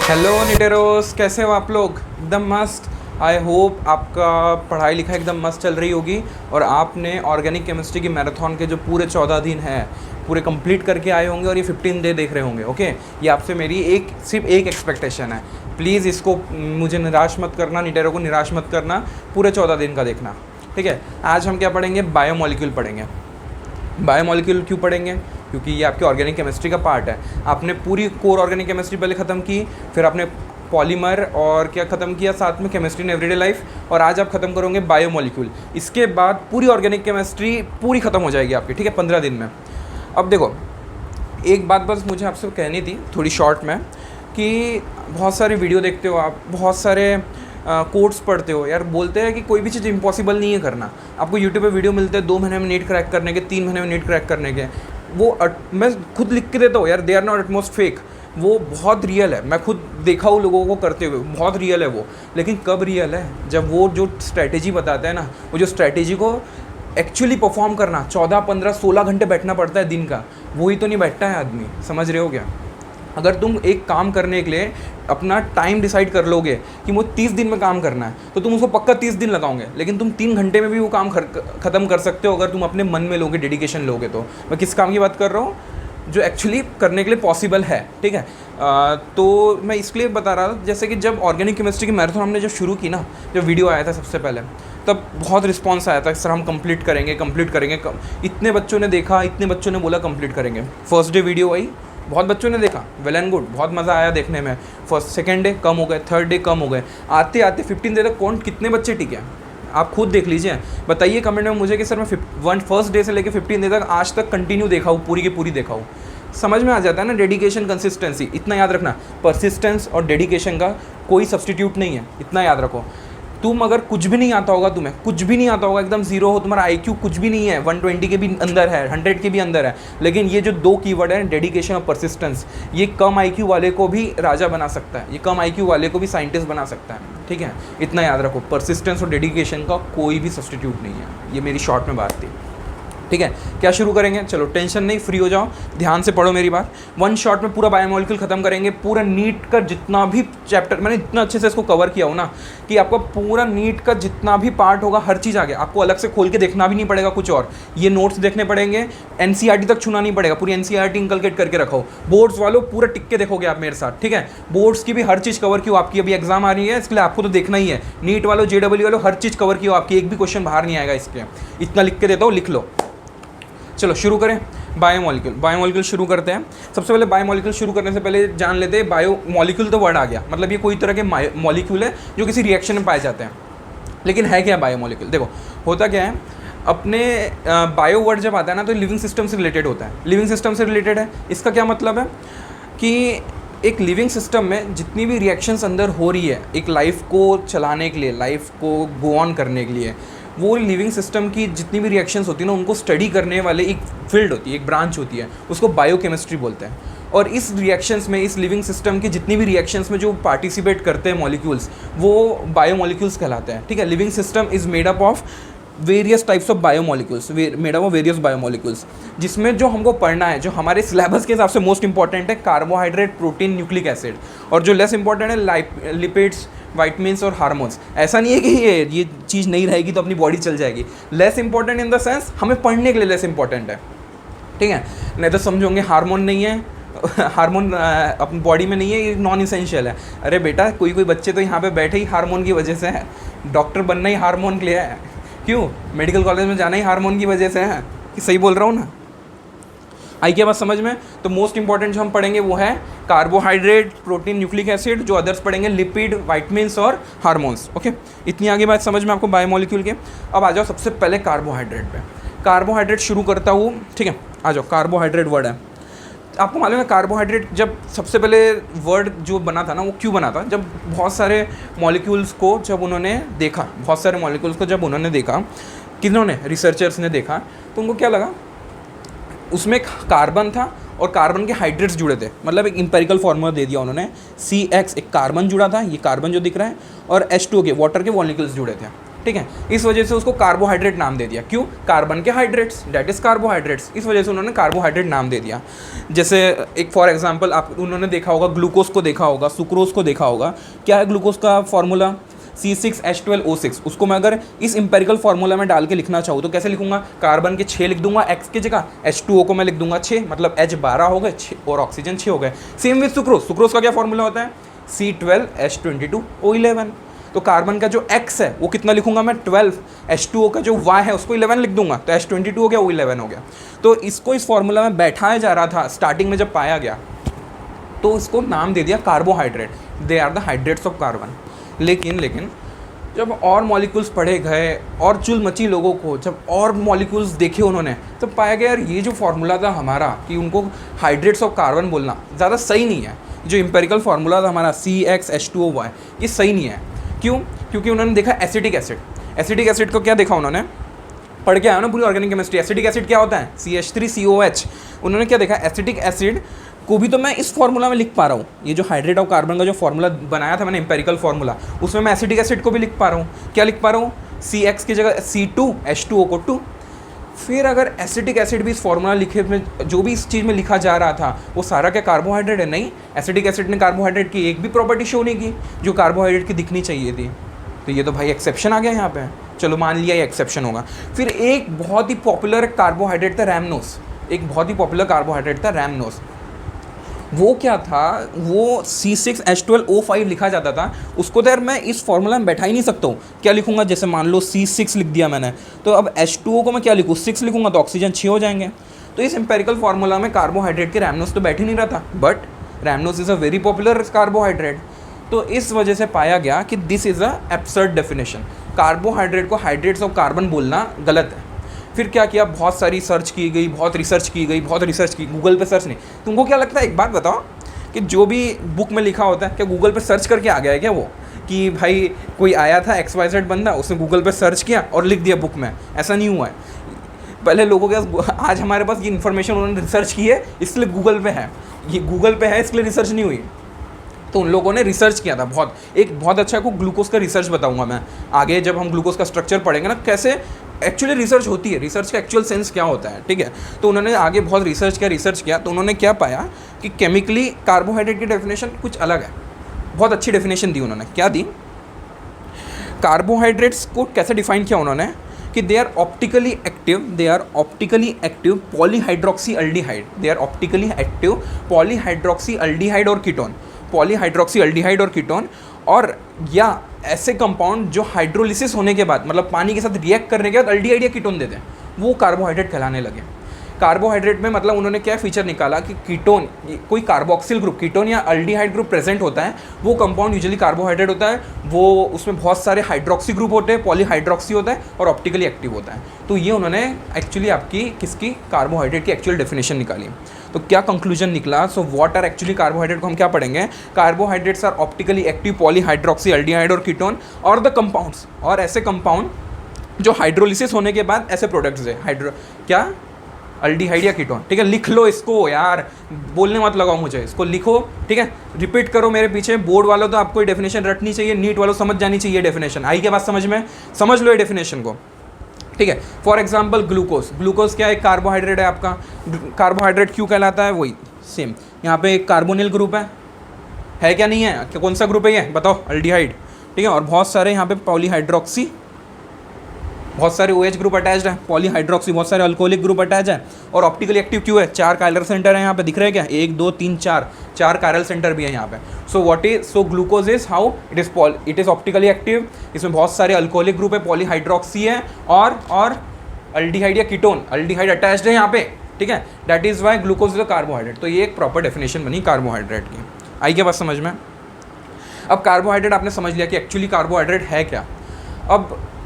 Hello निटेरोस, कैसे हो आप लोग? एकदम मस्त। आई होप आपका पढ़ाई लिखाई एकदम मस्त चल रही होगी और आपने ऑर्गेनिक केमिस्ट्री की मैराथन के जो पूरे 14 दिन हैं पूरे कंप्लीट करके आए होंगे और ये 15 डे देख रहे होंगे। ओके, ये आपसे मेरी सिर्फ एक एक्सपेक्टेशन है। प्लीज़ इसको मुझे निराश मत करना, निटेरो को निराश मत करना, पूरे 14 दिन का देखना। ठीक है, आज हम क्या पढ़ेंगे? बायोमोलिक्यूल पढ़ेंगे। बायोमोलिक्यूल क्यों पढ़ेंगे? क्योंकि ये आपकी ऑर्गेनिक केमिस्ट्री का पार्ट है। आपने पूरी कोर ऑर्गेनिक केमिस्ट्री पहले ख़त्म की, फिर आपने पॉलीमर और क्या ख़त्म किया, साथ में केमिस्ट्री इन एवरीडे लाइफ, और आज आप ख़त्म करोगे बायोमोलिक्यूल। इसके बाद पूरी ऑर्गेनिक केमिस्ट्री पूरी ख़त्म हो जाएगी आपकी, ठीक है, 15 दिन में। अब देखो, एक बात बस मुझे आपसे कहनी थी थोड़ी शॉर्ट में, कि बहुत सारे वीडियो देखते हो आप, बहुत सारे कोर्स पढ़ते हो यार, बोलते हैं कि कोई भी चीज़ इम्पॉसिबल नहीं है करना। आपको यूट्यूब पे वीडियो मिलते हैं 2 महीने में नीट क्रैक करने के, 3 महीने में नीट क्रैक करने के। वो मैं खुद लिख के देता हूँ यार, they are not utmost fake. वो बहुत रियल है, मैं खुद देखा हूँ लोगों को करते हुए, बहुत रियल है वो। लेकिन कब रियल है? जब वो जो स्ट्रैटेजी बताते हैं ना, वो जो स्ट्रैटेजी को एक्चुअली परफॉर्म करना 14, 15, 16 घंटे बैठना पड़ता है दिन का, वही तो नहीं बैठता है आदमी। समझ रहे हो क्या? अगर तुम एक काम करने के लिए अपना टाइम डिसाइड कर लोगे कि मुझे 30 दिन में काम करना है, तो तुम उसको पक्का 30 दिन लगाओगे। लेकिन तुम 3 घंटे में भी वो काम ख़त्म कर सकते हो अगर तुम अपने मन में लोगे, डेडिकेशन लोगे। तो मैं किस काम की बात कर रहा हूँ? जो एक्चुअली करने के लिए पॉसिबल है। ठीक है, तो मैं इसलिए बता रहा था, जैसे कि जब ऑर्गेनिक केमिस्ट्री की मैराथन हमने जब शुरू की ना, जब वीडियो आया था सबसे पहले, तब बहुत रिस्पांस आया था, सर हम कंप्लीट करेंगे। इतने बच्चों ने देखा, इतने बच्चों ने बोला कंप्लीट करेंगे। फर्स्ट डे वीडियो आई, बहुत बच्चों ने देखा, वेल एंड गुड, बहुत मज़ा आया देखने में। फर्स्ट सेकेंड डे कम हो गए, थर्ड डे कम हो गए, आते आते 15 डे तक कौन कितने बच्चे टिके? आप खुद देख लीजिए, बताइए कमेंट में मुझे कि सर मैं फर्स्ट डे से लेकर 15 डे तक आज तक कंटिन्यू देखा हूँ, पूरी की पूरी देखा हूँ। समझ में आ जाता है ना, डेडिकेशन, कंसिस्टेंसी। इतना याद रखना, परसिस्टेंस और डेडिकेशन का कोई सब्सटीट्यूट नहीं है, इतना याद रखो। तुम अगर कुछ भी नहीं आता होगा, तुम्हें कुछ भी नहीं आता होगा, एकदम जीरो हो, तुम्हारा आईक्यू कुछ भी नहीं है, 120 के भी अंदर है, 100 के भी अंदर है, लेकिन ये जो 2 कीवर्ड है, डेडिकेशन और परसिस्टेंस, ये कम आईक्यू वाले को भी राजा बना सकता है, ये कम आईक्यू वाले को भी साइंटिस्ट बना सकता है। ठीक है, इतना याद रखो, परसिस्टेंस और डेडिकेशन का कोई भी सब्सटीट्यूट नहीं है। ये मेरी शॉर्ट में बात थी। ठीक है, क्या शुरू करेंगे? चलो टेंशन नहीं, फ्री हो जाओ, ध्यान से पढ़ो मेरी बात। 1 शॉट में पूरा बायोमोलिक्यूल खत्म करेंगे। पूरा नीट का जितना भी चैप्टर, मैंने इतना अच्छे से इसको कवर किया हो ना कि आपको पूरा नीट का जितना भी पार्ट होगा, हर चीज़ आ गया। आपको अलग से खोल के देखना भी नहीं पड़ेगा कुछ और, ये नोट्स देखने पड़ेंगे, एनसीईआरटी तक छूना नहीं पड़ेगा, पूरी एनसीईआरटी इंकलकेट करके रखो। बोर्ड्स वालों पूरा टिक के देखोगे आप मेरे साथ। ठीक है, बोर्ड्स की भी हर चीज़ कवर की हो, आपकी अभी एग्जाम आ रही है, इसके लिए आपको तो देखना ही है। नीट वालों, जेडब्ल्यू वालों, हर चीज़ कवर की हो आपकी, एक भी क्वेश्चन बाहर नहीं आएगा इसके। इतना लिख के देता हूँ, लिख लो। चलो शुरू करें। बायोमोलिक्यूल शुरू करते हैं। सबसे पहले बायोमोलिक्यूल शुरू करने से पहले जान लेते हैं, बायोमोलिक्यूल तो वर्ड आ गया, मतलब ये कोई तरह के मॉलिक्यूल है जो किसी रिएक्शन में पाए जाते हैं। लेकिन है क्या बायोमोलिक्यूल? देखो होता क्या है, अपने बायो वर्ड जब आता है ना, तो लिविंग सिस्टम से रिलेटेड होता है। लिविंग सिस्टम से रिलेटेड है, इसका क्या मतलब है कि एक लिविंग सिस्टम में जितनी भी रिएक्शंस अंदर हो रही है, एक लाइफ को चलाने के लिए, लाइफ को गो ऑन करने के लिए, वो लिविंग सिस्टम की जितनी भी रिएक्शंस होती है ना, उनको स्टडी करने वाले एक फील्ड होती है, एक ब्रांच होती है, उसको बायोकेमिस्ट्री बोलते हैं। और इस रिएक्शंस में, इस लिविंग सिस्टम की जितनी भी रिएक्शंस में जो पार्टिसिपेट करते हैं मॉलिक्यूल्स, वो बायोमोलिक्यूल्स कहलाते हैं। ठीक है, living system is made up of various types of biomolecules, made up of various biomolecules, जिसमें जो हमको पढ़ना है, जो हमारे सिलेबस के हिसाब से मोस्ट इंपॉर्टेंट है कार्बोहाइड्रेट, प्रोटीन, न्यूक्लिक एसिड, और जो लेस इंपॉर्टेंट है लिपिड्स, वाइटमिन्स और हार्मोन्स। ऐसा नहीं है कि ये चीज़ नहीं रहेगी तो अपनी बॉडी चल जाएगी। Less important in the sense हमें पढ़ने के लिए लेस इंपॉर्टेंट है। ठीक है, नहीं तो समझोगे हार्मोन नहीं है, हार्मोन अपनी बॉडी में नहीं है, ये नॉन इसेंशियल है। अरे बेटा, कोई बच्चे तो यहाँ पे बैठे ही हार्मोन की वजह से है। डॉक्टर बनना ही हार्मोन के लिए है, क्यों? मेडिकल कॉलेज में जाना ही हार्मोन की वजह से है। कि सही बोल रहा हूँ ना? आई क्या बात समझ में? तो मोस्ट इंपॉर्टेंट जो हम पढ़ेंगे वो है कार्बोहाइड्रेट, प्रोटीन, न्यूक्लिक एसिड, जो अदर्स पढ़ेंगे लिपिड, वाइटमिन्स और हार्मोन्स। ओके, इतनी आगे बात समझ में आपको बायोमोलिक्यूल के। अब आ जाओ सबसे पहले कार्बोहाइड्रेट पे। कार्बोहाइड्रेट शुरू करता हूँ। ठीक है, आ जाओ, कार्बोहाइड्रेट वर्ड है। आपको मालूम है कार्बोहाइड्रेट जब सबसे पहले वर्ड जो बना था ना, वो क्यों बना था? जब बहुत सारे मॉलिक्यूल्स को जब उन्होंने देखा, किन्होंने? रिसर्चर्स ने देखा, तो उनको क्या लगा, उसमें कार्बन था और कार्बन के हाइड्रेट्स जुड़े थे। मतलब एक इंपेरिकल फार्मूला दे दिया उन्होंने, CX, एक कार्बन जुड़ा था, ये कार्बन जो दिख रहा है, और H2O के वाटर के मॉलिक्यूल्स जुड़े थे। ठीक है। इस वजह से उसको कार्बोहाइड्रेट नाम दे दिया। क्यों? कार्बन के हाइड्रेट्स, डेट इज़ कार्बोहाइड्रेट्स, इस वजह से उन्होंने कार्बोहाइड्रेट नाम दे दिया। जैसे एक फॉर एग्जांपल आप उन्होंने देखा होगा, ग्लूकोज को देखा होगा, सुक्रोज को देखा होगा। क्या है ग्लूकोज का फॉर्मूला? C6H12O6। उसको मैं अगर इस इंपेरिकल फार्मूला में डाल के लिखना चाहूँ तो कैसे लिखूंगा? कार्बन के 6 लिख दूंगा x की जगह, H2O को मैं लिख दूंगा 6, मतलब H 12 हो गए और ऑक्सीजन 6 हो गए। Same with sucrose. सुक्रोज का क्या फॉर्मूला होता है? C12H22O11। तो कार्बन का जो x है वो कितना लिखूंगा मैं? 12। H2O का जो y है उसको 11 लिख दूंगा, तो H22 हो गया, O11 हो गया। तो इसको इस फॉर्मूला में बैठाया जा रहा था स्टार्टिंग में जब पाया गया, तो इसको नाम दे दिया carbohydrate. They are the hydrates of carbon. लेकिन जब और मॉलिक्यूल्स पढ़े गए और चुल मची लोगों को, जब और मॉलिक्यूल्स देखे उन्होंने, तो पाया गया यार ये जो फार्मूला था हमारा कि उनको हाइड्रेट्स ऑफ कार्बन बोलना ज़्यादा सही नहीं है। जो इंपेरिकल फार्मूला था हमारा CXH2OY, ये सही नहीं है। क्यों? क्योंकि उन्होंने देखा एसिटिक एसिड। एसिटिक एसिड को क्या देखा उन्होंने? पढ़ के आया ना पूरी ऑर्गेनिक केमिस्ट्री। एसिटिक एसिड क्या होता है? CH3COH। उन्होंने क्या देखा? एसिटिक एसिड को भी तो मैं इस फार्मूला में लिख पा रहा हूँ। ये जो हाइड्रेट ऑफ कार्बन का जो फार्मूला बनाया था मैंने इंपेरिकल फार्मूला, उसमें मैं एसिटिक एसिड को भी लिख पा रहा हूँ। क्या लिख पा रहा हूँ? CX की जगह C2H2O को 2। फिर अगर एसिटिक एसिड भी इस फार्मूला लिखे में, जो भी इस चीज़ में लिखा जा रहा था वो सारा क्या कार्बोहाइड्रेट है? नहीं, एसिटिक एसिड ने कार्बोहाइड्रेट की एक भी प्रॉपर्टी शो नहीं की जो कार्बोहाइड्रेट की दिखनी चाहिए थी। तो ये तो भाई एक्सेप्शन आ गया यहाँ पे। चलो मान लिया ये एक्सेप्शन होगा। फिर एक बहुत ही पॉपुलर कार्बोहाइड्रेट था रैमनोस। एक बहुत ही पॉपुलर कार्बोहाइड्रेट था रैमनोस। वो क्या था? वो C6H12O5 लिखा जाता था। उसको तो यार मैं इस फॉर्मूला में बैठा ही नहीं सकता हूँ। क्या लिखूंगा? जैसे मान लो C6 लिख दिया मैंने, तो अब H2O को मैं क्या लिखूँ? 6 लिखूंगा तो ऑक्सीजन 6 हो जाएंगे। तो इस एम्पेरिकल फार्मूला में कार्बोहाइड्रेट के रैमनोस तो बैठ ही नहीं रहा था, but rhamnose is a very popular carbohydrate. तो इस वजह से पाया गया कि this is a absurd definition. Carbohydrate को हाइड्रेट्स ऑफ कार्बन बोलना गलत है। फिर क्या किया? बहुत सारी सर्च की गई, बहुत रिसर्च की, गूगल पे सर्च नहीं। तुमको क्या लगता है, एक बात बताओ, कि जो भी बुक में लिखा होता है क्या गूगल पे सर्च करके आ गया है क्या वो? कि भाई कोई आया था XYZ बंदा, उसने गूगल पे सर्च किया और लिख दिया बुक में? ऐसा नहीं हुआ है। पहले लोगों के पास, आज हमारे पास ये इन्फॉर्मेशन उन्होंने रिसर्च की है इसलिए गूगल पे है, ये गूगल पे है इसलिए रिसर्च नहीं हुई। तो उन लोगों ने रिसर्च किया था। एक बहुत अच्छा को ग्लूकोज का रिसर्च बताऊंगा मैं आगे, जब हम ग्लूकोज का स्ट्रक्चर पढ़ेंगे ना, कैसे एक्चुअली रिसर्च होती है, रिसर्च का एक्चुअल सेंस क्या होता है, ठीक है। तो उन्होंने आगे बहुत रिसर्च किया तो उन्होंने क्या पाया कि केमिकली कार्बोहाइड्रेट की डेफिनेशन कुछ अलग है। बहुत अच्छी डेफिनेशन दी उन्होंने। क्या दी? कार्बोहाइड्रेट्स को कैसे डिफाइन किया उन्होंने कि they are optically active polyhydroxy aldehyde. They are optically active polyhydroxy aldehyde और कीटोन, पॉलीहाइड्रोक्सी अल्डिहाइड और कीटोन, और या ऐसे कंपाउंड जो हाइड्रोलिसिस होने के बाद, मतलब पानी के साथ रिएक्ट करने के बाद अल्डिहाइड या कीटोन देते हैं, वो कार्बोहाइड्रेट कहलाने लगे। कार्बोहाइड्रेट में मतलब उन्होंने क्या फीचर निकाला कि कीटोन, कोई कार्बोक्सिल ग्रुप, कीटोन या अल्डिहाइड ग्रुप प्रेजेंट होता है, वो कंपाउंड यूजुअली कार्बोहाइड्रेट होता है। वो उसमें बहुत सारे हाइड्रोक्सी ग्रुप होते हैं, पॉलीहाइड्रोक्सी होता है और ऑप्टिकली एक्टिव होता है। तो ये उन्होंने एक्चुअली आपकी किसकी कार्बोहाइड्रेट की एक्चुअल डेफिनेशन निकाली। तो क्या कंक्लूजन निकला? So what are actually carbohydrate को हम क्या पढ़ेंगे? Carbohydrates are optically active polyhydroxy aldehyde और कीटोन और द कंपाउंड्स, और ऐसे कंपाउंड जो हाइड्रोलिसिस होने के बाद ऐसे प्रोडक्ट्स है, क्या अल्डिहाइड या कीटोन, ठीक है। लिख लो इसको यार, बोलने मत लगाओ मुझे, इसको लिखो, ठीक है। रिपीट करो मेरे पीछे। बोर्ड वालों तो आपको ये डेफिनेशन रटनी चाहिए, नीट वालों समझ जानी चाहिए डेफिनेशन। आई के बाद समझ में, समझ लो ये डेफिनेशन को, ठीक है। फॉर एग्जाम्पल ग्लूकोज क्या है? कार्बोहाइड्रेट है आपका। कार्बोहाइड्रेट क्यों कहलाता है? वही सेम यहाँ पे एक कार्बोनिल ग्रुप है क्या नहीं है? कौन सा ग्रुप है ये बताओ? अल्डिहाइड, ठीक है। और बहुत सारे यहाँ पे पॉलीहाइड्रोक्सी, बहुत सारे OH ग्रुप अटैच्ड है, पॉलीहाइड्रोक्सी, बहुत सारे अल्कोहलिक ग्रुप अटैच है। और ऑप्टिकली एक्टिव क्यों है? 4 कायरल सेंटर है यहाँ पे, दिख रहे हैं क्या? 1 2 3 4 कायरल सेंटर भी है यहाँ पे। So glucose is how it is optically active. इसमें बहुत सारे अल्कोहलिक ग्रुप है, पॉलीहाइड्रोक्सी है और अल्डिहाइड या कीटोन, अल्डिहाइड अटैच्ड है यहाँ पे, ठीक है। That is why glucose is a carbohydrate. तो ये एक प्रॉपर डेफिनेशन बनी कार्बोहाइड्रेट की। आई क्या बात समझ में? अब कार्बोहाइड्रेट आपने समझ लिया कि एक्चुअली कार्बोहाइड्रेट है क्या।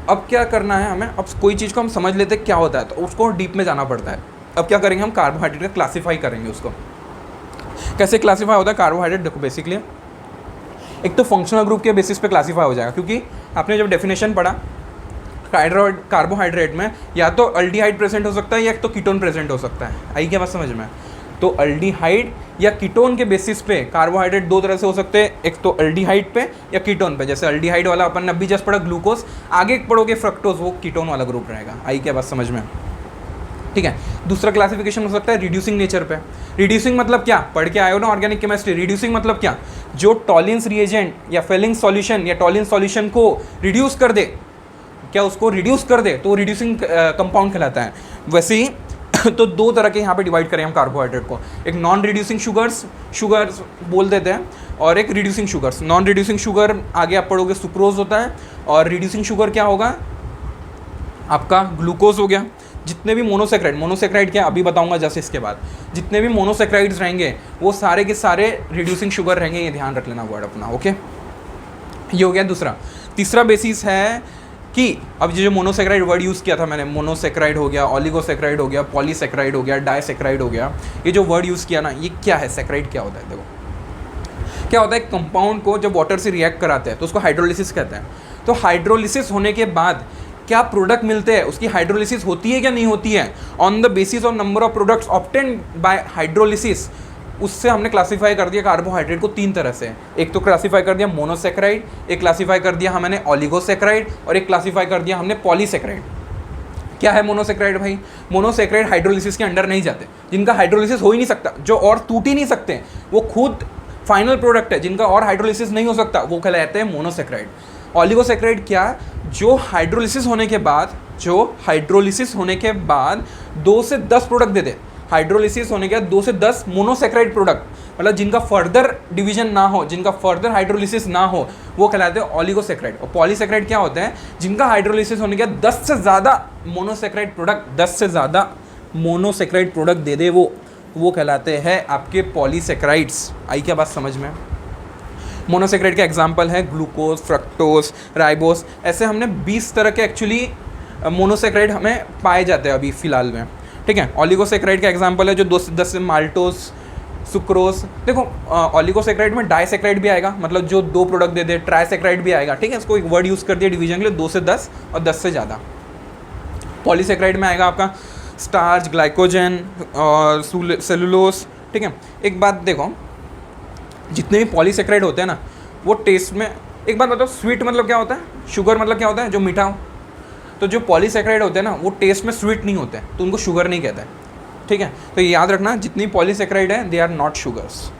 अब क्या करना है हमें? अब कोई चीज़ को हम समझ लेते क्या होता है तो उसको डीप में जाना पड़ता है। अब क्या करेंगे हम? कार्बोहाइड्रेट का क्लासीफाई करेंगे। उसको कैसे क्लासीफाई होता है कार्बोहाइड्रेट? देखो बेसिकली एक तो फंक्शनल ग्रुप के बेसिस पे क्लासीफाई हो जाएगा, क्योंकि आपने जब डेफिनेशन पढ़ा कार्बोहाइड्रेट में या तो अल्डिहाइड प्रेजेंट हो सकता है या तो कीटोन प्रेजेंट हो सकता है। आई क्या बात समझ में? तो अल्डिहाइड या कीटोन के बेसिस पे कार्बोहाइड्रेट दो तरह से हो सकते हैं, एक तो अल्डिहाइड पे या कीटोन पे। जैसे अल्डिहाइड वाला अपन ने अभी जस्ट पढ़ा ग्लूकोज, आगे पढ़ोगे फ्रक्टोज, वो कीटोन वाला ग्रुप रहेगा। आई क्या बात समझ में? ठीक है। दूसरा क्लासिफिकेशन हो सकता है रिड्यूसिंग नेचर पे। रिड्यूसिंग मतलब क्या, पढ़ के आए हो ना ऑर्गेनिक केमिस्ट्री। रिड्यूसिंग मतलब क्या, जो टॉलिन्स रिएजेंट या फेलिंग सॉल्यूशन या टॉलिन सॉल्यूशन को रिड्यूस कर दे, क्या उसको रिड्यूस कर दे, तो वो रिड्यूसिंग कंपाउंड कहलाता है। वैसे ही तो दो तरह के यहाँ पे डिवाइड करें हम कार्बोहाइड्रेट को, एक नॉन रिड्यूसिंग शुगर्स बोल देते हैं, और एक reducing sugars. Non reducing sugar आगे आप पढ़ोगे सुक्रोज होता है, और रिड्यूसिंग शुगर क्या होगा आपका, ग्लूकोज हो गया। जितने भी मोनोसेक्राइड क्या अभी बताऊंगा जैसे इसके बाद, जितने भी मोनोसेक्राइड्स रहेंगे वो सारे के सारे रिड्यूसिंग शुगर रहेंगे, ये ध्यान रख लेना वर्ड अपना। ओके, ये हो गया दूसरा। तीसरा बेसिस है कि अब ये जो मोनोसेक्राइड वर्ड यूज़ किया था मैंने, मोनोसेक्राइड हो गया, ऑलिगोसेक्राइड हो गया, पॉलीसेक्राइड हो गया, डाइसेक्राइड हो गया, ये जो वर्ड यूज़ किया ना, ये क्या है, सेक्राइड क्या होता है? देखो क्या होता है, कंपाउंड को जब वाटर से रिएक्ट कराते हैं तो उसको हाइड्रोलिसिस कहते हैं। तो हाइड्रोलिसिस होने के बाद क्या प्रोडक्ट मिलते हैं, उसकी हाइड्रोलिसिस होती है क्या नहीं होती है, on the basis of number of products obtained by hydrolysis, उससे हमने क्लासीफाई कर दिया कार्बोहाइड्रेट को तीन तरह से। एक तो क्लासीफाई कर दिया मोनोसेक्राइड, एक क्लासीफाई कर दिया हमने ऑलिगोसेक्राइड, और एक क्लासीफाई कर दिया हमने पॉलीसेक्राइड। क्या है मोनोसेक्राइड भाई? मोनोसेक्राइड हाइड्रोलिसिस के अंडर नहीं जाते, जिनका हाइड्रोलिसिस हो ही नहीं सकता, जो और टूट ही नहीं सकते, वो खुद फाइनल प्रोडक्ट है, जिनका और हाइड्रोलिसिस नहीं हो सकता, वो कहलाते हैं मोनोसेक्राइड। ऑलिगोसेक्राइड क्या, जो हाइड्रोलिसिस होने के बाद 2 से 10 प्रोडक्ट दे दे। हाइड्रोलिसिस होने के बाद 2 से 10 मोनोसेक्राइड प्रोडक्ट, मतलब जिनका फर्दर डिवीजन ना हो, जिनका फर्दर हाइड्रोलिसिस ना हो, वो कहलाते हैं ऑलिगोसेक्राइड। और पॉलीसेक्राइड क्या होते हैं, जिनका हाइड्रोलिसिस होने के बाद 10 से ज़्यादा मोनोसेक्राइड प्रोडक्ट दे दे, वो कहलाते हैं आपके पॉलीसेक्राइड्स। आई क्या बात समझ में? मोनोसेक्राइड का एग्जाम्पल है ग्लूकोज, फ्रक्टोज, राइबोस। ऐसे हमने 20 तरह के एक्चुअली मोनोसेक्राइड हमें पाए जाते हैं अभी फ़िलहाल में। ठीक है। ऑलिगोसेक्राइड का एग्जाम्पल है जो 2 से 10 माल्टोज, सुक्रोज। देखो ऑलिगोसेक्राइड में डाइसेक्राइड भी आएगा, मतलब जो 2 प्रोडक्ट दे दे। ट्राइसेक्राइड भी आएगा। ठीक है, इसको एक वर्ड यूज़ कर दिया डिवीजन के लिए, 2 से 10 और 10 से ज़्यादा। पॉलीसेक्राइड में आएगा आपका स्टार्च, ग्लाइकोजन और सेलुलोस। ठीक है। एक बात देखो, जितने भी पॉलीसेक्राइड होते हैं ना, वो टेस्ट में, एक बात बताओ, स्वीट मतलब क्या होता है, शुगर मतलब क्या होता है, जो मीठा हो। तो जो पॉलीसेक्राइड होते हैं ना, वो टेस्ट में स्वीट नहीं होते हैं, तो उनको शुगर नहीं कहते हैं। ठीक है, तो ये याद रखना, जितनी पॉलीसेक्राइड है दे आर नॉट शुगर्स।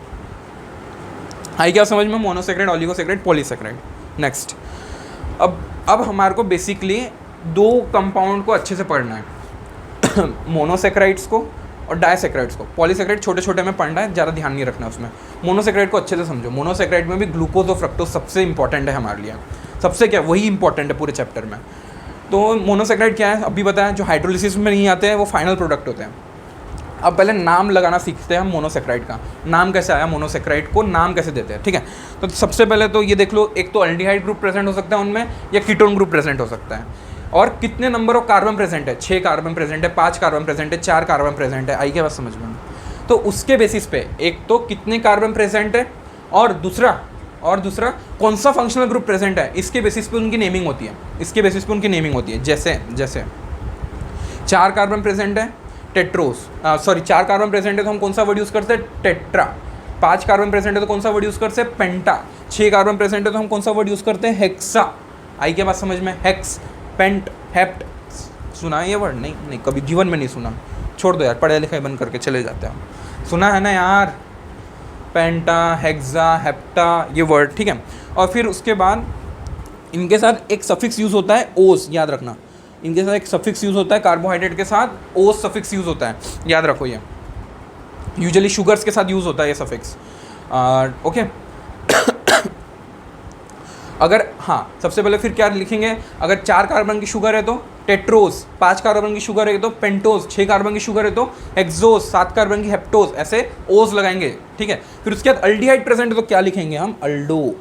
आई क्या समझ में? Monosaccharide, oligosaccharide, polysaccharide. नेक्स्ट, अब हमारे को बेसिकली 2 कंपाउंड को अच्छे से पढ़ना है मोनोसेक्राइड्स को और डाइसेक्राइड्स को। पॉलीसेक्राइड छोटे छोटे में पढ़ना है, ज़्यादा ध्यान नहीं रखना उसमें। मोनोसेक्राइड को अच्छे से समझो। मोनोसेक्राइड में भी ग्लूकोज और फ्रक्टोज सबसे इंपॉर्टेंट है हमारे लिए। सबसे क्या, वही इंपॉर्टेंट है पूरे चैप्टर में। तो मोनोसेक्राइड क्या है अभी बताया, जो हाइड्रोलिसिस में नहीं आते हैं, वो फाइनल प्रोडक्ट होते हैं। अब पहले नाम लगाना सीखते हैं हम मोनोसेक्राइड का। नाम कैसे आया, मोनोसेक्राइड को नाम कैसे देते हैं। ठीक है, तो सबसे पहले तो ये देख लो, एक तो अल्डिहाइड ग्रुप प्रेजेंट हो सकता है उनमें, या कीटोन ग्रुप प्रेजेंट हो सकता है। और कितने नंबर ऑफ कार्बन प्रेजेंट है, 6 कार्बन प्रेजेंट है, 5 कार्बन प्रेजेंट है, 4 कार्बन प्रेजेंट है। आई के बात समझ में? तो उसके बेसिस पे एक तो कितने कार्बन प्रेजेंट है, और दूसरा कौन सा फंक्शनल ग्रुप प्रेजेंट है, इसके बेसिस पे उनकी नेमिंग होती है। जैसे 4 कार्बन प्रेजेंट है, 4 कार्बन प्रेजेंट है तो हम कौन सा वर्ड यूज़ करते हैं, टेट्रा। 5 कार्बन प्रेजेंट है तो कौन सा वर्ड यूज़ करते हैं, पेंटा। 6 कार्बन प्रेजेंट है तो हम कौन सा वर्ड यूज़ करते हैं, हेक्सा। आई के बात समझ में? हेक्स, पेंट, हेप्ट, सुना है ये वर्ड? नहीं, कभी जीवन में नहीं सुना। छोड़ दो यार, पढ़ाई लिखाई बंद करके चले जाते हैं हम। सुना है ना यार, पेंटा, हेक्सा, हेप्टा, ये वर्ड। ठीक है। और फिर उसके बाद इनके साथ एक सफिक्स यूज़ होता है, ओस। याद रखना, इनके साथ एक सफिक्स यूज़ होता है, कार्बोहाइड्रेट के साथ ओस सफिक्स यूज़ होता है, याद रखो। ये यूजुअली शुगर्स के साथ यूज़ होता है ये सफिक्स। ओके अगर सबसे पहले फिर क्या लिखेंगे, अगर 4 कार्बन की शुगर है तो टेट्रोज, 5 कार्बन की शुगर है तो पेंटोज, 6 कार्बन की शुगर है तो हेक्सोज, 7 कार्बन की हेप्टोज, ऐसे ओज लगाएंगे। ठीक है। फिर उसके बाद अल्डिहाइड प्रेजेंट है तो क्या लिखेंगे हम, अल्डो।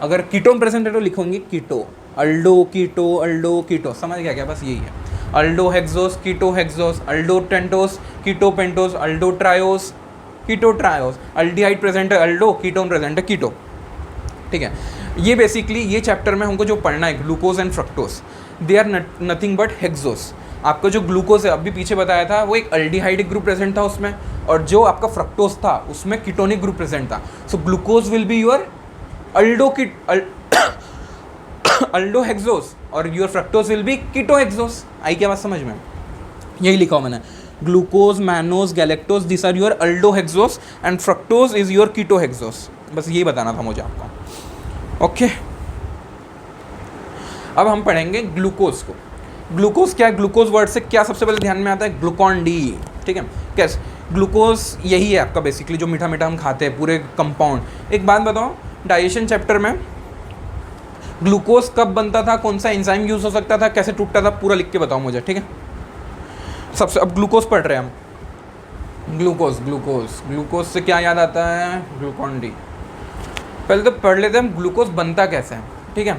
अगर कीटोन प्रेजेंट है तो लिखेंगे कीटो, अल्डो कीटो। समझ गया क्या? बस यही है। अल्डो हेक्सोस, कीटो हेक्सोस, अल्डो टेंटोस, कीटो पेंटोस, अल्डो ट्रायोस, कीटो ट्रायोस। अल्डिहाइड प्रेजेंट है अल्डो, कीटोन प्रेजेंट है कीटो। ठीक है। ये बेसिकली ये चैप्टर में हमको जो पढ़ना है, glucose and fructose, they are nothing but hexose. आपका जो ग्लूकोज है अभी पीछे बताया था वो एक अल्डिहाइडिक ग्रुप प्रेजेंट था उसमें, और जो आपका फ्रक्टोज था उसमें कीटोनिक ग्रुप प्रेजेंट था. So glucose will be your aldohexose और your fructose will be ketohexose. आई क्या बात समझ में? यही लिखा हो मैंने, glucose, mannose, galactose, this are your aldohexose and fructose is your ketohexose. बस यही बताना था मुझे आपको. ओके, अब हम पढ़ेंगे ग्लूकोज को. ग्लूकोज क्या है? ग्लूकोज वर्ड से क्या सबसे पहले ध्यान में आता है? Glucon D. ठीक है, कैसे? ग्लूकोज यही है आपका बेसिकली जो मीठा मीठा हम खाते हैं, पूरे कंपाउंड. एक बात बताओ, डाइजेशन चैप्टर में ग्लूकोज कब बनता था, कौन सा एंजाइम यूज हो सकता था, कैसे टूटता था, पूरा लिख के बताओ मुझे. ठीक है, सबसे अब ग्लूकोज पढ़ रहे हैं हम. ग्लूकोज ग्लूकोज ग्लूकोज से क्या याद आता है? Glucon D. पहले तो पढ़ लेते हैं हम ग्लूकोज बनता कैसे है. ठीक है,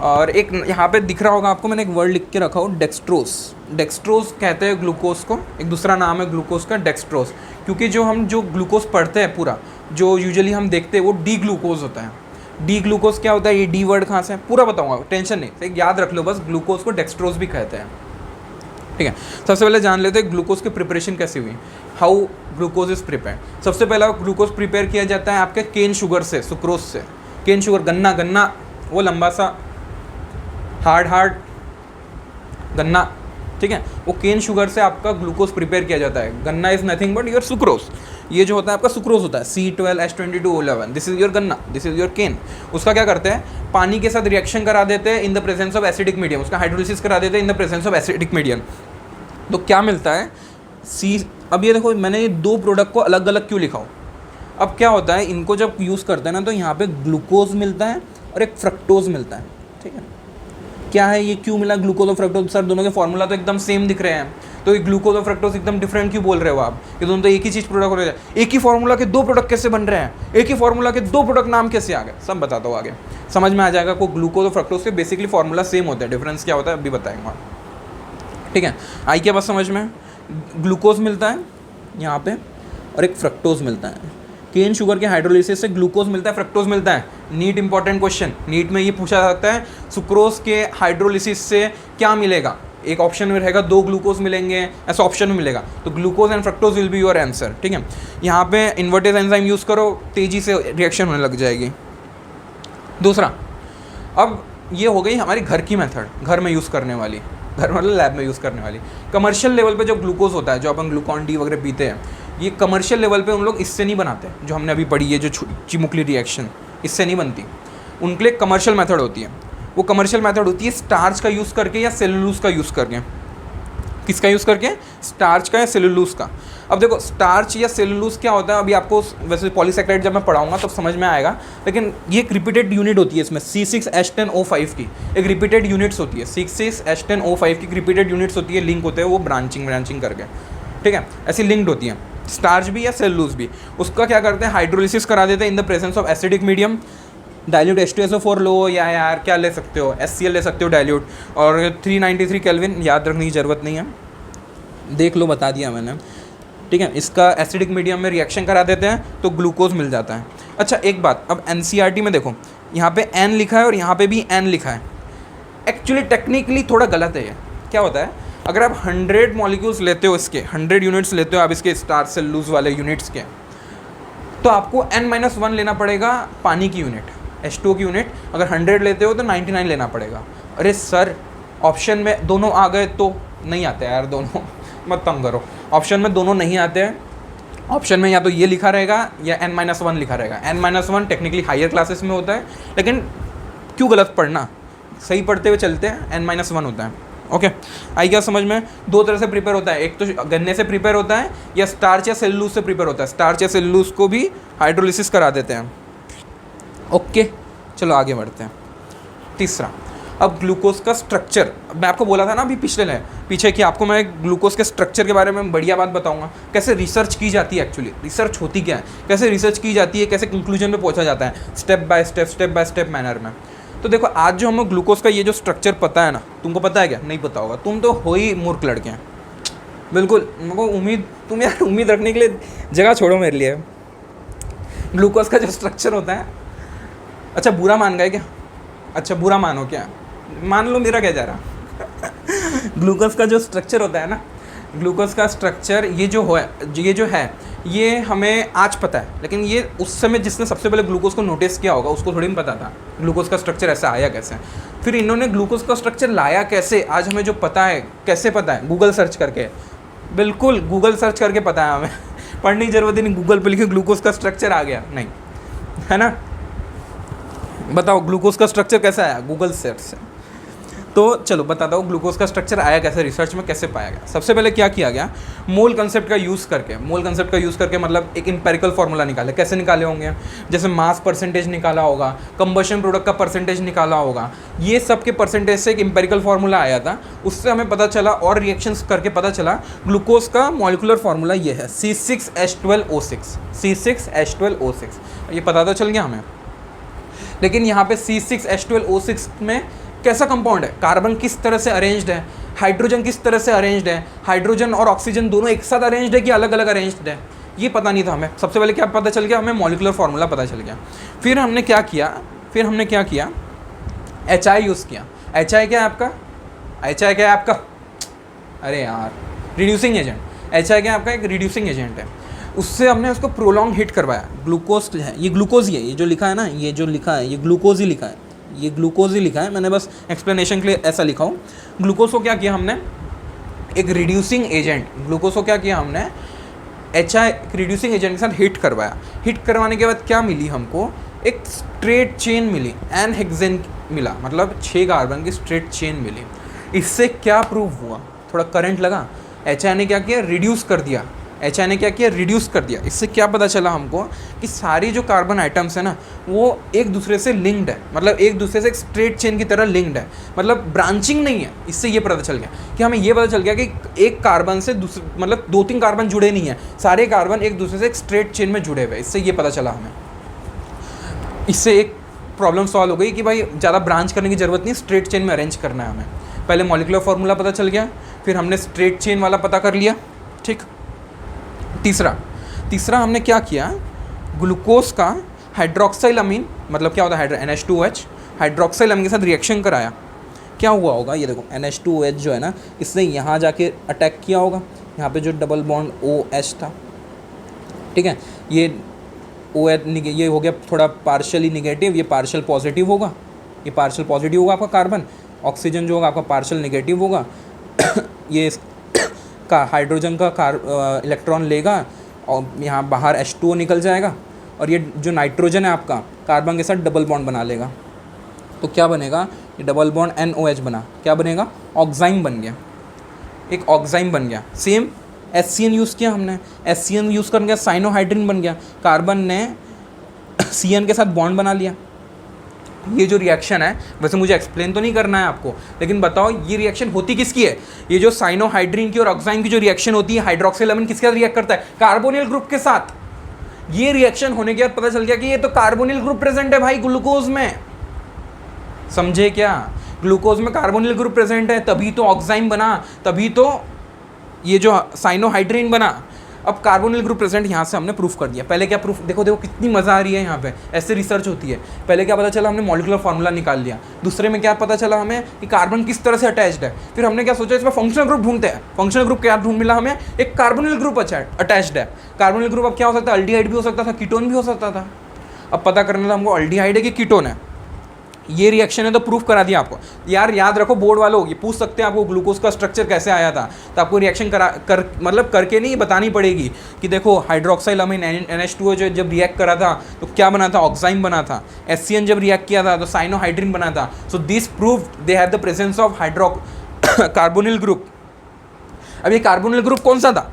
और एक यहाँ पे दिख रहा होगा आपको, मैंने एक वर्ड लिख के रखा हो, डेक्सट्रोज. डेक्सट्रोज कहते हैं ग्लूकोज को, एक दूसरा नाम है ग्लूकोज का डेक्सट्रोज. क्योंकि जो ग्लूकोज पढ़ते हैं पूरा, जो यूजुअली हम देखते हैं वो डी ग्लूकोज होता है. डी ग्लूकोज क्या होता है? ये डी वर्ड कहाँ से है पूरा बताऊंगा, टेंशन नहीं, एक याद रख लो बस. ग्लूकोज को डेक्सट्रोज भी कहते हैं. ठीक है, सबसे पहले जान लेते हैं ग्लूकोज की प्रिपरेशन कैसे हुई. How glucose is prepare. सबसे पहला ग्लूकोज प्रिपेयर किया जाता है आपके केन शुगर से, सुक्रोज से. केन शुगर, गन्ना, गन्ना वो लंबा सा हार्ड गन्ना. ठीक है, वो केन शुगर से आपका ग्लूकोज प्रिपेयर किया जाता है. गन्ना is nothing but your sucrose. ये जो होता है आपका सुक्रोज होता है, C12H22O11, दिस इज योर गन्ना, दिस इज योर केन. उसका क्या करते हैं? पानी के साथ रिएक्शन करा देते हैं इन the presence of acidic medium. उसका हाइड्रोलिसिस करा देते हैं इन the presence of acidic medium. तो क्या मिलता है? अब ये देखो, मैंने ये दो प्रोडक्ट को अलग अलग क्यों लिखा हो. अब क्या होता है, इनको जब यूज़ करते हैं ना तो यहाँ पे ग्लूकोज मिलता है और एक फ्रक्टोज मिलता है. ठीक है, क्या है ये, क्यों मिला ग्लूकोज और फ्रक्टोज? सर दोनों के फॉर्मूला तो एकदम सेम दिख रहे हैं, तो ये ग्लूकोज और फ्रक्टोज एकदम डिफरेंट क्यों बोल रहे हो आप? ये दोनों तो एक ही चीज़ प्रोडक्ट हो रहे हैं. एक ही फॉर्मूला के दो प्रोडक्ट कैसे बन रहे हैं? एक ही फॉर्मूला के दो प्रोडक्ट नाम कैसे आ गए? सब बताता हूँ आगे, समझ में आ जाएगा. को ग्लूकोज और फ्रक्टोज के बेसिकली फॉर्मूला सेम होता है, डिफरेंस क्या होता है अभी बताएंगे. ठीक है, आई क्या बात समझ में? ग्लूकोज मिलता है यहाँ पे और एक फ्रक्टोज मिलता है. केन शुगर के हाइड्रोलिसिस से ग्लूकोज मिलता है, फ्रक्टोज मिलता है. नीट इंपॉर्टेंट क्वेश्चन, नीट में ये पूछा जाता है, सुक्रोज के हाइड्रोलिसिस से क्या मिलेगा? एक ऑप्शन में रहेगा दो ग्लूकोज मिलेंगे, ऐसा ऑप्शन में मिलेगा. तो glucose and fructose will be your answer. ठीक है, यहाँ पे इन्वर्टेज एंजाइम यूज़ करो, तेजी से रिएक्शन होने लग जाएगी. दूसरा, अब ये हो गई हमारी घर की मेथड, घर में यूज़ करने वाली, घर मतलब लैब में यूज़ करने वाली. कमर्शियल लेवल पे जो ग्लूकोज होता है, जो अपन ग्लूकॉन डी वगैरह पीते हैं, ये कमर्शियल लेवल पे उन लोग इससे नहीं बनाते. जो हमने अभी पढ़ी है जो चिमुकली रिएक्शन, इससे नहीं बनती. उनके लिए कमर्शियल मेथड होती है. वो कमर्शियल मेथड होती है स्टार्च का यूज़ करके या सेलुलोज का यूज़ करके. किसका यूज़ करके? स्टार्च का या सेलुलोज का. अब देखो, स्टार्च या सेलुलोज क्या होता है, अभी आपको वैसे पॉलीसैकेराइड जब मैं पढ़ाऊंगा तब समझ में आएगा, लेकिन ये एक रिपीटेड यूनिट होती है इसमें, C6H10O5 की एक रिपीटेड यूनिट्स होती है. C6H10O5 की रिपीटेड यूनिट्स होती है, लिंक होते हैं वो ब्रांचिंग करके. ठीक है, ऐसी लिंक्ड होती है. स्टार्च भी या सेलुलोज भी. उसका क्या करते हैं? हाइड्रोलिसिस करा देते हैं इन the presence of acidic medium. Dilute H2SO4 लो, या यार क्या ले सकते हो, HCl ले सकते हो डाइल्यूट, और 393 केल्विन याद रखने की ज़रूरत नहीं है, देख लो, बता दिया मैंने. ठीक है, इसका एसिडिक मीडियम में रिएक्शन करा देते हैं तो ग्लूकोज मिल जाता है. अच्छा एक बात, अब NCERT में देखो, यहाँ पे N लिखा है और यहाँ पे भी N लिखा है. एक्चुअली टेक्निकली थोड़ा गलत है ये. क्या होता है, अगर आप 100 मॉलिक्यूल्स लेते हो, इसके 100 यूनिट्स लेते हो आप इसके स्टार्च सेलुलोज वाले यूनिट्स के, तो आपको N-1 लेना पड़ेगा पानी की यूनिट, H2O की यूनिट. अगर 100 लेते हो तो 99 लेना पड़ेगा. अरे सर, ऑप्शन में दोनों आ गए तो नहीं आते यार, दोनों मत तंग करो. ऑप्शन में दोनों नहीं आते हैं. ऑप्शन में या तो ये लिखा रहेगा या N-1 लिखा रहेगा. N-1 टेक्निकली हायर क्लासेस में होता है, लेकिन क्यों गलत पढ़ना, सही पढ़ते हुए चलते हैं. N-1 होता है. ओके, आई क्या समझ में? दो तरह से प्रिपेयर होता है, एक तो गन्ने से प्रिपेयर होता है या स्टार्च या सेलुलोज से प्रिपेयर होता है. स्टार्च या सेलुलोज को भी हाइड्रोलिसिस करा देते हैं. ओके, चलो आगे बढ़ते हैं. तीसरा, अब ग्लूकोज का स्ट्रक्चर. मैं आपको बोला था ना अभी पीछे कि आपको मैं ग्लूकोज के स्ट्रक्चर के बारे में बढ़िया बात बताऊंगा, कैसे रिसर्च की जाती है. एक्चुअली रिसर्च होती क्या है, कैसे रिसर्च की जाती है, कैसे कंक्लूजन पे पहुंचा जाता है, स्टेप बाय स्टेप मैनर में. तो देखो, आज जो हमें ग्लूकोज का ये जो स्ट्रक्चर पता है ना, तुमको पता है क्या? नहीं पता होगा, तुम तो हो ही मूर्ख लड़के हैं. बिल्कुल, मेरे को तुम यार उम्मीद रखने के लिए जगह छोड़ो मेरे लिए. ग्लूकोज का जो स्ट्रक्चर होता है, अच्छा बुरा मान गए क्या? अच्छा बुरा मानो क्या, मान लो, मेरा क्या जा रहा. ग्लूकोज का जो स्ट्रक्चर होता है ना, ग्लूकोज का स्ट्रक्चर ये जो है ये हमें आज पता है, लेकिन ये उस समय जिसने सबसे पहले ग्लूकोज को नोटिस किया होगा उसको थोड़ी पता था ग्लूकोज का स्ट्रक्चर ऐसा आया कैसे। फिर इन्होंने ग्लूकोज का स्ट्रक्चर लाया कैसे, आज हमें जो पता है, कैसे पता है? गूगल सर्च करके। बिल्कुल गूगल सर्च करके पता है हमें। पढ़ने की जरूरत ही नहीं, गूगल पे लिखे ग्लूकोज का स्ट्रक्चर आ गया, नहीं है ना। बताओ ग्लूकोज का स्ट्रक्चर कैसा आया? गूगल सर्च से। तो चलो बताता हूँ ग्लूकोज का स्ट्रक्चर आया कैसे, रिसर्च में कैसे पाया गया। सबसे पहले क्या किया गया, मोल कंसेप्ट का यूज़ करके मतलब एक इंपेरिकल फार्मूला निकाले। कैसे निकाले होंगे? जैसे मास परसेंटेज निकाला होगा, कंबशन प्रोडक्ट का परसेंटेज निकाला होगा, ये सब के परसेंटेज से एक इंपेरिकल फार्मूला आया था। उससे हमें पता चला और रिएक्शंस करके पता चला ग्लूकोज का मॉलिकुलर फार्मूला ये है C6H12O6। C6H12O6 ये पता तो चल गया हमें। लेकिन यहाँ पे C6H12O6 में कैसा कंपाउंड है, कार्बन किस तरह से अरेंज्ड है, हाइड्रोजन किस तरह से अरेंज्ड है, हाइड्रोजन और ऑक्सीजन दोनों एक साथ अरेंज्ड है कि अलग अलग अरेंज्ड है, ये पता नहीं था हमें। सबसे पहले क्या पता चल गया हमें? मॉलिकुलर फार्मूला पता चल गया। फिर हमने क्या किया, HI यूज़ किया। HI क्या है आपका? अरे यार, रिड्यूसिंग एजेंट। HI क्या है आपका? एक रिड्यूसिंग एजेंट है। उससे हमने उसको प्रोलॉन्ग हिट करवाया। ग्लूकोज है, ये ग्लूकोज ही है, ये जो लिखा है ना, ये जो लिखा है ये ग्लूकोज ही लिखा है, ये ग्लूकोज ही लिखा है, मैंने बस एक्सप्लेनेशन के लिए ऐसा लिखा हूँ। ग्लूकोज को क्या किया हमने? एक रिड्यूसिंग एजेंट, ग्लूकोज को क्या किया हमने? HI रिड्यूसिंग एजेंट के साथ हिट करवाया। हिट करवाने के बाद क्या मिली हमको? एक स्ट्रेट चेन मिली, एन हेक्सेन मिला, मतलब 6 कार्बन की स्ट्रेट चेन मिली। इससे क्या प्रूव हुआ? थोड़ा करंट लगा, HI ने क्या किया? रिड्यूस कर दिया। इससे क्या पता चला हमको कि सारी जो कार्बन आइटम्स है ना वो एक दूसरे से लिंक्ड है, मतलब एक दूसरे से एक स्ट्रेट चेन की तरह लिंक्ड है, मतलब ब्रांचिंग नहीं है। इससे ये पता चल गया कि हमें ये पता चल गया कि एक कार्बन से दूसरे, मतलब 2-3 कार्बन जुड़े नहीं है, सारे कार्बन एक दूसरे से एक स्ट्रेट चेन में जुड़े हुए। इससे ये पता चला हमें। इससे एक प्रॉब्लम सॉल्व हो गई कि भाई ज़्यादा ब्रांच करने की ज़रूरत नहीं, स्ट्रेट चेन में अरेंज करना है हमें। पहले मॉलिक्यूलर फार्मूला पता चल गया, फिर हमने स्ट्रेट चेन वाला पता कर लिया, ठीक। तीसरा हमने क्या किया, ग्लूकोज का हाइड्रोक्साइल अमीन, मतलब क्या होता है NH2OH, हाइड्रोक्साइल अमीन के साथ रिएक्शन कराया। क्या हुआ होगा, ये देखो NH2OH जो है ना, इसने यहाँ जाके अटैक किया होगा, यहाँ पे जो डबल बॉन्ड OH था, ठीक है, ये OH ये हो गया थोड़ा पार्शियली निगेटिव, ये पार्शियल पॉजिटिव होगा, ये पार्शियल पॉजिटिव होगा आपका कार्बन। ऑक्सीजन जो होगा आपका पार्शियल नेगेटिव होगा। ये का हाइड्रोजन का इलेक्ट्रॉन लेगा और यहाँ बाहर H2O निकल जाएगा, और ये जो नाइट्रोजन है आपका कार्बन के साथ डबल बॉन्ड बना लेगा। तो क्या बनेगा, ये डबल बॉन्ड NOH बना, क्या बनेगा? ऑक्साइम बन गया, एक ऑक्साइम बन गया। सेम HCN यूज़ किया हमने, HCN यूज़ कर गया, साइनोहाइड्रिन बन गया, कार्बन ने CN के साथ बॉन्ड बना लिया। ये जो रिएक्शन है, वैसे मुझे एक्सप्लेन तो नहीं करना है आपको, लेकिन बताओ ये रिएक्शन होती किसकी है? ये जो साइनोहाइड्रिन की और ऑक्साइम की जो रिएक्शन होती है, हाइड्रोक्सिल अमीन किसके साथ रिएक्ट करता है? कार्बोनिल ग्रुप के साथ। ये रिएक्शन होने के बाद पता चल गया कि ये तो कार्बोनिल ग्रुप प्रेजेंट है भाई ग्लूकोज में, समझे क्या? ग्लूकोज में कार्बोनिल ग्रुप प्रेजेंट है, तभी तो ऑक्साइम बना, तभी तो ये जो साइनोहाइड्रिन बना। अब कार्बोनिल ग्रुप प्रेजेंट यहाँ से हमने प्रूफ कर दिया। पहले क्या प्रूफ, देखो कितनी मज़ा आ रही है यहाँ पे, ऐसे रिसर्च होती है। पहले क्या पता चला, हमने मॉलिक्यूलर फार्मूला निकाल लिया। दूसरे में क्या पता चला हमें कि कार्बन किस तरह से अटैच्ड है। फिर हमने क्या सोचा, इसमें फंक्शनल ग्रुप ढूंढते हैं। फंक्शनल ग्रुप क्या ढूंढ मिला हमें? एक कार्बोनिल ग्रुप अटैच्ड है। कार्बोनिल ग्रुप अब क्या हो सकता है? अल्डिहाइड भी हो सकता था, कीटोन भी हो सकता था। अब पता करना था हमको अल्डिहाइड है कि कीटोन है। ये रिएक्शन है तो प्रूफ करा दिया आपको। यार याद रखो, बोर्ड वालों ये पूछ सकते हैं आपको ग्लूकोज का स्ट्रक्चर कैसे आया था, तो आपको रिएक्शन मतलब करके नहीं बतानी पड़ेगी कि देखो हाइड्रोक्साइल अमीन NH2O जो जब रिएक्ट करा था तो क्या बना था? ऑक्साइम बना था। HCN जब रिएक्ट किया था तो साइनोहाइड्रिन बना था। सो this prove they have the presence of carbonyl group. अब ये कार्बोनिल ग्रुप कौन सा था?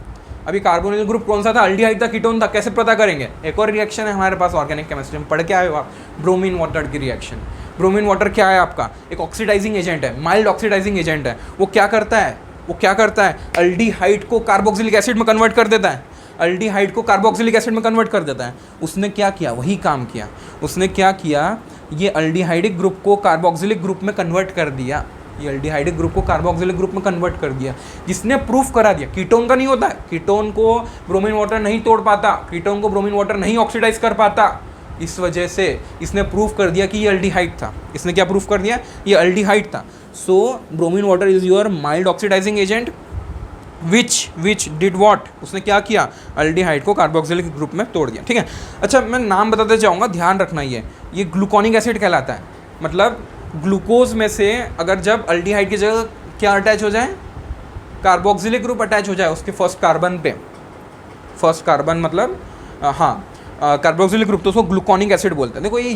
अल्डिहाइड था, कीटोन था, कैसे पता करेंगे? एक और रिएक्शन है हमारे पास ऑर्गेनिक केमिस्ट्री में, पढ़ के आए हो आप, ब्रोमीन वाटर की रिएक्शन। ब्रोमीन वाटर क्या है आपका? एक ऑक्सीडाइजिंग एजेंट है, माइल्ड ऑक्सीडाइजिंग एजेंट है। वो क्या करता है? अल्डिहाइड को कार्बोक्सिलिक एसिड में कन्वर्ट कर देता है। उसने क्या किया? वही काम किया। उसने क्या किया? ये अल्डिहाइडिक ग्रुप को कार्बोक्सिलिक ग्रुप में कन्वर्ट कर दिया। जिसने प्रूफ करा दिया। कीटोन का नहीं होता है, कीटोन को ब्रोमीन वाटर नहीं तोड़ पाता, कीटोन को ब्रोमीन वाटर नहीं ऑक्सीडाइज कर पाता। इस वजह से इसने प्रूव कर दिया कि ये अल्डिहाइड था। इसने क्या प्रूव कर दिया? ये अल्डिहाइड था। So bromine water is your mild oxidising agent which did what, उसने क्या किया? अल्डिहाइड को कार्बोक्सिलिक ग्रुप में तोड़ दिया। ठीक है, अच्छा मैं नाम बताते जाऊँगा, ध्यान रखना। ये ग्लूकोनिक एसिड कहलाता है। मतलब ग्लूकोज में से अगर जब अल्डिहाइड की जगह क्या अटैच हो जाए? कार्बोक्सिलिक ग्रुप अटैच हो जाए उसके फर्स्ट कार्बन पे। फर्स्ट कार्बन मतलब हाँ कार्बोक्सिलिक ग्रुप, तो उसको ग्लूकोनिक एसिड बोलते हैं। देखो ये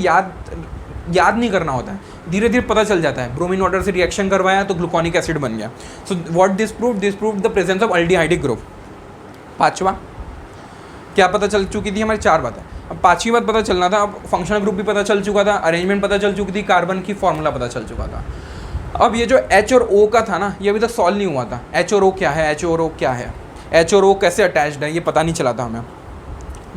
याद नहीं करना होता है, धीरे धीरे पता चल जाता है। ब्रोमीन वाटर से रिएक्शन करवाया तो ग्लूकोनिक एसिड बन गया। So what this prove the presence of aldehydic group. पांचवा क्या पता चल चुकी थी हमारी? 4 बातें। अब 5वीं बात पता चलना था। अब फंक्शनल ग्रुप भी पता चल चुका था, अरेंजमेंट पता चल चुकी थी, कार्बन की फॉर्मूला पता चल चुका था। अब ये जो H और O का था ना, ये अभी तक सॉल्व नहीं हुआ था। H और O क्या है? H और O क्या है? H और O कैसे अटैच्ड है, ये पता नहीं चला था हमें।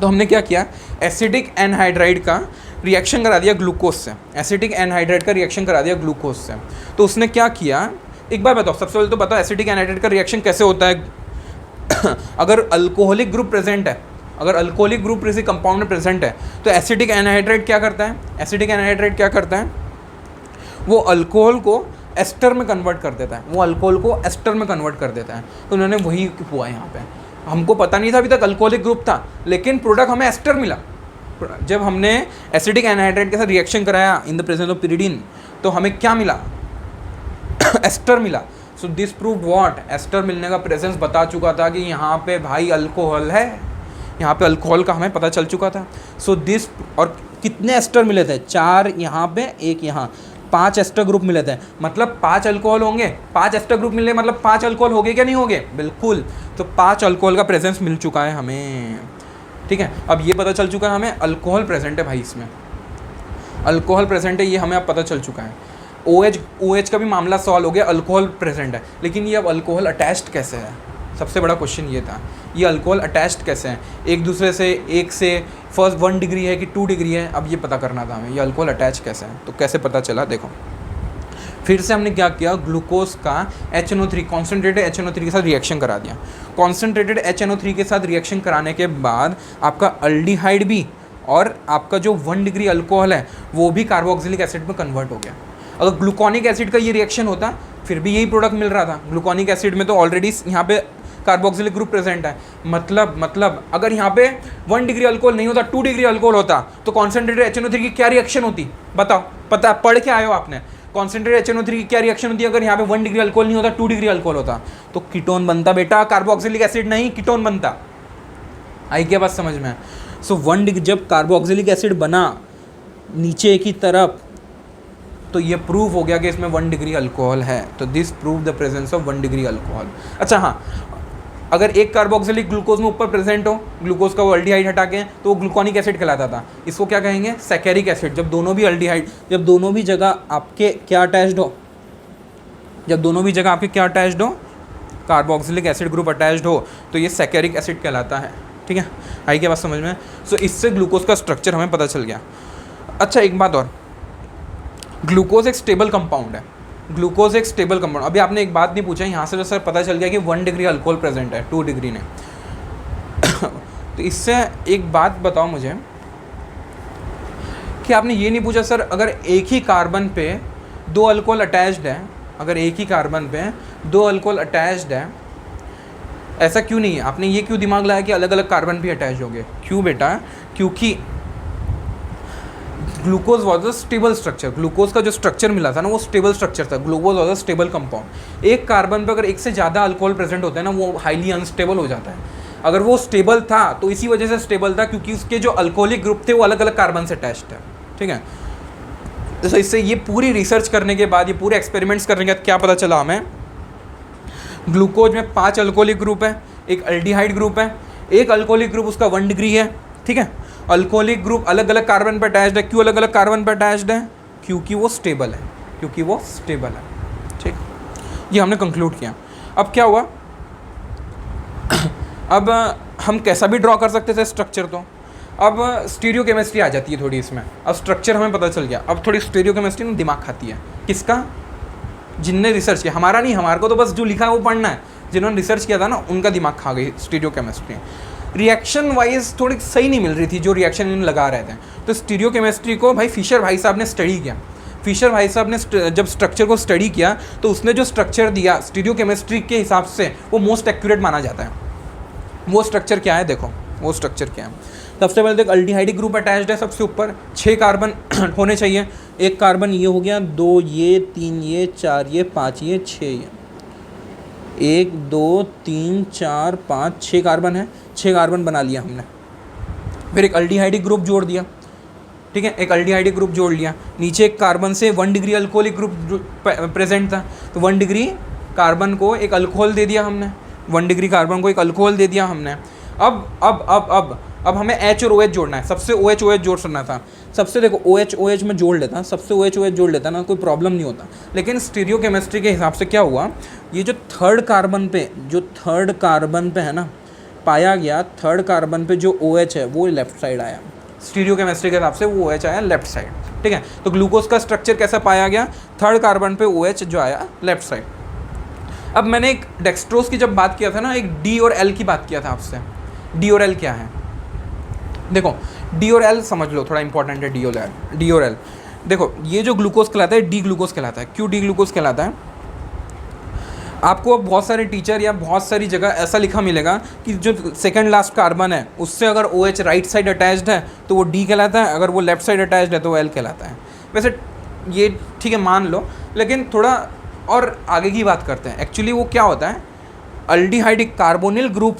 तो हमने क्या किया? एसिडिक एनहाइड्राइड का रिएक्शन करा दिया ग्लूकोज से। एसिडिक एनहाइड्राइड का रिएक्शन करा दिया ग्लूकोज से। तो उसने क्या किया, एक बार बताओ, सबसे पहले तो बताओ एसिडिक एनहाइड्राइड का रिएक्शन कैसे होता है। अगर अल्कोहलिक ग्रुप प्रेजेंट है, अगर अल्कोहलिक ग्रुप किसी कंपाउंड में प्रेजेंट है, तो एसिडिक एनहाइड्राइड क्या करता है? एसिडिक एनहाइड्राइड क्या करता है? वो अल्कोहल को एस्टर में कन्वर्ट कर देता है। वो अल्कोहल को एस्टर में कन्वर्ट कर देता है। तो उन्होंने वही हुआ यहाँ पे। हमको पता नहीं था अभी तक अल्कोहलिक ग्रुप था, लेकिन प्रोडक्ट हमें एस्टर मिला। जब हमने एसिडिक एनहाइड्राइड के साथ रिएक्शन कराया in the presence of pyridine, तो हमें क्या मिला? एस्टर मिला। So this prove what? Ester मिलने का प्रेजेंस बता चुका था कि यहाँ पे भाई अल्कोहल है, यहाँ पे अल्कोहल का हमें पता चल चुका था। सो दिस, और कितने एस्टर मिले थे? 4 यहाँ पे, 1 यहाँ, 5 एस्टर ग्रुप मिले थे। मतलब 5 अल्कोहल होंगे, 5 एस्टर ग्रुप मिले, मतलब 5 अल्कोहल हो गए क्या नहीं हो गए? बिल्कुल। तो 5 अल्कोहल का प्रेजेंस मिल चुका है हमें। ठीक है, अब ये पता चल चुका है हमें अल्कोहल प्रेजेंट है भाई, इसमें अल्कोहल प्रेजेंट है, ये हमें अब पता चल चुका है। OH का भी मामला सॉल्व हो गया, अल्कोहल प्रेजेंट है। लेकिन ये अब अल्कोहल अटैच्ड कैसे है? सबसे बड़ा क्वेश्चन ये था, ये अल्कोहल अटैच्ड कैसे हैं एक दूसरे से? एक से फर्स्ट 1 डिग्री है कि 2 डिग्री है, अब ये पता करना था हमें, ये अल्कोहल अटैच कैसे है। तो कैसे पता चला? देखो, फिर से हमने क्या किया? ग्लूकोज का HNO3 कॉन्सेंट्रेटेड HNO3 के साथ रिएक्शन करा दिया। कॉन्सेंट्रेटेड HNO3 के साथ रिएक्शन कराने के बाद आपका अल्डिहाइड भी और आपका जो 1 डिग्री अल्कोहल है वो भी कार्बोक्सिलिक एसिड में कन्वर्ट हो गया। अगर ग्लूकोनिक एसिड का ये रिएक्शन होता फिर भी यही प्रोडक्ट मिल रहा था। ग्लूकोनिक एसिड में तो ऑलरेडी यहाँ पे कार्बोक्सिलिक ग्रुप प्रेजेंट है। मतलब अगर यहाँ पे 1 डिग्री अल्कोहल नहीं होता, 2 डिग्री अल्कोहल होता, तो कॉन्सेंट्रेटेड HNO3 की क्या रिएक्शन होती? बताओ, पता पढ़ के आए हो आपने? कॉन्सेंट्रेटेड HNO3 की क्या रिएक्शन होती है अगर यहाँ पे 1 डिग्री अल्कोहल नहीं होता, 2 डिग्री अल्कोहल होता? तो कीटोन बनता बेटा, कार्बोक्सिलिक एसिड नहीं, कीटोन बनता। आई क्या बात समझ में? सो 1 डिग्री जब कार्बोक्सिलिक एसिड बना नीचे की तरफ, तो ये प्रूव हो गया कि इसमें 1 डिग्री अल्कोहल है। तो this prove the presence of 1 degree alcohol. अच्छा हाँ, अगर एक कार्बोक्सिलिक ग्लूकोज में ऊपर प्रेजेंट हो, ग्लूकोज का वो अल्डिहाइड हटा के, तो वो ग्लूकोनिक एसिड कहलाता था। इसको क्या कहेंगे? सैकेरिक एसिड। जब दोनों भी अल्डिहाइड, जब दोनों भी जगह आपके क्या अटैच्ड हो, जब दोनों भी जगह आपके क्या अटैच्ड हो, कार्बोक्सिलिक एसिड ग्रुप अटैच्ड हो, तो ये सैकेरिक एसिड कहलाता है। ठीक है, आई क्या बात समझ में? सो इससे ग्लूकोज का स्ट्रक्चर हमें पता चल गया। अच्छा एक बात और, ग्लूकोज एक स्टेबल कंपाउंड है। ग्लूकोज एक स्टेबल कंपाउंड। अभी आपने एक बात नहीं पूछा, यहाँ से जो सर पता चल गया कि 1 डिग्री अल्कोहल प्रेजेंट है, 2 डिग्री ने। तो इससे एक बात बताओ मुझे कि आपने ये नहीं पूछा सर अगर एक ही कार्बन पे 2 अल्कोहल अटैच्ड है, अगर एक ही कार्बन पे 2 अल्कोहल अटैच्ड है, ऐसा क्यों नहीं है? आपने ये क्यों दिमाग लाया कि अलग अलग कार्बन भी अटैच हो गए? क्यों बेटा? क्योंकि glucose was a stable structure. Glucose का जो स्ट्रक्चर मिला था ना, वो स्टेबल स्ट्रक्चर था। Glucose was a stable compound. एक कार्बन पे अगर एक से ज़्यादा अल्कोहल प्रेजेंट होता है ना, वो हाईली अनस्टेबल हो जाता है। अगर वो स्टेबल था तो इसी वजह से स्टेबल था क्योंकि उसके जो अल्कोहलिक ग्रुप थे वो अलग अलग कार्बन से अटैच्ड है। ठीक है, तो इससे ये पूरी रिसर्च करने के बाद, ये पूरे एक्सपेरिमेंट्स करने के बाद क्या पता चला हमें? ग्लूकोज में 5 अल्कोहलिक ग्रुप है, एक अल्डिहाइड ग्रुप है, एक अल्कोहलिक ग्रुप उसका 1 डिग्री है। ठीक है, अल्कोहलिक ग्रुप अलग अलग कार्बन पर अटैच्ड है। क्यों अलग अलग कार्बन पर अटैच्ड है? क्योंकि वो स्टेबल है, क्योंकि वो स्टेबल है। ठीक, ये हमने कंक्लूड किया। अब क्या हुआ? अब हम कैसा भी ड्रॉ कर सकते थे स्ट्रक्चर, तो अब स्टीरियो केमिस्ट्री आ जाती है थोड़ी इसमें। अब स्ट्रक्चर हमें पता चल गया, अब थोड़ी स्टीरियो केमिस्ट्री में दिमाग खाती है। किसका? जिनने रिसर्च किया, हमारा नहीं, हमारे को तो बस जो लिखा है वो पढ़ना है। जिन्होंने रिसर्च किया था ना, उनका दिमाग खा गई स्टीरियो केमिस्ट्री। रिएक्शन वाइज थोड़ी सही नहीं मिल रही थी जो रिएक्शन इन लगा रहे थे। तो स्टीरियोकेमिस्ट्री को भाई फिशर भाई साहब ने स्टडी किया। फिशर भाई साहब ने जब स्ट्रक्चर को स्टडी किया तो उसने जो स्ट्रक्चर दिया स्टीरियोकेमिस्ट्री के हिसाब से वो मोस्ट एक्यूरेट माना जाता है। वो स्ट्रक्चर क्या है देखो, वो स्ट्रक्चर क्या है। सबसे पहले तो अल्डिहाइडिक ग्रुप अटैच्ड है सबसे ऊपर, 6 कार्बन होने चाहिए। एक कार्बन ये हो गया, 2 ये, 3 ये, 4 ये, 5 ये, 6 ये, 1 2 3 4 5 6 कार्बन है। 6 कार्बन बना लिया हमने। फिर एक अल्डिहाइडिक ग्रुप जोड़ दिया, ठीक है, एक अल्डिहाइडिक ग्रुप जोड़ लिया। नीचे एक कार्बन से 1 डिग्री अल्कोहलिक ग्रुप प्रेजेंट था, तो 1 डिग्री कार्बन को एक अल्कोहल दे दिया हमने, 1 डिग्री कार्बन को एक अल्कोहल दे दिया हमने। अब हमें H और OH जोड़ना है। सबसे OH जोड़ना था। सबसे देखो OH में जोड़ लेता, सबसे OH जोड़ लेता ना, कोई प्रॉब्लम नहीं होता। लेकिन स्टीरियोकेमिस्ट्री के हिसाब से क्या हुआ, ये जो थर्ड कार्बन पे है ना पाया गया, थर्ड कार्बन पे जो OH है वो लेफ्ट साइड आया। स्टीरियोकेमिस्ट्री के हिसाब से वो OH आया लेफ्ट साइड, ठीक है। तो ग्लूकोज का स्ट्रक्चर कैसा पाया गया, थर्ड कार्बन पे OH जो आया लेफ्ट साइड। अब मैंने एक डेक्सट्रोज की जब बात किया था ना, एक D और L की बात किया था आपसे। D और L क्या है देखो, D और L समझ लो, थोड़ा इंपॉर्टेंट है D और L। देखो ये जो ग्लूकोज कहलाता है D ग्लूकोज कहलाता है। क्यों D ग्लूकोज कहलाता है, आपको बहुत सारे टीचर या बहुत सारी जगह ऐसा लिखा मिलेगा कि जो सेकंड लास्ट कार्बन है उससे अगर OH राइट साइड अटैच्ड है तो वो D कहलाता है, अगर वो लेफ्ट साइड अटैच्ड है तो वो L कहलाता है। वैसे ये ठीक है मान लो, लेकिन थोड़ा और आगे की बात करते हैं। एक्चुअली वो क्या होता है, अल्डिहाइडिक कार्बोनिल ग्रुप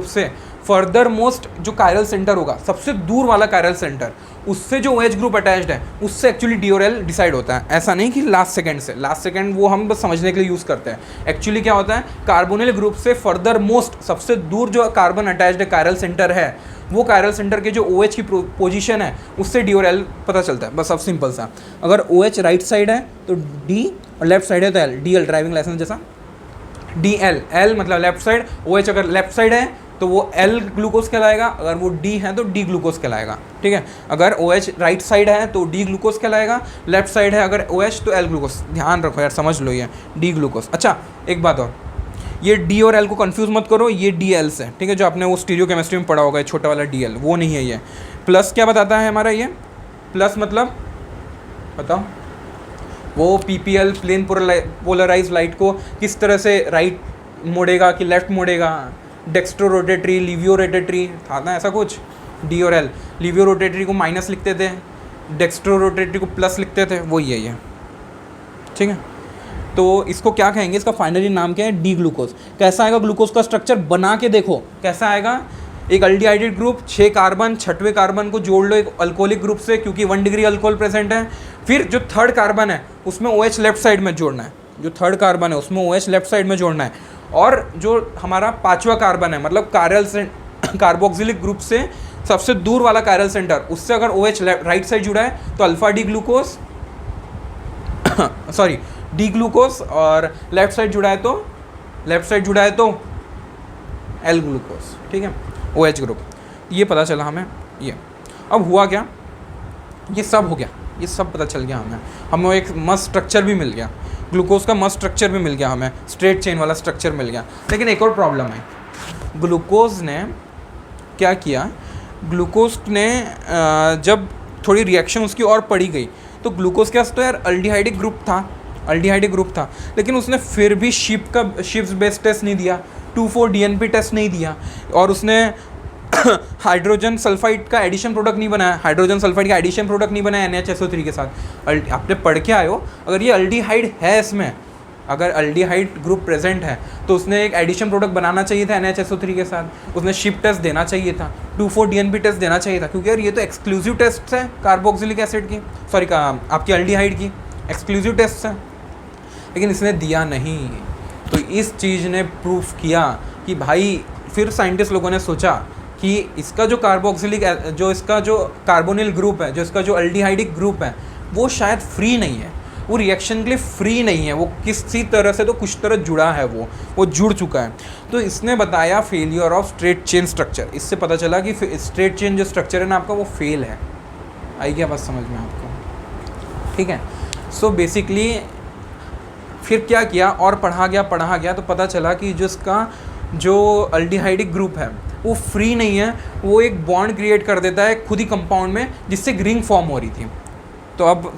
से फर्दर मोस्ट जो कायरल सेंटर होगा, सबसे दूर वाला कायरल सेंटर, उससे जो OH ग्रुप अटैच्ड है उससे एक्चुअली D और L डिसाइड होता है। ऐसा नहीं कि लास्ट सेकंड वो हम बस समझने के लिए यूज़ करते हैं। एक्चुअली क्या होता है, कार्बोनिल ग्रुप से फर्दर मोस्ट सबसे दूर जो कार्बन अटैच्ड कायरल सेंटर है, वो कायरल सेंटर के जो OH की पोजीशन है उससे D और L पता चलता है। बस अब सिंपल सा, अगर OH राइट साइड है तो D और लेफ्ट साइड है तो L। DL ड्राइविंग लाइसेंस जैसा, DL, L मतलब लेफ्ट साइड, OH अगर लेफ्ट साइड है तो वो L ग्लूकोज कहलाएगा, अगर वो D है तो D ग्लूकोज कहलाएगा, ठीक है। अगर OH राइट साइड है तो D ग्लूकोज कहलाएगा, लेफ्ट साइड है अगर OH तो L ग्लूकोज। ध्यान रखो यार, समझ लो ये D ग्लूकोज। अच्छा एक बात और, ये D और L को कंफ्यूज मत करो, ये DL से, ठीक है, जो आपने वो स्टीरियोकेमिस्ट्री में पढ़ा होगा, छोटा वाला DL वो नहीं है। ये प्लस क्या बताता है हमारा, ये प्लस मतलब बताओ, वो PPL प्लेन पोलराइज लाइट को किस तरह से राइट मोड़ेगा कि लेफ्ट मोड़ेगा, डेक्स्ट्रो रोटेटरी, लिवियो रोटेटरी था ना ऐसा कुछ। D और L, लिवियो रोटेटरी को माइनस लिखते थे, डेक्स्ट्रो रोटेटरी को प्लस लिखते थे, वही है ये, ठीक है। तो इसको क्या कहेंगे, इसका फाइनली नाम क्या है, D ग्लूकोज। कैसा आएगा ग्लूकोज का स्ट्रक्चर, बना के देखो कैसा आएगा। एक अल्डिहाइडेड ग्रुप, 6 कार्बन, 6वें कार्बन को जोड़ लो एक अल्कोहलिक ग्रुप से, क्योंकि 1 डिग्री अल्कोहल प्रेजेंट है। फिर जो थर्ड कार्बन है उसमें OH लेफ्ट साइड में जोड़ना है, जो थर्ड कार्बन है उसमें OH लेफ्ट साइड में जोड़ना है। और जो हमारा 5वां कार्बन है, मतलब कार्बोक्सिलिक ग्रुप से सबसे दूर वाला कायरल सेंटर, उससे अगर OH राइट साइड जुड़ा है तो alpha D glucose sorry D glucose, और लेफ्ट साइड जुड़ा है तो L ग्लूकोज, ठीक है, OH ग्रुप। ये पता चला हमें। ये अब हुआ क्या, ये सब हो गया, ये सब पता चल गया हमें एक मस्त स्ट्रक्चर भी मिल गया, ग्लूकोज का मस्त स्ट्रक्चर भी मिल गया हमें, स्ट्रेट चेन वाला स्ट्रक्चर मिल गया। लेकिन एक और प्रॉब्लम है, ग्लूकोज ने क्या किया, ग्लूकोज ने जब थोड़ी रिएक्शन उसकी और पड़ी गई तो ग्लूकोज के पास तो यार अल्डिहाइडिक ग्रुप था, लेकिन उसने फिर भी शिप्स बेस टेस्ट नहीं दिया, 2,4-DNP टेस्ट नहीं दिया, और उसने हाइड्रोजन सल्फाइड का एडिशन प्रोडक्ट नहीं बनाया, NHSO3 के साथ। आपने पढ़ के आए हो, अगर ये अल्डिहाइड है, इसमें अगर अल्डिहाइड ग्रुप प्रेजेंट है तो उसने एक एडिशन प्रोडक्ट बनाना चाहिए था NHSO3 के साथ, उसने शिप टेस्ट देना चाहिए था, 2,4-DNP टेस्ट देना चाहिए था, क्योंकि यार ये तो एक्सक्लूसिव टेस्ट है कार्बोक्सिलिक एसिड की, आपकी अल्डिहाइड की एक्सक्लूसिव टेस्ट है, लेकिन इसने दिया नहीं। तो इस चीज़ ने प्रूफ किया कि भाई, फिर साइंटिस्ट लोगों ने सोचा कि इसका जो कार्बोनिल ग्रुप है, जो इसका जो अल्डिहाइडिक ग्रुप है, वो शायद फ्री नहीं है, वो रिएक्शन के लिए फ्री नहीं है, वो किसी तरह से तो कुछ तरह जुड़ा है, वो जुड़ चुका है। तो इसने बताया failure of straight chain structure. इससे पता चला कि स्ट्रेट चेन जो स्ट्रक्चर है ना आपका, वो फेल है। आई क्या बात समझ में आपको, ठीक है। सो बेसिकली फिर क्या किया, और पढ़ा गया तो पता चला कि जो इसका जो अल्डिहाइडिक ग्रुप है वो फ्री नहीं है, वो एक बॉन्ड क्रिएट कर देता है खुद ही कंपाउंड में, जिससे एक रिंग फॉर्म हो रही थी। तो अब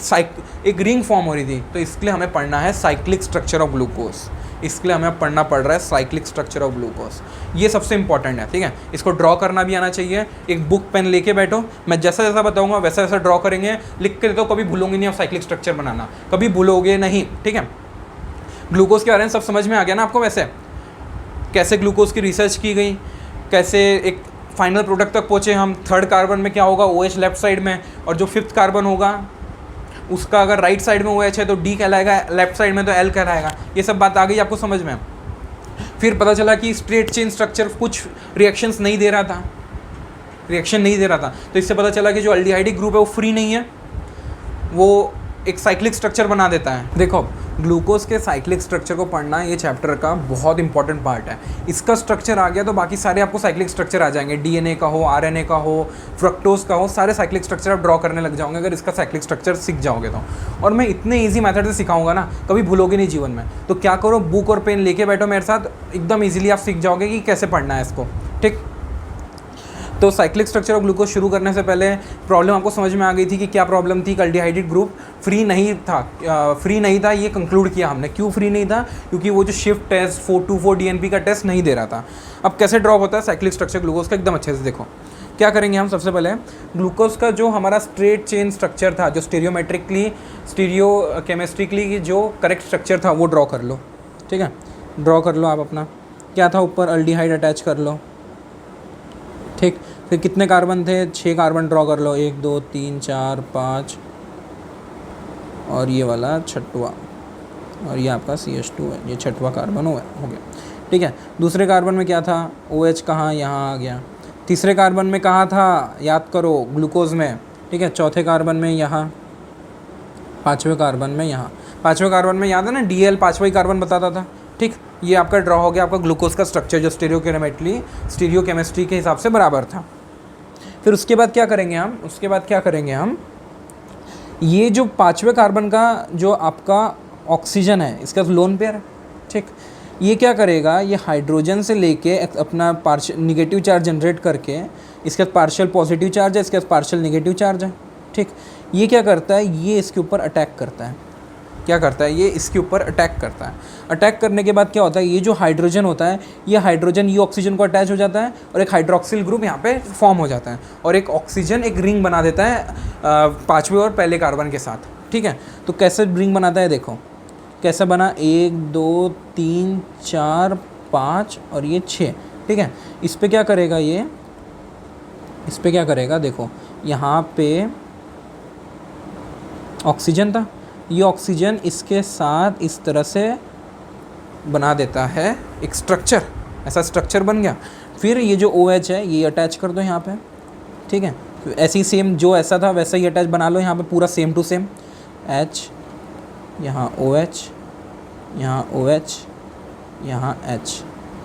एक रिंग फॉर्म हो रही थी, तो इसके लिए हमें पढ़ना है साइक्लिक स्ट्रक्चर ऑफ ग्लूकोज। इसके लिए हमें पढ़ना पड़ रहा है साइक्लिक स्ट्रक्चर ऑफ ग्लूकोज। ये सबसे इंपॉर्टेंट है, ठीक है। इसको ड्रॉ करना भी आना चाहिए। एक बुक पेन लेके बैठो, मैं जैसा जैसा बताऊंगा वैसा वैसा ड्रॉ करेंगे, लिख के देता हूँ, कभी भूलोगे नहीं आप साइक्लिक स्ट्रक्चर बनाना, कभी भूलोगे नहीं, ठीक है। ग्लूकोज के बारे में सब समझ में आ गया ना आपको। वैसे कैसे ग्लूकोज की रिसर्च की गई, कैसे एक फाइनल प्रोडक्ट तक पहुँचे हम। थर्ड कार्बन में क्या होगा, OH लेफ्ट साइड में, और जो फिफ्थ कार्बन होगा उसका अगर राइट साइड में OH है तो D कहलाएगा, लेफ्ट साइड में तो L कहलाएगा। ये सब बात आ गई आपको समझ में। फिर पता चला कि स्ट्रेट चेन स्ट्रक्चर कुछ रिएक्शंस नहीं दे रहा था, रिएक्शन नहीं दे रहा था, तो इससे पता चला कि जो अल्डिहाइडिक ग्रुप है वो फ्री नहीं है, वो एक साइक्लिक स्ट्रक्चर बना देता है। देखो ग्लूकोज के साइक्लिक स्ट्रक्चर को पढ़ना ये चैप्टर का बहुत इंपॉर्टेंट पार्ट है। इसका स्ट्रक्चर आ गया तो बाकी सारे आपको साइक्लिक स्ट्रक्चर आ जाएंगे, DNA का हो, RNA का हो, फ्रक्टोज का हो, सारे साइक्लिक स्ट्रक्चर आप ड्रॉ करने लग जाओगे अगर इसका साइक्लिक स्ट्रक्चर सीख जाओगे तो। और मैं इतने ईजी मेथड से सिखाऊंगा ना, कभी भूलोगे नहीं जीवन में। तो क्या करो, बुक और पेन लेके बैठो मेरे साथ, एकदम ईजिली आप सीख जाओगे कि कैसे पढ़ना है इसको, ठीक। तो साइक्लिक स्ट्रक्चर ऑफ ग्लूकोज शुरू करने से पहले प्रॉब्लम आपको समझ में आ गई थी कि क्या प्रॉब्लम थी। अल्डिहाइडिक ग्रुप फ्री नहीं था, ये कंक्लूड किया हमने। क्यों फ्री नहीं था, क्योंकि वो जो शिफ्ट टेस्ट 424 DNP का टेस्ट नहीं दे रहा था। अब कैसे ड्रॉप होता है साइक्लिक स्ट्रक्चर ग्लूकोज का, एकदम अच्छे से देखो। क्या करेंगे हम, सबसे पहले ग्लूकोज का जो हमारा स्ट्रेट चेन स्ट्रक्चर था, जो स्टीरियो केमिस्ट्रिकली जो करेक्ट स्ट्रक्चर था वो ड्रॉ कर लो, ठीक है। ड्रॉ कर लो आप अपना, क्या था ऊपर अल्डिहाइड अटैच कर लो, ठीक। फिर कितने कार्बन थे, 6 कार्बन ड्रॉ कर लो, 1 2 3 4 5, और ये वाला छठवा, और ये आपका CH2 है, ये छठवा कार्बन हो गया, ठीक है। दूसरे कार्बन में क्या था, OH कहाँ, यहाँ आ गया। तीसरे कार्बन में कहाँ था, याद करो, ग्लूकोज में, ठीक है। चौथे कार्बन में यहाँ, पाँचवें कार्बन में यहाँ। पाँचवें कार्बन में याद है ना, DL पाँचवा ही कार्बन बताता था, ठीक। ये आपका ड्रॉ हो गया आपका ग्लूकोज का स्ट्रक्चर, जो स्टीरियो केमिस्ट्री के हिसाब से बराबर था। फिर उसके बाद क्या करेंगे हम, ये जो पाँचवें कार्बन का जो आपका ऑक्सीजन है, इसका लोन पेयर है, ठीक। ये क्या करेगा, ये हाइड्रोजन से लेके अपना पार्शियल निगेटिव चार्ज जनरेट करके, इसके बाद पार्शियल पॉजिटिव चार्ज है, इसके बाद पार्शियल नेगेटिव चार्ज है, ठीक। ये क्या करता है, ये इसके ऊपर अटैक करता है। क्या करता है, ये इसके ऊपर अटैक करता है। अटैक करने के बाद क्या होता है, ये जो हाइड्रोजन होता है, ये हाइड्रोजन ये ऑक्सीजन को अटैच हो जाता है, और एक हाइड्रोक्सिल ग्रुप यहाँ पे फॉर्म हो जाता है, और एक ऑक्सीजन एक रिंग बना देता है पाँचवें और पहले कार्बन के साथ, ठीक है। तो कैसे रिंग बनाता है, देखो कैसा बना, 1 2 3 4 5 और ये 6, ठीक है। इस पर क्या करेगा, देखो यहाँ पे ऑक्सीजन था, ये ऑक्सीजन इसके साथ इस तरह से बना देता है एक स्ट्रक्चर, ऐसा स्ट्रक्चर बन गया। फिर ये जो OH है ये अटैच कर दो यहाँ पे, ठीक है। ऐसे ही सेम जो ऐसा था वैसा ही अटैच बना लो यहाँ पे, पूरा सेम टू सेम, H यहाँ OH, यहाँ OH, यहाँ H,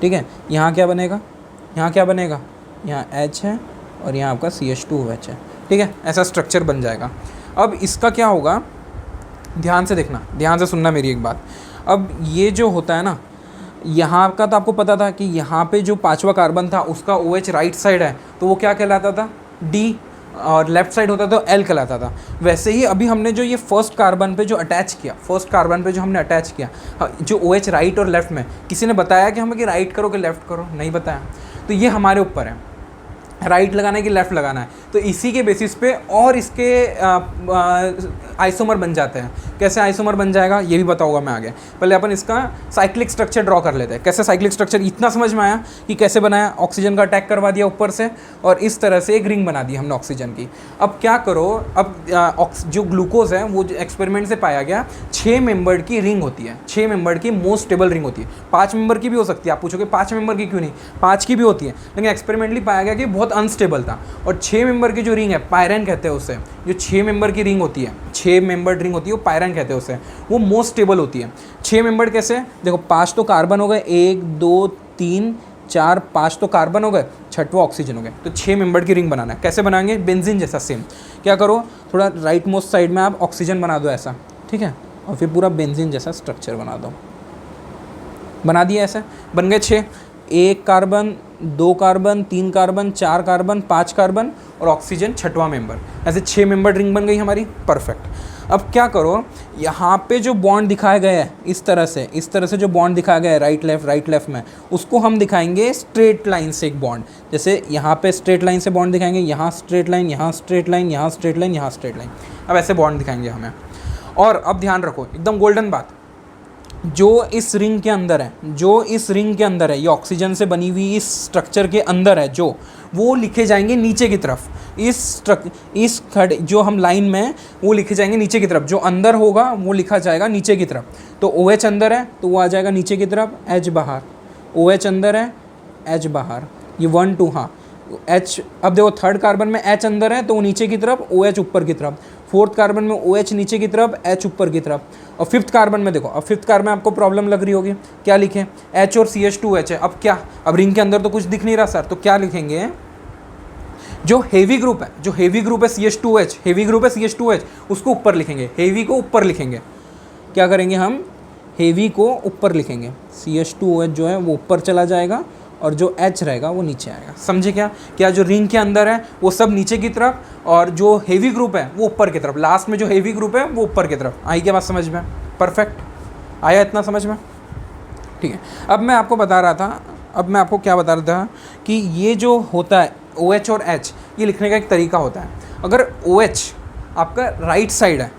ठीक है। यहाँ क्या बनेगा, यहाँ H है, और यहाँ आपका CH2OH है, ठीक है। ऐसा स्ट्रक्चर बन जाएगा। अब इसका क्या होगा, ध्यान से देखना, ध्यान से सुनना मेरी एक बात। अब ये जो होता है ना, यहाँ का तो आपको पता था कि यहाँ पे जो पाँचवा कार्बन था उसका OH राइट साइड है, तो वो क्या कहलाता था, D, और लेफ्ट साइड होता तो L कहलाता था। वैसे ही अभी हमने जो ये फर्स्ट कार्बन पे जो अटैच किया, जो OH राइट और लेफ्ट में, किसी ने बताया कि हमें कि राइट करो कि लेफ्ट करो, नहीं बताया। तो ये हमारे ऊपर है, राइट लगाना है कि लेफ़्ट लगाना है। तो इसी के बेसिस पे और इसके आइसोमर बन जाते हैं। कैसे आइसोमर बन जाएगा ये भी बताऊंगा मैं आगे। पहले अपन इसका साइक्लिक स्ट्रक्चर ड्रॉ कर लेते हैं। कैसे साइक्लिक स्ट्रक्चर, इतना समझ में आया कि कैसे बनाया, ऑक्सीजन का अटैक करवा दिया ऊपर से और इस तरह से एक रिंग बना दी हमने ऑक्सीजन की। अब क्या करो, अब जो ग्लूकोज है वो एक्सपेरिमेंट से पाया गया 6 मेंबर्ड की रिंग होती है, 6 मेंबर्ड की मोस्ट स्टेबल रिंग होती है। 5 मेंबर की भी हो सकती है, आप पूछोगे 5 मेंबर की क्यों नहीं, 5 की भी होती है, लेकिन एक्सपेरिमेंटली पाया गया कि बहुत अनस्टेबल था। और 6 मेंबर की जो रिंग है, पायरन कहते हैं उसे, जो 6 मेंबर की रिंग होती है, 6 मेंबर्ड रिंग होती है वो पायरन कहते हैं उसे, वो मोस्ट स्टेबल होती है। 6 मेंबर्ड कैसे, देखो 5 तो कार्बन हो गए, 1 2 3 4 5 तो कार्बन हो गए, छठवा ऑक्सीजन हो गए। तो 6 मेंबर्ड की रिंग बनाना है। कैसे बनाएंगे, बेंजीन जैसा सेम। क्या करो, थोड़ा राइट मोस्ट साइड में आप ऑक्सीजन बना दो ऐसा, ठीक है, और फिर पूरा बेंजीन जैसा स्ट्रक्चर बना दो। बना दिया, ऐसा बन गए 6। 1 carbon, 2 carbon, 3 carbon, 4 carbon, 5 carbon और ऑक्सीजन छठवां मेंबर। ऐसे 6 मेंबर रिंग बन गई हमारी। परफेक्ट। अब क्या करो, यहाँ पे जो बॉन्ड दिखाया गया है इस तरह से जो बॉन्ड दिखाया गया है राइट लेफ्ट में, उसको हम दिखाएंगे स्ट्रेट लाइन से एक बॉन्ड। जैसे यहाँ पे स्ट्रेट लाइन से बॉन्ड दिखाएंगे, यहाँ स्ट्रेट लाइन, यहाँ स्ट्रेट लाइन, यहाँ स्ट्रेट लाइन, यहाँ स्ट्रेट लाइन। अब ऐसे बॉन्ड दिखाएंगे हमें। और अब ध्यान रखो, एकदम गोल्डन बात, जो इस रिंग के अंदर है, ये ऑक्सीजन से बनी हुई इस स्ट्रक्चर के अंदर है, जो वो लिखे जाएंगे नीचे की तरफ। इस खड़े जो हम लाइन में, वो लिखे जाएंगे नीचे की तरफ। जो अंदर होगा वो लिखा जाएगा नीचे की तरफ। तो OH अंदर है तो वो आ जाएगा नीचे की तरफ, H बाहर। OH अंदर है, H बाहर। ये 1 2, हाँ H। अब देखो थर्ड कार्बन में H अंदर है तो वो नीचे की तरफ, OH ऊपर की तरफ। फोर्थ कार्बन में OH नीचे की तरफ, H ऊपर की तरफ। और फिफ्थ कार्बन में देखो, अब फिफ्थ कार्बन में आपको प्रॉब्लम लग रही होगी, क्या लिखें? H और CH2H है। अब क्या, अब रिंग के अंदर तो कुछ दिख नहीं रहा सर, तो क्या लिखेंगे? जो हेवी ग्रुप है CH2H, हेवी ग्रुप है CH2H, उसको ऊपर लिखेंगे, हेवी को ऊपर लिखेंगे। क्या करेंगे हम? हेवी को ऊपर लिखेंगे। CH2OH जो है वो ऊपर चला जाएगा और जो H रहेगा वो नीचे आएगा। समझे क्या जो रिंग के अंदर है वो सब नीचे की तरफ और जो हेवी ग्रुप है वो ऊपर की तरफ। लास्ट में जो हेवी ग्रुप है वो ऊपर की तरफ। आई क्या बात समझ में? परफेक्ट, आया इतना समझ में? ठीक है। अब मैं आपको क्या बता रहा था कि ये जो होता है OH और H, ये लिखने का एक तरीका होता है। अगर OH आपका राइट साइड है,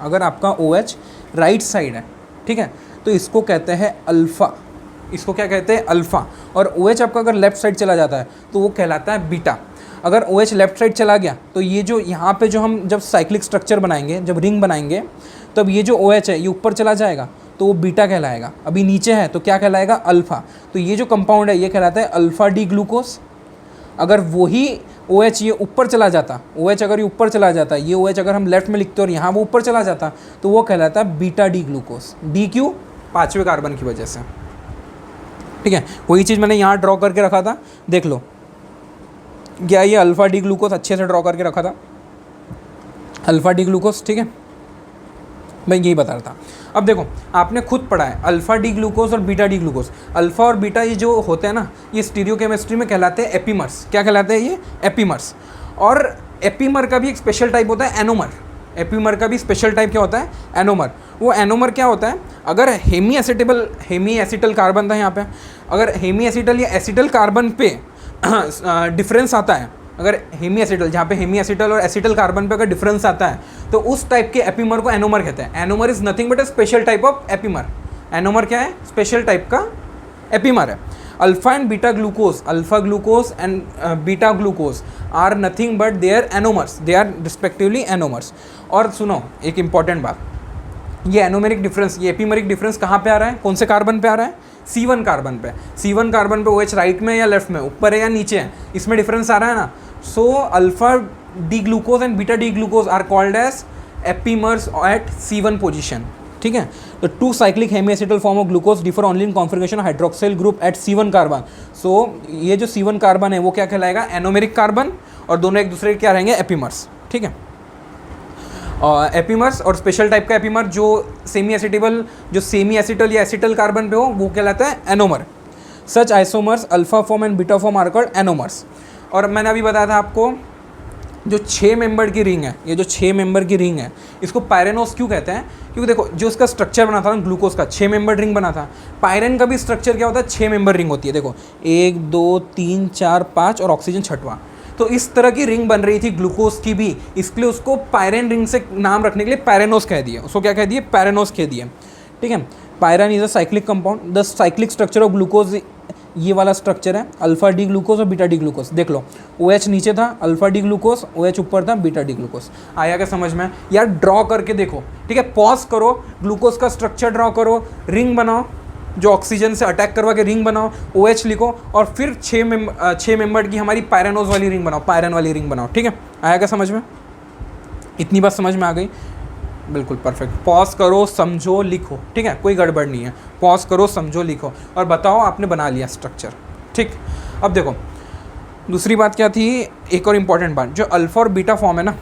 अगर आपका OH राइट साइड है, ठीक है, तो इसको कहते हैं अल्फ़ा। इसको क्या कहते हैं? अल्फ़ा। और OH आपका अगर लेफ़्ट साइड चला जाता है तो वो कहलाता है बीटा। अगर OH लेफ़्ट साइड चला गया तो ये जो यहाँ पे जो हम जब साइक्लिक स्ट्रक्चर बनाएंगे, जब रिंग बनाएंगे, तब ये जो OH है ये ऊपर चला जाएगा तो वो बीटा कहलाएगा। अभी नीचे है तो क्या कहलाएगा? अल्फ़ा। तो ये जो कंपाउंड है ये कहलाता है अल्फ़ा डी ग्लूकोज। अगर वही OH ये ऊपर चला जाता, OH अगर ये ऊपर चला जाता, ये OH अगर हम लेफ्ट में लिखते और यहाँ वो ऊपर चला जाता, तो वो कहलाता है बीटा डी ग्लूकोज। डी क्यों? 5वें कार्बन की वजह से। ठीक है, वही चीज़ मैंने यहाँ ड्रॉ करके रखा था, देख लो। क्या ये अल्फ़ा डी ग्लूकोज अच्छे से ड्रॉ करके रखा था, अल्फ़ा डी ग्लूकोज। ठीक है, मैं यही बता रहा था। अब देखो, आपने खुद पढ़ा है अल्फ़ा डी ग्लूकोज और बीटा डी ग्लूकोज। अल्फ़ा और बीटा ये जो होते हैं ना, ये स्टीरियोकेमिस्ट्री में कहलाते हैं एपीमर्स। क्या कहलाते हैं ये? एपीमर्स। और एपीमर का भी एक स्पेशल टाइप होता है एनोमर। एपीमर का भी स्पेशल टाइप क्या होता है? एनोमर। वो एनोमर क्या होता है? अगर हेमी एसिटल कार्बन था यहाँ पे, अगर हेमी एसिटल या एसिटल कार्बन पे डिफरेंस आता है, अगर हेमी एसिटल, जहाँ पे हेमी एसिटल और एसिटल कार्बन पे अगर डिफरेंस आता है, तो उस टाइप के एपीमर को एनोमर कहते हैं। Anomer is nothing but a special type of epimer. Anomer क्या है? स्पेशल टाइप का एपीमर है। Alpha and beta glucose, alpha glucose and beta glucose are nothing but they are anomers, they are respectively anomers. और सुनो एक important बात, ये anomeric difference, ये एपीमेरिक डिफरेंस कहाँ पे आ रहा है? कौन से कार्बन पे आ रहा है? C1 कार्बन पे। C1 कार्बन पे OH राइट में या लेफ्ट में, ऊपर है या नीचे है, इसमें डिफरेंस आ रहा है ना। So alpha D glucose and beta D glucose are called as epimers at C1 position. ठीक है, तो 2 cyclic hemi acetal form of glucose differ only in configuration hydroxyl group at C1 carbon. So ये जो C1 carbon है वो क्या कहलाएगा? Anomeric carbon, और दोनों एक दूसरे के क्या रहेंगे? एपीमर्स। ठीक है, एपीमर्स। और स्पेशल टाइप का एपीमर जो सेमी एसिटल या एसिटल कार्बन पे हो वो कहलाता है anomer. Such isomers alpha form and beta form are called anomers. और मैंने अभी बताया था आपको, जो 6 मेंबर की रिंग है, ये जो 6 मेंबर की रिंग है, इसको पायरेनोस क्यों कहते हैं? क्योंकि देखो, जो इसका स्ट्रक्चर बना था ना ग्लूकोज का, 6 मेंबर रिंग बना था। पायरेन का भी स्ट्रक्चर क्या होता है? 6 मेंबर रिंग होती है। देखो 1 2 3 4 5 और ऑक्सीजन छठवां। तो इस तरह की रिंग बन रही थी ग्लूकोज की भी, इसलिए उसको पायरेन रिंग से नाम रखने के लिए पायरेनोस कह दिए। उसको क्या कह दिए? पैरेनोस कह दिए। ठीक है, pyran is a cyclic compound. The cyclic structure of glucose ये वाला स्ट्रक्चर है, अल्फा डी ग्लूकोज और बीटा डी ग्लूकोज। देख लो, OH नीचे था, अल्फा डी ग्लूकोज, OH ऊपर था, बीटा डी ग्लूकोज। आया क्या समझ में? यार ड्रॉ करके देखो। ठीक है, पॉज करो, ग्लूकोज का स्ट्रक्चर ड्रॉ करो, रिंग बनाओ, जो ऑक्सीजन से अटैक करवा के रिंग बनाओ, OH लिखो, और फिर 6 मेंबर की हमारी पायरेनोस वाली रिंग बनाओ, पायरेन वाली रिंग बनाओ। ठीक है, आया क्या समझ में? इतनी बात समझ में आ गई? बिल्कुल परफेक्ट। पॉज करो, समझो, लिखो। ठीक है, कोई गड़बड़ नहीं है। पॉज करो, समझो, लिखो और बताओ आपने बना लिया स्ट्रक्चर। ठीक, अब देखो दूसरी बात क्या थी, एक और इम्पॉर्टेंट बात, जो अल्फा और बीटा फॉर्म है ना,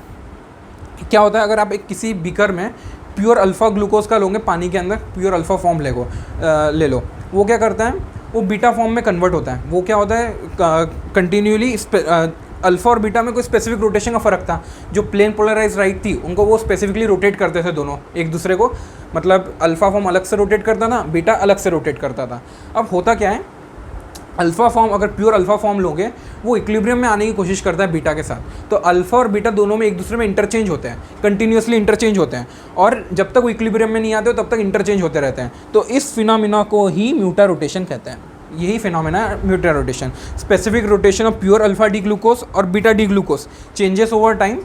क्या होता है? अगर आप एक किसी बीकर में प्योर अल्फ़ा ग्लूकोज का लोगे, पानी के अंदर प्योर अल्फ़ा फॉर्म ले लो, वो क्या करता है? वो बीटा फॉर्म में कन्वर्ट होता है। वो क्या होता है, कंटिन्यूली अल्फ़ा और बीटा में कोई स्पेसिफिक रोटेशन का फ़र्क था। जो प्लेन पोलराइज राइट थी उनको वो स्पेसिफिकली रोटेट करते थे दोनों एक दूसरे को, मतलब अल्फ़ा फॉर्म अलग से रोटेट करता था, बीटा अलग से रोटेट करता था। अब होता क्या है, अल्फ़ा फॉर्म अगर प्योर अल्फ़ा फॉर्म लोगे वो इक्विलिब्रियम में आने की कोशिश करता है बीटा के साथ, तो अल्फ़ा और बीटा दोनों में एक दूसरे में इंटरचेंज होते हैं, कंटिन्यूसली इंटरचेंज होते हैं, और जब तक वो इक्विलिब्रियम में नहीं आते हो तब तक इंटरचेंज होते रहते हैं। तो इस फिनोमिना को ही म्यूटा रोटेशन कहते हैं। यही फिनोमिना है mutarotation, specific rotation of pure alpha D glucose और beta D glucose changes over time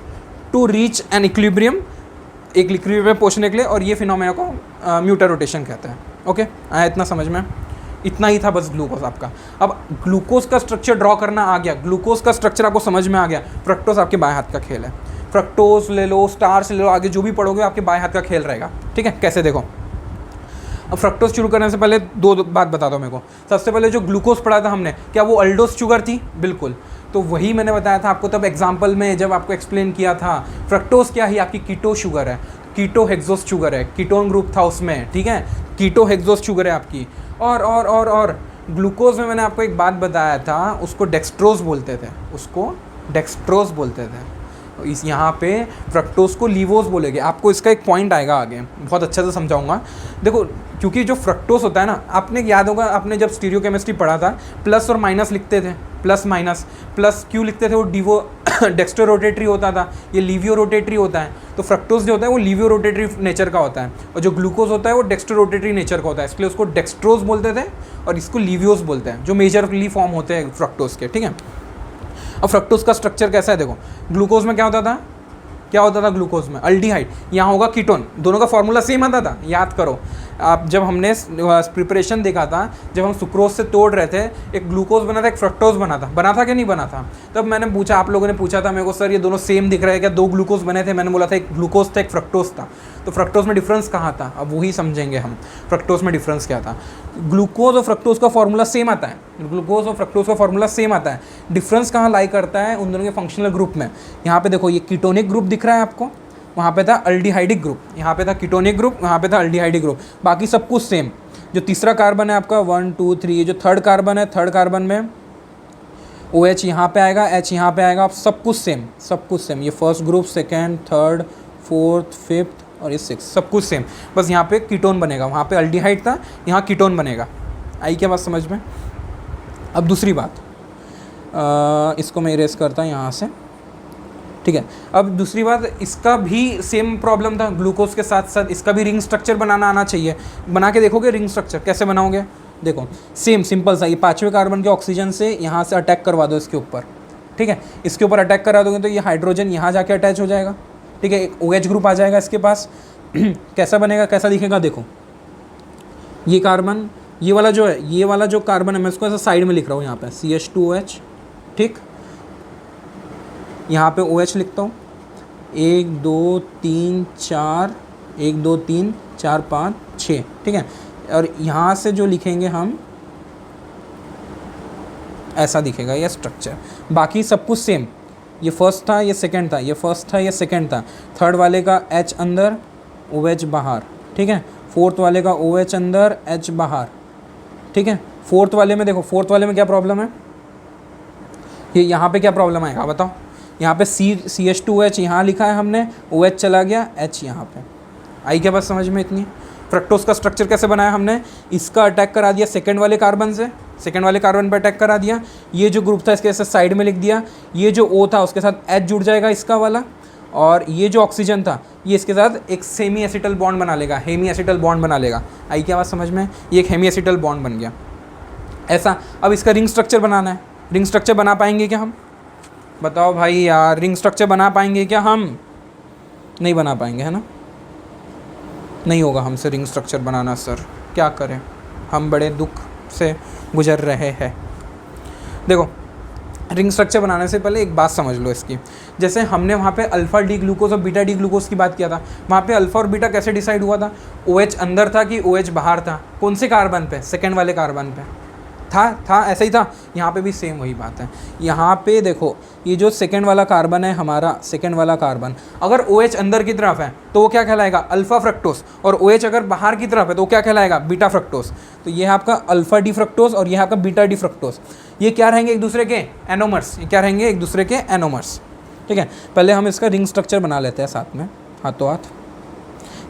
to reach an equilibrium, एक इक्विलिब्रियम में पहुंचने के लिए, और ये फिनोमिना को म्यूटा रोटेशन कहते हैं। ओके, आया इतना समझ में? इतना ही था बस ग्लूकोज आपका। अब ग्लूकोज का स्ट्रक्चर ड्रॉ करना आ गया, ग्लूकोज का स्ट्रक्चर आपको समझ में आ गया। फ्रक्टोज आपके बाएं हाथ का खेल है, फ्रक्टोज ले लो, स्टार्च ले लो, आगे जो भी पढ़ोगे आपके बाएं हाथ का खेल रहेगा। ठीक है, कैसे देखो। अब फ्रक्टोज शुरू करने से पहले दो बात बता दो मेरे को। सबसे पहले जो ग्लूकोज पढ़ा था हमने, क्या वो अल्डोस शुगर थी? बिल्कुल, तो वही मैंने बताया था आपको तब एग्जाम्पल में जब आपको एक्सप्लेन किया था। फ्रक्टोज क्या ही आपकी कीटो शुगर है, कीटो हेक्सोस शुगर है, कीटोन ग्रुप था उसमें। ठीक है, कीटो हेक्सोस शुगर है आपकी। और ग्लूकोज में मैंने आपको एक बात बताया था, उसको डेक्सट्रोज बोलते थे, उसको डेक्सट्रोज बोलते थे। इस यहाँ पे फ्रक्टोज को लीवोज बोलेंगे। आपको इसका एक पॉइंट आएगा आगे, बहुत अच्छे से समझाऊंगा। देखो, क्योंकि जो फ्रक्टोज होता है ना, आपने याद होगा आपने जब स्टीरियोकेमिस्ट्री पढ़ा था, प्लस और माइनस लिखते थे, प्लस माइनस, प्लस क्यों लिखते थे, वो डिवो डेक्स्ट्रो रोटेटरी होता था, ये लीवियो रोटेटरी होता है। तो फ्रक्टोज जो होता है वो लीवियो रोटेटरी नेचर का होता है, और जो ग्लूकोज होता है वो डेक्स्ट्रो रोटेटरी नेचर का होता है, इसलिए उसको डेक्स्ट्रोज बोलते थे और इसको लीवियोज बोलते हैं, जो मेजरली फॉर्म होते हैं फ्रक्टोज के। ठीक है, अब फ्रक्टोज का स्ट्रक्चर कैसा है देखो। ग्लूकोज में क्या होता था, क्या होता था ग्लूकोज में? अल्डिहाइड, यहाँ होगा कीटोन, दोनों का फॉर्मूला सेम आता था, याद करो। आप जब हमने प्रिपरेशन देखा था, जब हम सुक्रोज से तोड़ रहे थे, एक ग्लूकोज बना था, एक फ्रक्टोज बना था कि नहीं बना था? तब मैंने पूछा, आप लोगों ने पूछा था मेरे को, सर ये दोनों सेम दिख रहे हैं क्या, दो ग्लूकोज बने थे? मैंने बोला था एक ग्लूकोज था एक फ्रक्टोज था। तो फ्रक्टोज में डिफरेंस कहाँ था, अब वही समझेंगे हम, फ्रक्टोज में डिफरेंस क्या था। ग्लूकोज और फ्रक्टोज का फॉर्मूला सेम आता है, ग्लूकोज और फ्रक्टोज का फॉर्मूला सेम आता है। डिफरेंस कहाँ लाई करता है? उन दोनों के फंक्शनल ग्रुप में। यहाँ पे देखो, ये कीटोनिक ग्रुप दिख रहा है आपको, वहाँ पे था अल्डिहाइडिक ग्रुप, यहाँ पे था कीटोनिक ग्रुप, वहाँ पे था अल्डिहाइडिक ग्रुप, बाकी सब कुछ सेम। जो तीसरा कार्बन है आपका 1 2 3, ये जो थर्ड कार्बन है, थर्ड कार्बन में OH यहाँ पे आएगा, H यहाँ पे आएगा, सब कुछ सेम, सब कुछ सेम। ये first group, second, third, fourth, fifth और ये सिक्स, सब कुछ सेम। बस यहाँ पे कीटोन बनेगा, वहाँ पे अल्डिहाइड था, यहाँ कीटोन बनेगा। आई क्या बात समझ में? अब दूसरी बात, इसको मैं इरेज करता हूँ यहाँ से। ठीक है, अब दूसरी बात, इसका भी सेम प्रॉब्लम था ग्लूकोज के साथ साथ, इसका भी रिंग स्ट्रक्चर बनाना आना चाहिए। बना के देखोगे रिंग स्ट्रक्चर कैसे बनाओगे? देखो, सेम सिंपल सा, ये 5वें कार्बन के ऑक्सीजन से यहाँ से अटैक करवा दो इसके ऊपर। ठीक है, इसके ऊपर अटैक करा दोगे तो ये हाइड्रोजन यहाँ जाके अटैच हो जाएगा। ठीक है, एक OH ग्रुप आ जाएगा इसके पास। कैसा बनेगा, कैसा दिखेगा? देखो, ये कार्बन, ये वाला जो है, ये वाला जो कार्बन है, मैं इसको ऐसा साइड में लिख रहा हूँ, यहाँ पे CH2OH। ठीक, यहाँ पे OH लिखता हूँ, 1 2 3 4, 1 2 3 4 5 6। ठीक है, और यहाँ से जो लिखेंगे हम, ऐसा दिखेगा ये स्ट्रक्चर। बाकी सब कुछ सेम, ये फर्स्ट था, ये सेकंड था, ये फर्स्ट था, ये सेकंड था। थर्ड वाले का H अंदर, OH बाहर। ठीक है, फोर्थ वाले का OH अंदर, H बाहर। ठीक है, फोर्थ वाले में देखो, फोर्थ वाले में क्या प्रॉब्लम है, ये यहाँ पे क्या प्रॉब्लम आएगा बताओ? यहाँ पे CH2OH यहाँ लिखा है हमने, OH चला गया, H यहाँ पे। आई क्या बात समझ में इतनी? फ्रक्टोज का स्ट्रक्चर कैसे बनाया हमने? इसका अटैक करा दिया सेकंड वाले कार्बन से, सेकंड वाले कार्बन पे अटैक करा दिया, ये जो ग्रुप था इसके ऐसे साइड में लिख दिया, ये जो O था उसके साथ H जुड़ जाएगा इसका वाला, और ये जो ऑक्सीजन था ये इसके साथ एक सेमी एसिटल बॉन्ड बना लेगा, हेमी एसिटल बॉन्ड बना लेगा। आई क्या बात समझ में? ये एक हेमी एसिटल बॉन्ड बन गया ऐसा। अब इसका रिंग स्ट्रक्चर बनाना है, रिंग स्ट्रक्चर बना पाएंगे क्या हम? बताओ भाई यार, रिंग स्ट्रक्चर बना पाएंगे क्या हम? नहीं बना पाएंगे, है ना? नहीं होगा हमसे रिंग स्ट्रक्चर बनाना सर, क्या करें, हम बड़े दुख से गुजर रहे हैं। देखो, रिंग स्ट्रक्चर बनाने से पहले एक बात समझ लो इसकी। जैसे हमने वहाँ पे अल्फ़ा डी ग्लूकोज और बीटा डी ग्लूकोज की बात किया था, वहाँ पे अल्फ़ा और बीटा कैसे डिसाइड हुआ था? OH अंदर था कि OH बाहर था? कौन से कार्बन पे? सेकेंड वाले कार्बन पे। था ऐसा ही था, यहाँ पे भी सेम वही बात है। यहाँ पे देखो ये जो सेकंड वाला कार्बन है हमारा, सेकंड वाला कार्बन अगर OH अंदर की तरफ है तो वो क्या कहलाएगा, अल्फा फ्रक्टोस, और OH अगर बाहर की तरफ है तो वो क्या कहलाएगा, बीटा फ्रक्टोस। तो ये है आपका अल्फा डी फ्रक्टोस और ये है आपका बीटा डी फ्रक्टोस। ये क्या रहेंगे, एक दूसरे के एनोमर्स, ये क्या रहेंगे, एक दूसरे के एनोमर्स। ठीक है, पहले हम इसका रिंग स्ट्रक्चर बना लेते हैं साथ में, हाथों हाथ।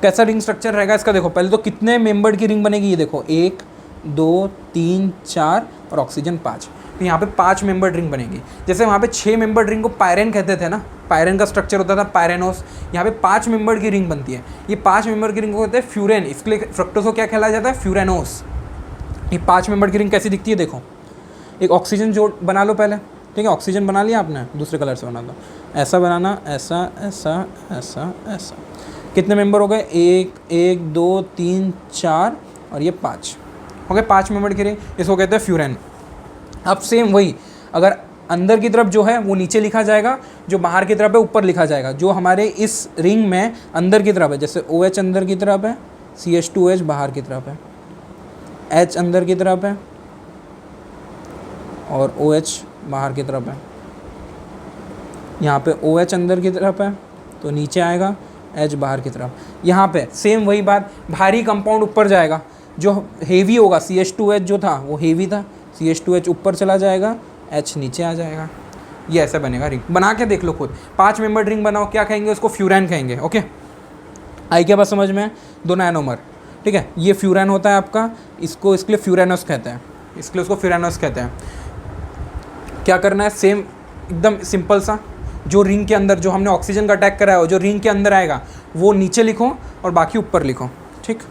कैसा रिंग स्ट्रक्चर रहेगा इसका, देखो पहले तो कितने मेंबर्ड की रिंग बनेगी, ये देखो 1 2 3 4 और ऑक्सीजन 5, तो यहाँ पे 5 मेंबर्ड रिंग बनेगी। जैसे वहाँ पे 6 मेंबर्ड रिंग को पायरेन कहते थे ना, पायरेन का स्ट्रक्चर होता था पायरेनोस, यहाँ पे 5 मेंबर्ड की रिंग बनती है। ये 5 मेंबर की रिंग को कहते हैं फ्यूरेन, इसके लिए फ्रक्टोस को क्या कहलाया जाता है, फ्यूरेनोस। ये 5 मेंबर्ड की रिंग कैसी दिखती है, देखो एक ऑक्सीजन जोड़ बना लो पहले, ठीक है, ऑक्सीजन बना लिया आपने, दूसरे कलर से बना दो, ऐसा बनाना, ऐसा ऐसा ऐसा ऐसा। कितने मेंबर हो गए, 1 2 3 4 और ये 5 हो गए, 5 मेंबर की रिंग, इसको कहते हैं फ्यूरेन। अब सेम वही, अगर अंदर की तरफ जो है वो नीचे लिखा जाएगा, जो बाहर की तरफ है ऊपर लिखा जाएगा। जो हमारे इस रिंग में अंदर की तरफ है, जैसे OH अंदर की तरफ है, CH2OH बाहर की तरफ है, H अंदर की तरफ है और OH बाहर की तरफ है। यहाँ पे OH अंदर की तरफ है तो नीचे आएगा, H बाहर की तरफ। यहाँ पे सेम वही बात, भारी कंपाउंड ऊपर जाएगा, जो हेवी होगा CH2H जो था वो हेवी था, CH2H ऊपर चला जाएगा, H नीचे आ जाएगा। ये ऐसा बनेगा रिंग, बना के देख लो खुद। 5 मेंबर रिंग बनाओ, क्या कहेंगे उसको, फ्यूरेन कहेंगे। ओके, आई क्या बात समझ में, दोनों एनोमर। ठीक है, ये फ्यूरेन होता है आपका, इसको इसके लिए फ्यूरेनोस कहते हैं, इसके लिए उसको फ्यूरेनोस कहते हैं। क्या करना है, सेम एकदम सिंपल सा, जो रिंग के अंदर जो हमने ऑक्सीजन का अटैक कराया हो, जो रिंग के अंदर आएगा वो नीचे लिखो और बाकी ऊपर लिखो। ठीक,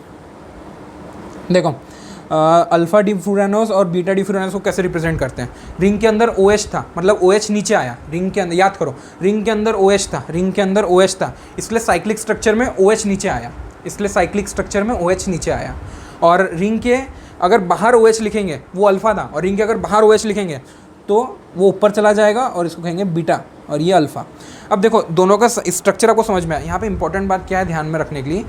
देखो अल्फा डी फ्यूरेनोस और बीटा डी फ्यूरेनोस को कैसे रिप्रेजेंट करते हैं। रिंग के अंदर OH था, मतलब OH नीचे आया, रिंग के अंदर, याद करो रिंग के अंदर OH था, रिंग के अंदर OH था, इसलिए साइक्लिक स्ट्रक्चर में OH नीचे आया, इसलिए साइक्लिक स्ट्रक्चर में OH नीचे आया। और रिंग के अगर बाहर OH लिखेंगे वो अल्फा था, और रिंग के अगर बाहर OH लिखेंगे तो वो ऊपर चला जाएगा और इसको कहेंगे बीटा, और ये अल्फ़ा। अब देखो दोनों का स्ट्रक्चर आपको समझ में आया। यहाँ पे इंपॉर्टेंट बात क्या है ध्यान में रखने के लिए,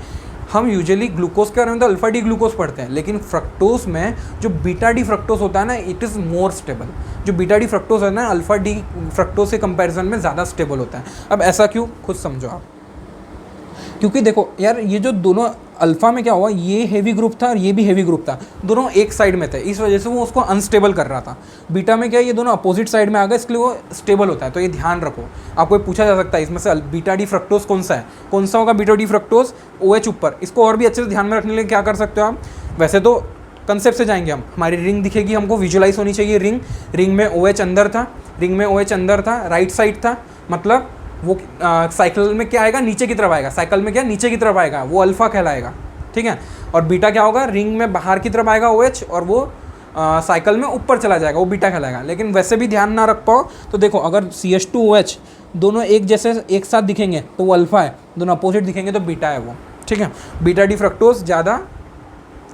हम यूजुअली ग्लूकोज के बारे में तो अल्फा डी ग्लूकोज पढ़ते हैं, लेकिन फ्रक्टोज में जो बीटा डी फ्रक्टोज होता है ना, इट इज़ मोर स्टेबल। जो बीटा डी फ्रक्टोज है ना, अल्फा डी फ्रक्टोज के कंपैरिजन में ज़्यादा स्टेबल होता है। अब ऐसा क्यों, खुद समझो आप। क्योंकि देखो यार, ये जो दोनों अल्फ़ा में क्या हुआ, ये हेवी ग्रुप था और ये भी हेवी ग्रुप था, दोनों एक साइड में थे, इस वजह से वो उसको अनस्टेबल कर रहा था। बीटा में क्या, ये दोनों अपोजिट साइड में आ गए, इसके लिए वो स्टेबल होता है। तो ये ध्यान रखो, आपको पूछा जा सकता है इसमें से बीटा डी फ्रक्टोज कौन सा है, कौन सा होगा बीटा डी फ्रक्टोज, OH ऊपर। इसको और भी अच्छे से ध्यान में रखने के लिए क्या कर सकते हो आप, वैसे तो कंसेप्ट से जाएंगे हम, हमारी रिंग दिखेगी, हमको विजुअलाइज होनी चाहिए रिंग। रिंग में OH अंदर था, रिंग में OH अंदर था, राइट साइड था, मतलब वो साइकिल में क्या आएगा, नीचे की तरफ आएगा, साइकिल में क्या नीचे की तरफ आएगा, वो अल्फा कहलाएगा। ठीक है, और बीटा क्या होगा, रिंग में बाहर की तरफ आएगा OH, और वो साइकिल में ऊपर चला जाएगा, वो बीटा कहलाएगा। लेकिन वैसे भी ध्यान ना रख पाओ तो देखो, अगर CH2OH दोनों एक जैसे एक साथ दिखेंगे तो वो अल्फा है, दोनों अपोजिट दिखेंगे तो बीटा है वो। ठीक है, बीटा डी फ्रक्टोज ज़्यादा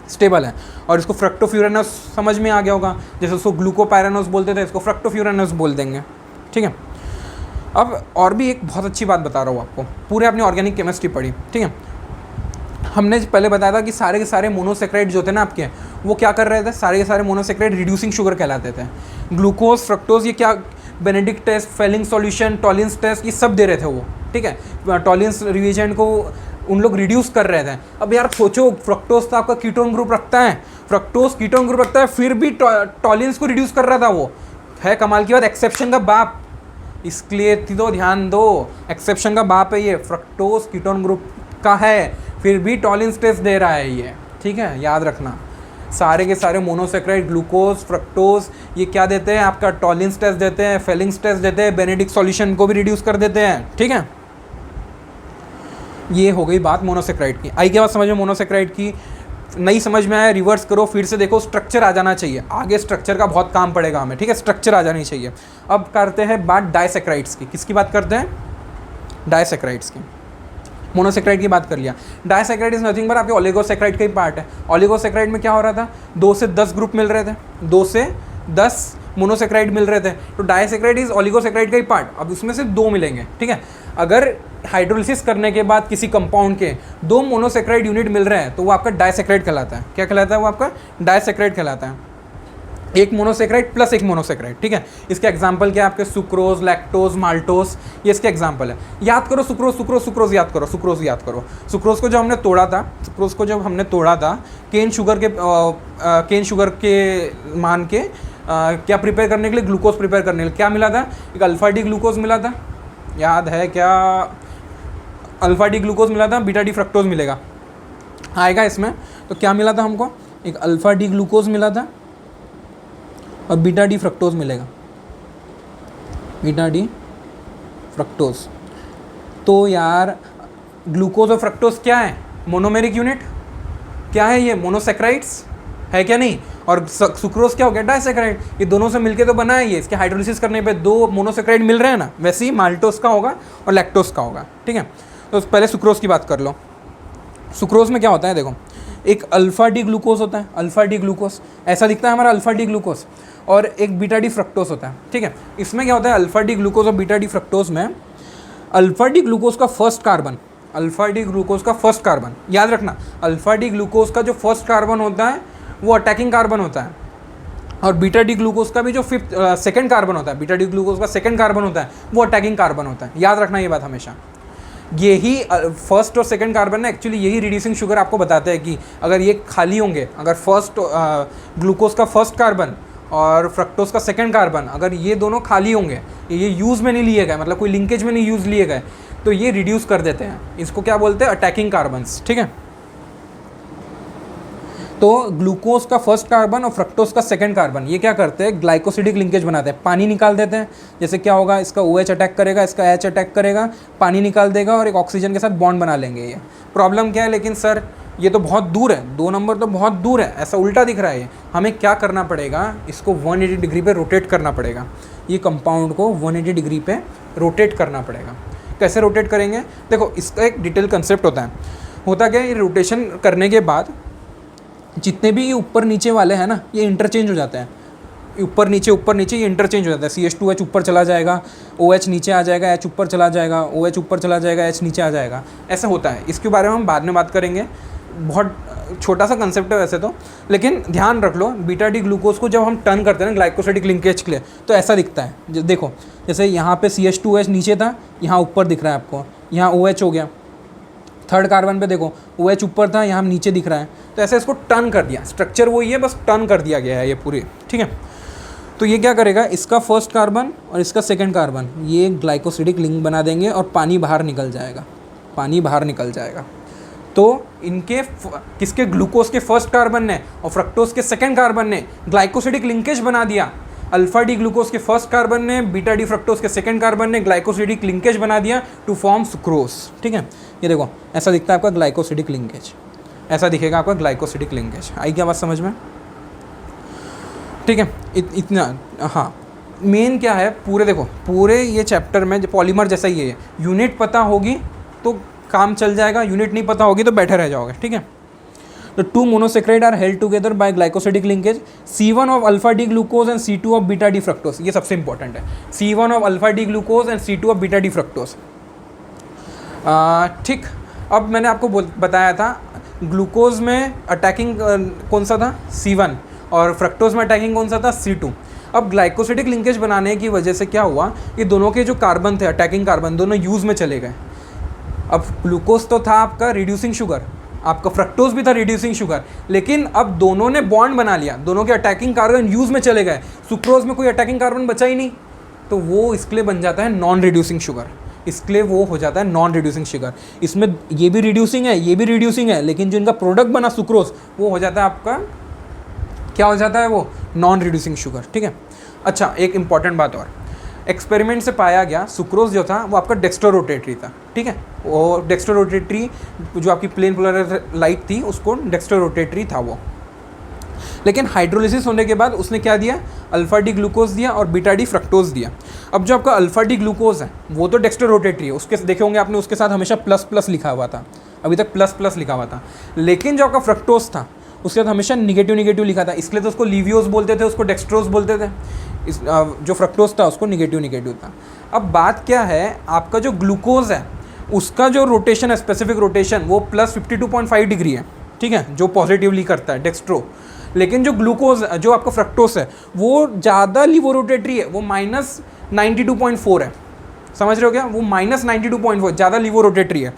स्टेबल है। और इसको फ्रक्टोफ्यूरेनोस समझ में आ गया होगा, जैसे उसको ग्लूकोपायरेनोस बोलते थे, इसको फ्रक्टोफ्यूरेनोस बोल देंगे। ठीक है, अब और भी एक बहुत अच्छी बात बता रहा हूँ आपको, पूरे अपनी ऑर्गेनिक केमिस्ट्री पढ़ी। ठीक है, हमने पहले बताया था कि सारे के सारे मोनोसेक्राइड जो थे ना आपके, वो क्या कर रहे थे, सारे के सारे मोनोसेक्राइड रिड्यूसिंग शुगर कहलाते थे। ग्लूकोज, फ्रक्टोज, ये क्या, Benedict test, Fehling solution, Tollens test, ये सब दे रहे थे वो। ठीक है, टॉलिंस रिएजेंट को उन लोग रिड्यूस कर रहे थे। अब यार सोचो, फ्रक्टोज तो आपका कीटोन ग्रुप रखता है, फ्रक्टोज कीटोन ग्रुप रखता है, फिर भी टॉलिंस को रिड्यूस कर रहा था। वो है कमाल की बात, एक्सेप्शन का बाप, इसके लिए तो ध्यान दो, एक्सेप्शन का बाप है ये, फ्रक्टोज कीटोन ग्रुप का है, फिर भी टॉलिंस टेस्ट दे रहा है ये। ठीक है, याद रखना, सारे के सारे मोनोसेक्राइड, ग्लूकोज, फ्रक्टोज, ये क्या देते हैं आपका, टॉलिंस टेस्ट देते हैं, फेलिंग्स टेस्ट देते हैं, बेनेडिक्ट सॉल्यूशन को भी रिड्यूस कर देते हैं। ठीक है, ये हो गई बात मोनोसेक्राइड की। आई क्या बात समझ में मोनोसेक्राइड की, नहीं समझ में आया रिवर्स करो, फिर से देखो, स्ट्रक्चर आ जाना चाहिए, आगे स्ट्रक्चर का बहुत काम पड़ेगा हमें। ठीक है, स्ट्रक्चर आ जानी चाहिए। अब करते हैं बात डाइसेक्राइड्स की। किसकी बात करते हैं, डाइसेक्राइड्स की। मोनोसेक्राइड की बात कर लिया, डाइसेक्राइड इज नथिंग बट आपके ओलिगोसेक्राइड का ही पार्ट है। ओलिगोसेक्राइड में क्या हो रहा था, 2 से 10 ग्रुप मिल रहे थे, 2 से 10 मोनोसेक्राइड मिल रहे थे, तो डाइसेक्राइड इज ओलिगोसेक्राइड का ही पार्ट। अब उसमें से 2 मिलेंगे। ठीक है, अगर हाइड्रोलिसिस करने के बाद किसी कंपाउंड के 2 मोनोसेक्राइड यूनिट मिल रहे हैं तो वो आपका डाइसेक्राइड कहलाता है। क्या कहलाता है, वो आपका डाइसेक्राइड कहलाता है। एक मोनोसेक्राइड प्लस एक मोनोसेक्राइड, ठीक है। इसके एग्जांपल क्या है आपके, सुक्रोज, लैक्टोज, माल्टोज, ये इसके एग्जांपल है। याद करो सुक्रोज, सुक्रोज, सुक्रोज याद करो, सुक्रोज याद करो। सुक्रोज को जब हमने तोड़ा था, सुक्रोज को जब हमने तोड़ा था केन शुगर के मान के क्या प्रिपेयर करने के लिए, ग्लूकोज प्रिपेयर करने के लिए क्या मिला था, एक अल्फा डी ग्लूकोज मिला था, याद है क्या, अल्फा डी ग्लूकोज मिला था, बीटा डी फ्रक्टोज मिलेगा आएगा इसमें। तो क्या मिला था हमको, एक अल्फा डी ग्लूकोज मिला था और बीटा डी फ्रक्टोज मिलेगा, बीटा डी फ्रक्टोज। तो यार ग्लूकोज और फ्रक्टोज क्या है, मोनोमेरिक यूनिट, क्या है ये, मोनोसेक्राइड्स है क्या नहीं, और सुक्रोज क्या हो गया, डाइसेक्राइड। ये दोनों से मिलके तो बना है ये, इसके हाइड्रोलिसिस करने पे दो मोनोसेक्राइड मिल रहे हैं ना, वैसे ही माल्टोज का होगा और लैक्टोज का होगा, ठीक है। तो पहले सुक्रोज की बात कर लो। सुक्रोज में क्या होता है, देखो एक अल्फा डी ग्लूकोज होता है, अल्फा डी ग्लूकोज ऐसा दिखता है हमारा अल्फा डी ग्लूकोज, और एक बीटा डी फ्रक्टोज होता है, ठीक है। इसमें क्या होता है, अल्फा डी ग्लूकोज और बीटा डी फ्रक्टोज में अल्फा डी ग्लूकोज का first carbon, alpha D glucose का फर्स्ट कार्बन याद रखना, अल्फा डी ग्लूकोज का जो फर्स्ट कार्बन होता है वो अटैकिंग कार्बन होता है, और बीटा डी ग्लूकोज का भी जो सेकंड कार्बन होता है, बीटा डी ग्लूकोज का सेकंड कार्बन होता है वो अटैकिंग कार्बन होता है, याद रखना ये बात हमेशा। यही फर्स्ट और सेकंड कार्बन है एक्चुअली, यही रिड्यूसिंग शुगर आपको बताता है कि अगर ये खाली होंगे, अगर फर्स्ट ग्लूकोज का फर्स्ट कार्बन और फ्रक्टोज का सेकंड कार्बन अगर ये दोनों खाली होंगे, ये यूज़ में नहीं लिए गए, मतलब कोई लिंकेज में नहीं यूज़ लिए गए, तो ये रिड्यूस कर देते हैं, इसको क्या बोलते हैं, अटैकिंग कार्बन्स, ठीक है। तो ग्लूकोज का फर्स्ट कार्बन और फ्रक्टोज का सेकंड कार्बन ये क्या करते हैं, ग्लाइकोसिडिक लिंकेज बनाते हैं, पानी निकाल देते हैं। जैसे क्या होगा, इसका OH अटैक करेगा, इसका H अटैक करेगा, पानी निकाल देगा और एक ऑक्सीजन के साथ बॉन्ड बना लेंगे। ये प्रॉब्लम क्या है, लेकिन सर ये तो बहुत दूर है, 2 नंबर तो बहुत दूर है, ऐसा उल्टा दिख रहा है ये। हमें क्या करना पड़ेगा, इसको 180 डिग्री पे रोटेट करना पड़ेगा, ये कंपाउंड को 180 डिग्री पे रोटेट करना पड़ेगा। कैसे रोटेट करेंगे, देखो इसका एक डिटेल कंसेप्ट होता है। होता क्या है, ये रोटेशन करने के बाद जितने भी ये ऊपर नीचे वाले हैं ना, ये इंटरचेंज हो जाते हैं, ऊपर नीचे ये इंटरचेंज हो जाता है। CH2H ऊपर चला जाएगा, OH नीचे आ जाएगा, H ऊपर चला जाएगा, OH ऊपर चला जाएगा, H नीचे आ जाएगा, ऐसा होता है। इसके बारे में हम बाद में बात करेंगे, बहुत छोटा सा कंसेप्ट है वैसे तो, लेकिन ध्यान रख लो, बीटा डी ग्लूकोज को जब हम टर्न करते हैं ना ग्लाइकोसिडिक लिंकेज के लिए, तो ऐसा दिखता है। देखो जैसे यहाँ पे CH2H नीचे था, यहाँ ऊपर दिख रहा है आपको, यहाँ OH हो गया। थर्ड कार्बन पे देखो OH ऊपर था, यहाँ नीचे दिख रहा है, तो ऐसे इसको टर्न कर दिया, स्ट्रक्चर वही है, बस टर्न कर दिया गया है ये पूरी, ठीक है। तो ये क्या करेगा, इसका फर्स्ट कार्बन और इसका सेकंड कार्बन ये ग्लाइकोसिडिक लिंक बना देंगे और पानी बाहर निकल जाएगा, पानी बाहर निकल जाएगा। तो इनके किसके, ग्लूकोज के फर्स्ट कार्बन ने और फ्रक्टोज के सेकंड कार्बन ने ग्लाइकोसिडिक लिंकेज बना दिया। अल्फा डी ग्लूकोज के फर्स्ट कार्बन ने, बीटा डी फ्रक्टोज के सेकंड कार्बन ने ग्लाइकोसिडिक लिंकेज बना दिया टू फॉर्म सुक्रोज, ठीक है। ये देखो ऐसा दिखता है आपका ग्लाइकोसिडिक लिंकेज, ऐसा दिखेगा आपका ग्लाइकोसिडिक लिंकेज। आई क्या बात समझ में, ठीक है। इतना हाँ, मेन क्या है पूरे, देखो पूरे ये चैप्टर में पॉलीमर जैसा ही है, यूनिट पता होगी तो काम चल जाएगा, यूनिट नहीं पता होगी तो बैठे रह जाओगे, ठीक है। तो 2 monosaccharide are held together by glycosidic linkage, C1 of alpha D glucose and C2 of beta D fructose, ये सबसे इंपॉर्टेंट है, C1 of alpha D glucose and C2 of beta D fructose, ठीक। अब मैंने आपको बताया था ग्लूकोज में अटैकिंग कौन सा था, C1, और फ्रक्टोज में अटैकिंग कौन सा था, C2। अब ग्लाइकोसिडिक लिंकेज बनाने की वजह से क्या हुआ, ये दोनों के जो कार्बन थे अटैकिंग कार्बन, दोनों यूज़ में चले गए। अब ग्लूकोज तो था आपका रिड्यूसिंग शुगर, आपका फ्रक्टोज भी था रिड्यूसिंग शुगर, लेकिन अब दोनों ने बॉन्ड बना लिया, दोनों के अटैकिंग कार्बन यूज़ में चले गए। सुक्रोज में कोई अटैकिंग कार्बन बचा ही नहीं, तो वो इसके लिए बन जाता है नॉन रिड्यूसिंग शुगर, इसके लिए वो हो जाता है नॉन रिड्यूसिंग शुगर। इसमें ये भी रिड्यूसिंग है, ये भी रिड्यूसिंग है, लेकिन जो इनका प्रोडक्ट बना सुक्रोज, वो हो जाता है आपका, क्या हो जाता है वो, नॉन रिड्यूसिंग शुगर, ठीक है। अच्छा, एक इंपॉर्टेंट बात और, एक्सपेरिमेंट से पाया गया सुक्रोज जो था वो आपका डेक्स्ट्रोरोटेटरी था, ठीक है। वो डेक्स्ट्रोरोटेटरी जो आपकी प्लेन पोलर लाइट थी उसको डेक्स्ट्रोरोटेटरी था वो, लेकिन हाइड्रोलिसिस होने के बाद उसने क्या दिया, अल्फा डी ग्लूकोज दिया और बीटा डी फ्रक्टोज दिया। अब जो आपका अल्फा डी ग्लूकोज है वो तो डेक्स्ट्रोरोटेटरी है, उसके देखे होंगे आपने, उसके साथ हमेशा प्लस प्लस लिखा हुआ था, अभी तक प्लस प्लस लिखा हुआ था, लेकिन जो आपका फ्रक्टोज था उसके साथ हमेशा निगेटिव निगेटिव लिखा था, इसलिए तो उसको लीवियोज बोलते थे, उसको डेक्स्ट्रोज बोलते थे। इस जो फ्रक्टोज था उसको निगेटिव निगेटिव था। अब बात क्या है, आपका जो ग्लूकोज है उसका जो रोटेशन है, स्पेसिफिक रोटेशन, वो +52.5 डिग्री है, ठीक है, जो पॉजिटिवली करता है डेक्स्ट्रो। लेकिन जो ग्लूकोज जो आपका फ्रक्टोस है वो ज़्यादा लिवोरोटेटरी है, वो -92.4 है। समझ रहे हो क्या? वो -92.4 ज़्यादा लिवोरोटेटरी है।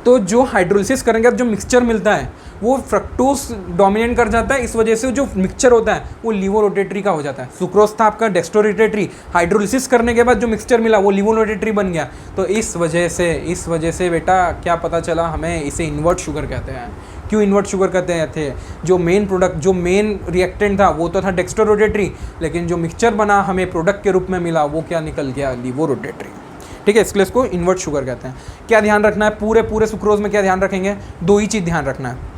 तो जो हाइड्रोलिसिस करेंगे जो मिक्सचर मिलता है वो फ्रक्टोस डोमिनेट कर जाता है, इस वजह से जो मिक्सचर होता है वो लिवोरोटेटरी का हो जाता है। सुक्रोज था आपका डेक्स्ट्रोरोटेटरी, हाइड्रोलिसिस करने के बाद जो मिक्सचर मिला वो लिवोरोटेटरी बन गया। तो इस वजह से बेटा क्या पता चला हमें, इसे इन्वर्ट शुगर कहते हैं। क्यों इन्वर्ट शुगर कहते हैं थे? जो मेन प्रोडक्ट जो मेन रिएक्टेंट था वो तो था डेक्स्ट्रोरोटेटरी, लेकिन जो मिक्सचर बना हमें प्रोडक्ट के रूप में मिला वो क्या निकल गया? लिवोरोटेटरी। ठीक है, इसलिए इसको इन्वर्ट शुगर कहते हैं। क्या ध्यान रखना है पूरे सुक्रोज में? क्या ध्यान रखेंगे? दो ही चीज़ ध्यान रखना है।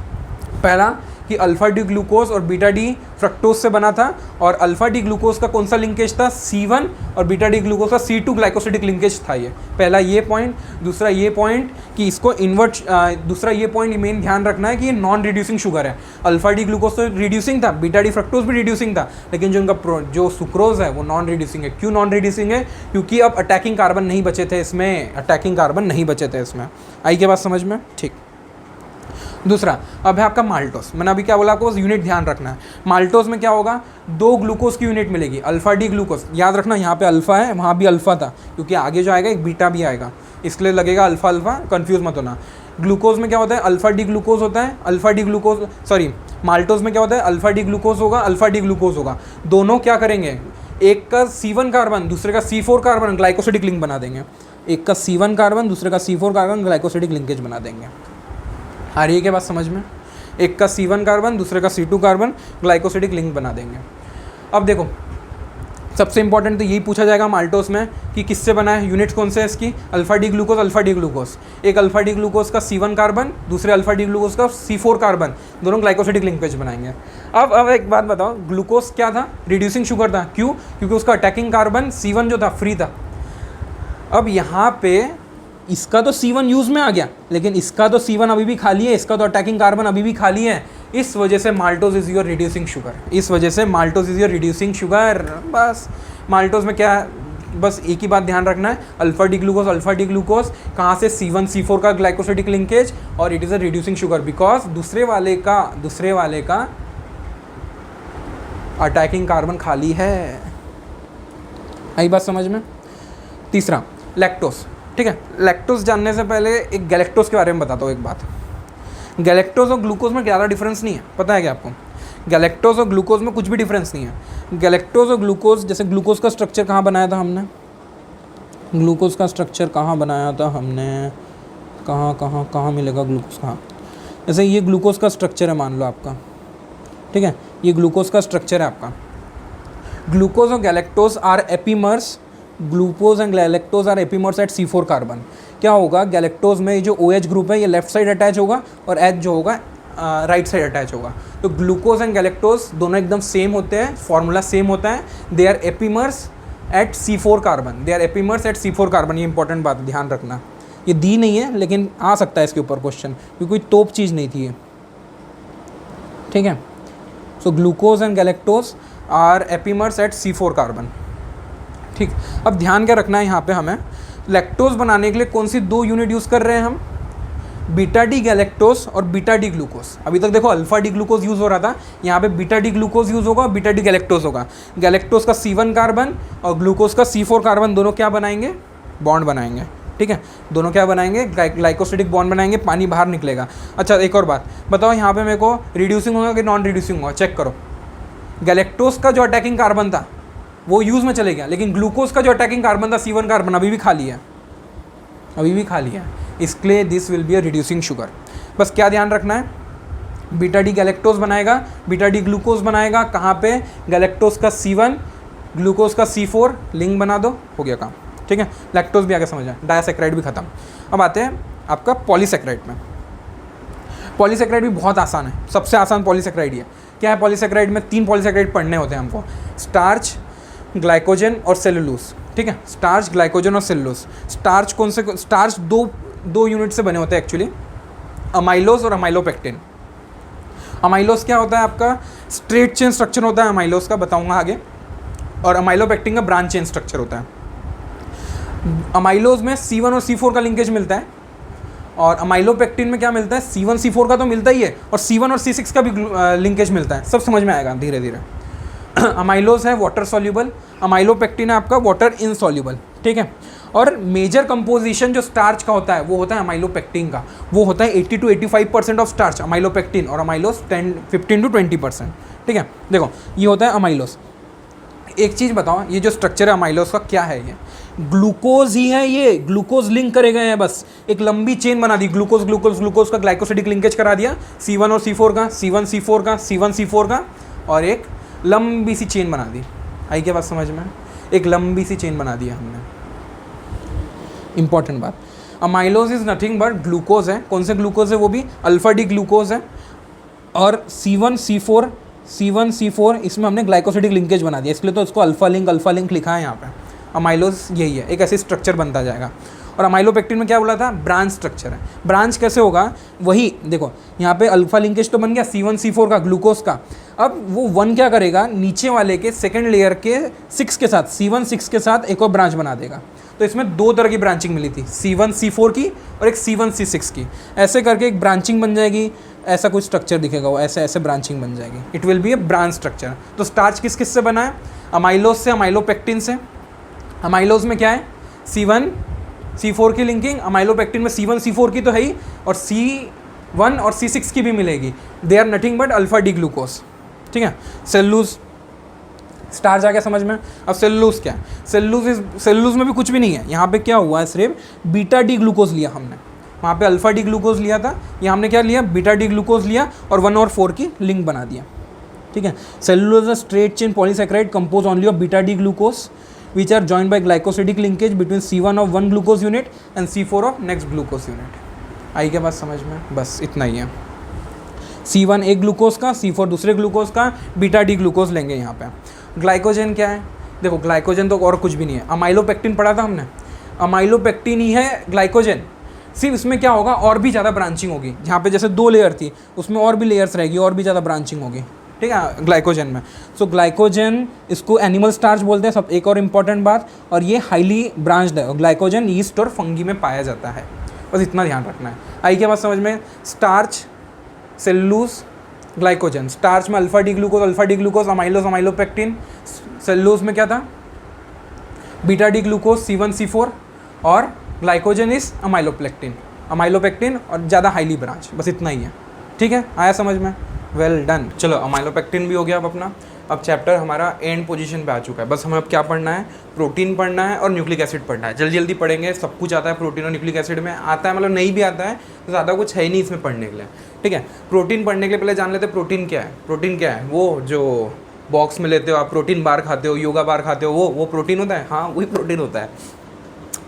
पहला कि अल्फा डी ग्लूकोज और बीटा डी फ्रक्टोज से बना था, और अल्फा डी ग्लूकोज का कौन सा लिंकेज था? C1, और बीटा डी ग्लूकोज का C2 ग्लाइकोसिडिक लिंकेज था। ये पहला ये पॉइंट। दूसरा ये पॉइंट कि इसको इन्वर्ट दूसरा ये पॉइंट मेन ध्यान रखना है कि ये नॉन रिड्यूसिंग शुगर है। अल्फा डी ग्लूकोज तो रिड्यूसिंग था, बीटा डी फ्रक्टोज भी रिड्यूसिंग था, लेकिन जो इनका जो सुक्रोज है वो नॉन रिड्यूसिंग है। क्यों नॉन रिड्यूसिंग है? क्योंकि अब अटैकिंग कार्बन नहीं बचे थे इसमें। आई के बात समझ में? ठीक। दूसरा अब है आपका माल्टोस। मैंने अभी क्या बोला आपको? बस यूनिट ध्यान रखना है। माल्टोस में क्या होगा? 2 ग्लूकोज की यूनिट मिलेगी, अल्फा डी ग्लूकोज। याद रखना यहाँ पे अल्फा है, वहाँ भी अल्फा था, क्योंकि आगे जो आएगा एक बीटा भी आएगा, इसलिए लगेगा अल्फा अल्फा, कंफ्यूज मत होना। ग्लूकोज में क्या होता है? अल्फा डी ग्लूकोज होता है, माल्टोस में क्या होता है? अल्फा डी ग्लूकोज होगा। दोनों क्या करेंगे? एक का C1 कार्बन दूसरे का C4 कार्बन ग्लाइकोसिडिक लिंक बना देंगे। एक का C1 कार्बन दूसरे का C4 कार्बन ग्लाइकोसिडिक लिंकेज बना देंगे। आ रही है क्या बात समझ में? एक का C1 कार्बन दूसरे का C2 कार्बन ग्लाइकोसिडिक लिंक बना देंगे। अब देखो सबसे इंपॉर्टेंट तो यही पूछा जाएगा माल्टोस में कि किससे बना है, यूनिट्स कौन से है इसकी? Alpha D glucose. एक अल्फा डी ग्लूकोज का C1 कार्बन दूसरे अल्फा डी ग्लूकोज का C4 कार्बन, दोनों ग्लाइकोसिडिक लिंकेज बनाएंगे। अब एक बात बताओ, ग्लूकोज क्या था? रिड्यूसिंग शुगर था। क्यों? क्योंकि उसका अटैकिंग कार्बन C1 जो था फ्री था। अब यहाँ पे इसका तो C1 यूज़ में आ गया, लेकिन इसका तो C1 अभी भी खाली है, इसका तो अटैकिंग कार्बन अभी भी खाली है। इस वजह से maltose is your reducing sugar. बस माल्टोज में क्या है? बस एक ही बात ध्यान रखना है, अल्फा डी ग्लूकोज कहाँ से? C1 C4 का ग्लाइकोसिडिक लिंकेज, और it is a reducing sugar because दूसरे वाले का अटैकिंग कार्बन खाली है। आई बात समझ में? तीसरा लैक्टोस। ठीक है, लैक्टोस जानने से पहले एक गैलेक्टोस के बारे में बताता हूँ एक बात। गैलेक्टोस और ग्लूकोज में ज़्यादा डिफरेंस नहीं है, पता है क्या आपको? गैलेक्टोस और ग्लूकोज में कुछ भी डिफरेंस नहीं है। गैलेक्टोस और ग्लूकोज, जैसे ग्लूकोज का स्ट्रक्चर कहाँ बनाया था हमने? कहाँ मिलेगा ग्लूकोज? कहाँ? जैसे ये ग्लूकोज का स्ट्रक्चर है मान लो आपका, ठीक है, ये ग्लूकोज का स्ट्रक्चर है आपका। ग्लूकोज और galactose are epimers at C4 carbon. क्या होगा? गैलेक्टोज में ये जो OH ग्रुप है ये लेफ्ट साइड अटैच होगा और H जो होगा राइट साइड अटैच होगा। तो ग्लूकोज एंड गैलेक्टोज दोनों एकदम सेम होते हैं, फॉर्मूला सेम होता है। They are epimers at C4 carbon. ये इंपॉर्टेंट बात ध्यान रखना, ये दी नहीं है लेकिन आ सकता है इसके ऊपर क्वेश्चन, क्योंकि कोई तोप चीज़ नहीं थी ये। ठीक है, so glucose and galactose are epimers at C4 carbon. ठीक, अब ध्यान क्या रखना है यहाँ पे हमें, लैक्टोज बनाने के लिए कौन सी 2 यूनिट यूज़ कर रहे हैं हम? बीटा डी गैलेक्टोज और बीटा डी ग्लूकोज। अभी तक देखो अल्फा डी ग्लूकोज यूज़ हो रहा था, यहाँ पे बीटा डी ग्लूकोज यूज़ होगा, बीटा डी गैलेक्टोज होगा। गैलेक्टोज का C1 कार्बन और ग्लूकोज का C4 कार्बन दोनों क्या बनाएंगे? बॉन्ड बनाएंगे। ठीक है, दोनों क्या बनाएंगे? ग्लाइकोसिडिक बॉन्ड बनाएंगे, पानी बाहर निकलेगा। अच्छा एक और बात बताओ, यहाँ पे मेरे को रिड्यूसिंग होगा कि नॉन रिड्यूसिंग होगा? चेक करो। गैलेक्टोज का जो अटैकिंग कार्बन था वो यूज़ में चले गया, लेकिन ग्लूकोज का जो अटैकिंग कार्बन था C1 कार्बन अभी भी खाली है, इसलिए this will be a reducing sugar. बस क्या ध्यान रखना है, बीटा डी गैलेक्टोज बनाएगा, बीटा डी ग्लूकोज बनाएगा। कहाँ पे? गैलेक्टोज का C1, ग्लूकोज का C4, लिंक बना दो, हो गया काम। ठीक है, लैक्टोज भी आगे समझ आए, डायसैकेराइड भी खत्म। अब आते हैं आपका पॉलीसैकेराइड में। पॉलीसैकेराइड भी बहुत आसान है, सबसे आसान पॉलीसैकेराइड है। क्या है पॉलीसैकेराइड में? 3 पॉलीसैकेराइड पढ़ने होते हैं हमको, स्टार्च, ग्लाइकोजन और सेलुलोज। ठीक है, स्टार्च, ग्लाइकोजन और सेलुलोज। स्टार्च कौन से? स्टार्च दो यूनिट से बने होते हैं एक्चुअली, अमाइलोज और अमाइलोपेक्टिन। अमाइलोज क्या होता है आपका? स्ट्रेट चेन स्ट्रक्चर होता है अमाइलोज का, बताऊंगा आगे। और अमाइलोपेक्टिन का ब्रांच चेन स्ट्रक्चर होता है। अमाइलोज में C1 और C4 का लिंकेज मिलता है, और अमाइलोपेक्टिन में क्या मिलता है, C1 C4 का तो मिलता ही है, और C1 और C6 का भी लिंकेज मिलता है, सब समझ में आएगा धीरे धीरे। अमाइलोज है वाटर सॉल्यूबल, अमाइलोपेक्टिन है आपका वाटर इनसॉल्यूबल, ठीक है। और मेजर कंपोजिशन जो स्टार्च का होता है वो होता है अमाइलोपेक्टिन का, वो होता है 80 to 85% ऑफ स्टार्च अमाइलोपेक्टिन, और अमाइलोज 15 to 20%, ठीक है। देखो ये होता है अमाइलोज। एक चीज़ बताओ, ये जो स्ट्रक्चर है अमाइलोज का क्या है, ये ग्लूकोज ही है, ये ग्लूकोज लिंक करे गए हैं, बस एक लंबी चेन बना दी, ग्लूकोज ग्लूकोज ग्लूकोज का ग्लाइकोसिडिक लिंकेज करा दिया, C1 और C4 का, C1 C4 का, C1 C4 का, और एक लंबी सी चेन बना दी। आई क्या बात समझ में, एक लंबी सी चेन बना दिया हमने। इंपॉर्टेंट बात, amylose is nothing but glucose है, कौन से ग्लूकोज है, वो भी अल्फा डी ग्लूकोज है, और C1 C4 इसमें हमने ग्लाइकोसिडिक लिंकेज बना दिया, इसलिए तो इसको अल्फा लिंक लिखा है यहाँ पे। अमाइलोज यही है, एक ऐसे स्ट्रक्चर बनता जाएगा। और अमाइलोपेक्टिन में क्या बोला था, ब्रांच स्ट्रक्चर है। ब्रांच कैसे होगा, वही देखो यहाँ पे अल्फा लिंकेज तो बन गया C1 C4 का ग्लूकोज का, अब वो 1 क्या करेगा, नीचे वाले के सेकेंड लेयर के 6 के साथ, C1 6 के साथ एक और ब्रांच बना देगा। तो इसमें 2 तरह की ब्रांचिंग मिली थी, C1 C4 की और एक C1 C6 की, ऐसे करके एक ब्रांचिंग बन जाएगी, ऐसा कुछ स्ट्रक्चर दिखेगा, वो ऐसे ऐसे ब्रांचिंग बन जाएगी, it will be A branch structure. तो स्टार्च किस किस से बना है, अमाइलोज से, अमाइलोपेक्टिन से। अमाइलोज में क्या है, C1 C4 की लिंकिंग, अमाइलोपेक्टिन में C1 C4 की तो है ही, और C1 और C6 की भी मिलेगी, they are nothing but alpha D glucose, ठीक है। सेलुलोज, स्टार्च आ गया समझ में। अब सेलुलोज क्या है, सेलुलोज में भी कुछ भी नहीं है, यहाँ पे क्या हुआ है, सिर्फ बीटा डी ग्लूकोज लिया हमने, वहाँ पे अल्फा डी ग्लूकोज लिया था, यहाँ हमने क्या लिया, बीटा डी ग्लूकोज लिया, और 1 और 4 की लिंक बना दिया, ठीक है। Cellulose a straight chain polysaccharide compose only of beta D glucose which are joined by glycosidic linkage between C1 of one glucose unit and C4 of next glucose unit। आई क्या बात समझ में, बस इतना ही है। C1 एक ग्लूकोज का, C4 दूसरे ग्लूकोज का, बीटा डी ग्लूकोज लेंगे यहाँ पे। ग्लाइकोजन क्या है, देखो ग्लाइकोजन तो और कुछ भी नहीं है, अमाइलोपेक्टिन पढ़ा था हमने, अमाइलोपेक्टिन ही है ग्लाइकोजन, सिर्फ इसमें क्या होगा, और भी ज़्यादा ब्रांचिंग होगी, जहाँ पे जैसे 2 लेयर थी उसमें और भी लेयर्स रहेगी, और भी ज़्यादा ब्रांचिंग होगी, ठीक है, ग्लाइकोजन में। सो ग्लाइकोजन इसको एनिमल स्टार्च बोलते हैं, सब एक और इम्पॉर्टेंट बात, और ये हाईली ब्रांच्ड है, ग्लाइकोजन यीस्ट और फंगी में पाया जाता है, बस इतना ध्यान रखना है। आई क्या बात समझ में, स्टार्च, सेलुलोज, ग्लाइकोजन। स्टार्च में alpha D glucose, amylose, amylopectin. Cellulose में क्या था, beta D glucose, C1 C4, और ग्लाइकोजन इज अमाइलोपेक्टिन और ज़्यादा हाईली ब्रांच, बस इतना ही है, ठीक है, आया समझ में, वेल डन। चलो अमाइलोपेक्टिन भी हो गया अब अपना। अब चैप्टर हमारा एंड पोजीशन पे आ चुका है, बस हमें अब क्या पढ़ना है, प्रोटीन पढ़ना है और न्यूक्लिक एसिड पढ़ना है। जल्दी जल्दी पढ़ेंगे, सब कुछ आता है प्रोटीन और न्यूक्लिक एसिड में, आता है मतलब नहीं भी आता है तो ज़्यादा कुछ है ही नहीं इसमें पढ़ने के लिए, ठीक है। प्रोटीन पढ़ने के लिए पहले जान लेते हैं प्रोटीन क्या है। प्रोटीन क्या है, वो जो बॉक्स में लेते हो आप, प्रोटीन बार खाते हो, योगा बार खाते हो, वो प्रोटीन होता है, हाँ वही प्रोटीन होता है,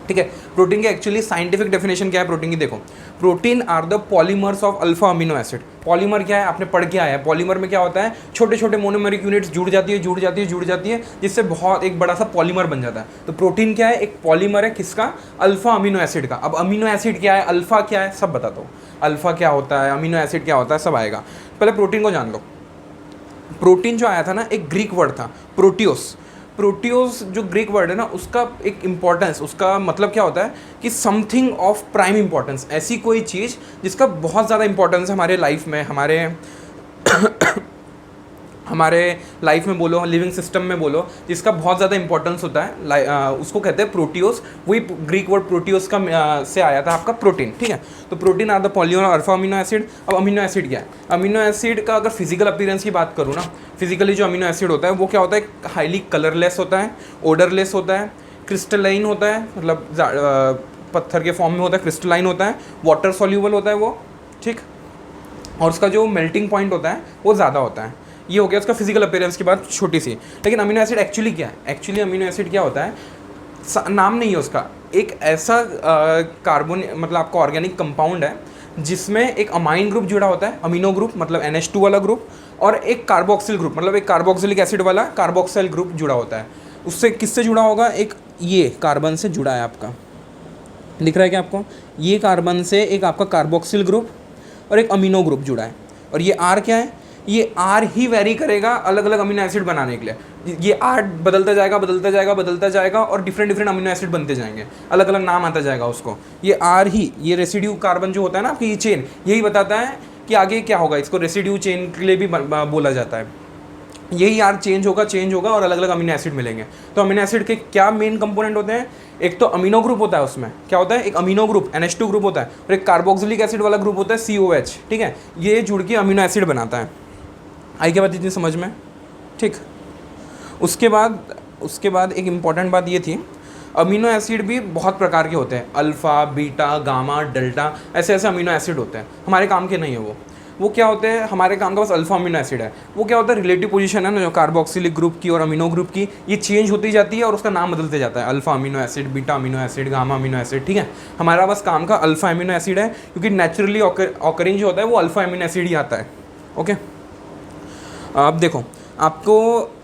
ठीक है। प्रोटीन की एक्चुअली साइंटिफिक डेफिनेशन क्या है प्रोटीन की, देखो protein are the polymers of alpha amino acid. Polymer क्या है, आपने पढ़ के आया है, पॉलीमर में क्या होता है, छोटे छोटे मोनोमेरिक यूनिट्स जुड़ जाती है जिससे बहुत एक बड़ा सा पॉलीमर बन जाता है। तो प्रोटीन क्या है, एक पॉलीमर है, किसका, अल्फा अमीनो एसिड का। अब अमीनो एसिड क्या है, अल्फा क्या है, सब बताता हूँ, अल्फा क्या होता है, अमीनो एसिड क्या होता है, सब आएगा। पहले प्रोटीन को जान लो। प्रोटीन जो आया था ना, एक ग्रीक वर्ड था प्रोटियोस। प्रोटियोस जो ग्रीक वर्ड है ना, उसका एक इम्पॉर्टेंस, उसका मतलब क्या होता है कि समथिंग ऑफ प्राइम इम्पॉर्टेंस, ऐसी कोई चीज़ जिसका बहुत ज़्यादा इंपॉर्टेंस है हमारे लाइफ में, हमारे लाइफ में बोलो, लिविंग सिस्टम में बोलो, जिसका बहुत ज़्यादा इंपॉर्टेंस होता है, उसको कहते हैं प्रोटियोस। वही ग्रीक वर्ड प्रोटियोस का से आया था आपका प्रोटीन, ठीक है। तो protein are the polymer alpha amino acid. अब अमीनो एसिड क्या है, अमीनो एसिड का अगर फिजिकल अपीयरेंस की बात करूँ ना, फिजिकली जो अमीनो एसिड होता है वो क्या होता है, हाईली कलरलेस होता है, ओडरलेस होता है, क्रिस्टलाइन होता है, मतलब पत्थर के फॉर्म में होता है, क्रिस्टलाइन होता है, वाटर सॉल्यूबल होता है वो, ठीक, और उसका जो मेल्टिंग पॉइंट होता है वो ज़्यादा होता है। ये हो गया उसका फिजिकल अपीयरेंस की बात, छोटी सी। लेकिन अमीनो एसिड एक्चुअली क्या है, एक्चुअली अमीनो एसिड क्या होता है, नाम नहीं है उसका, एक ऐसा कार्बन मतलब आपका ऑर्गेनिक कंपाउंड है जिसमें एक अमाइन ग्रुप जुड़ा होता है, अमीनो ग्रुप मतलब NH2 वाला ग्रुप, और एक कार्बोक्सिल ग्रुप मतलब एक कार्बोक्सिलिक एसिड वाला कार्बोक्सिल ग्रुप जुड़ा होता है। उससे किससे जुड़ा होगा, एक ये कार्बन से जुड़ा है, आपका दिख रहा है क्या आपको, ये कार्बन से एक आपका कार्बोक्सिल ग्रुप और एक अमीनो ग्रुप जुड़ा है। और ये R क्या है, ये आर ही वेरी करेगा अलग अलग अमीनो एसिड बनाने के लिए। ये आर बदलता जाएगा बदलता जाएगा बदलता जाएगा और डिफरेंट डिफरेंट अमीनो एसिड बनते जाएंगे, अलग अलग नाम आता जाएगा उसको। ये आर ही, ये रेसिड्यू कार्बन जो होता है ना आपकी, ये चेन यही बताता है कि आगे क्या होगा। इसको रेसिड्यू चेन के लिए भी बोला जाता है। यही आर चेंज होगा और अलग अलग अमीनो एसिड मिलेंगे। तो अमीनो एसिड के क्या मेन कंपोनेंट होते हैं? एक तो अमीनो ग्रुप होता है, उसमें क्या होता है, एक अमीनो ग्रुप NH2 ग्रुप होता है और एक कार्बोक्सिलिक एसिड वाला ग्रुप होता है COH, ठीक है। ये जुड़ के अमीनो एसिड बनाता है। आई क्या बात इतनी समझ में? ठीक। उसके बाद एक इम्पॉर्टेंट बात ये थी, अमीनो एसिड भी बहुत प्रकार के होते हैं, अल्फ़ा, बीटा, गामा, डेल्टा, ऐसे ऐसे अमीनो एसिड होते हैं। हमारे काम के नहीं है वो क्या होते हैं, हमारे काम का बस अल्फा अमीनो एसिड है। वो क्या होता है, रिलेटिव पोजीशन है ना जो कार्बोक्सिलिक ग्रुप की और अमीनो ग्रुप की, ये चेंज होती जाती है और उसका नाम बदलते जाता है, alpha amino acid, beta amino acid, gamma amino acid, ठीक है। हमारा बस काम का अल्फा अमीनो एसिड है, क्योंकि नेचुरली ऑकरिंग जो होता है वो अल्फा अमीनो एसिड ही आता है। ओके, अब देखो, आपको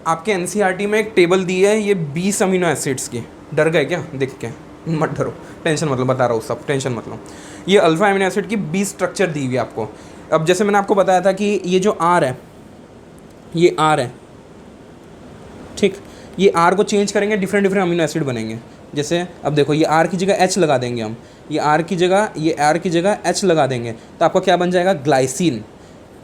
आपके NCERT में एक टेबल दी है ये 20 अमीनो एसिड्स की। डर गए क्या देख के? मत डरो, टेंशन मतलब, बता रहा हूँ सब, टेंशन मतलब। ये अल्फा अमीनो एसिड की 20 स्ट्रक्चर दी हुई है आपको। अब जैसे मैंने आपको बताया था कि ये जो R है, ये R है, ठीक। ये R को चेंज करेंगे, डिफरेंट डिफरेंट अमीनो एसिड बनेंगे। जैसे अब देखो, ये R की जगह H लगा देंगे हम, ये R की जगह H लगा देंगे, तो आपका क्या बन जाएगा, ग्लाइसिन।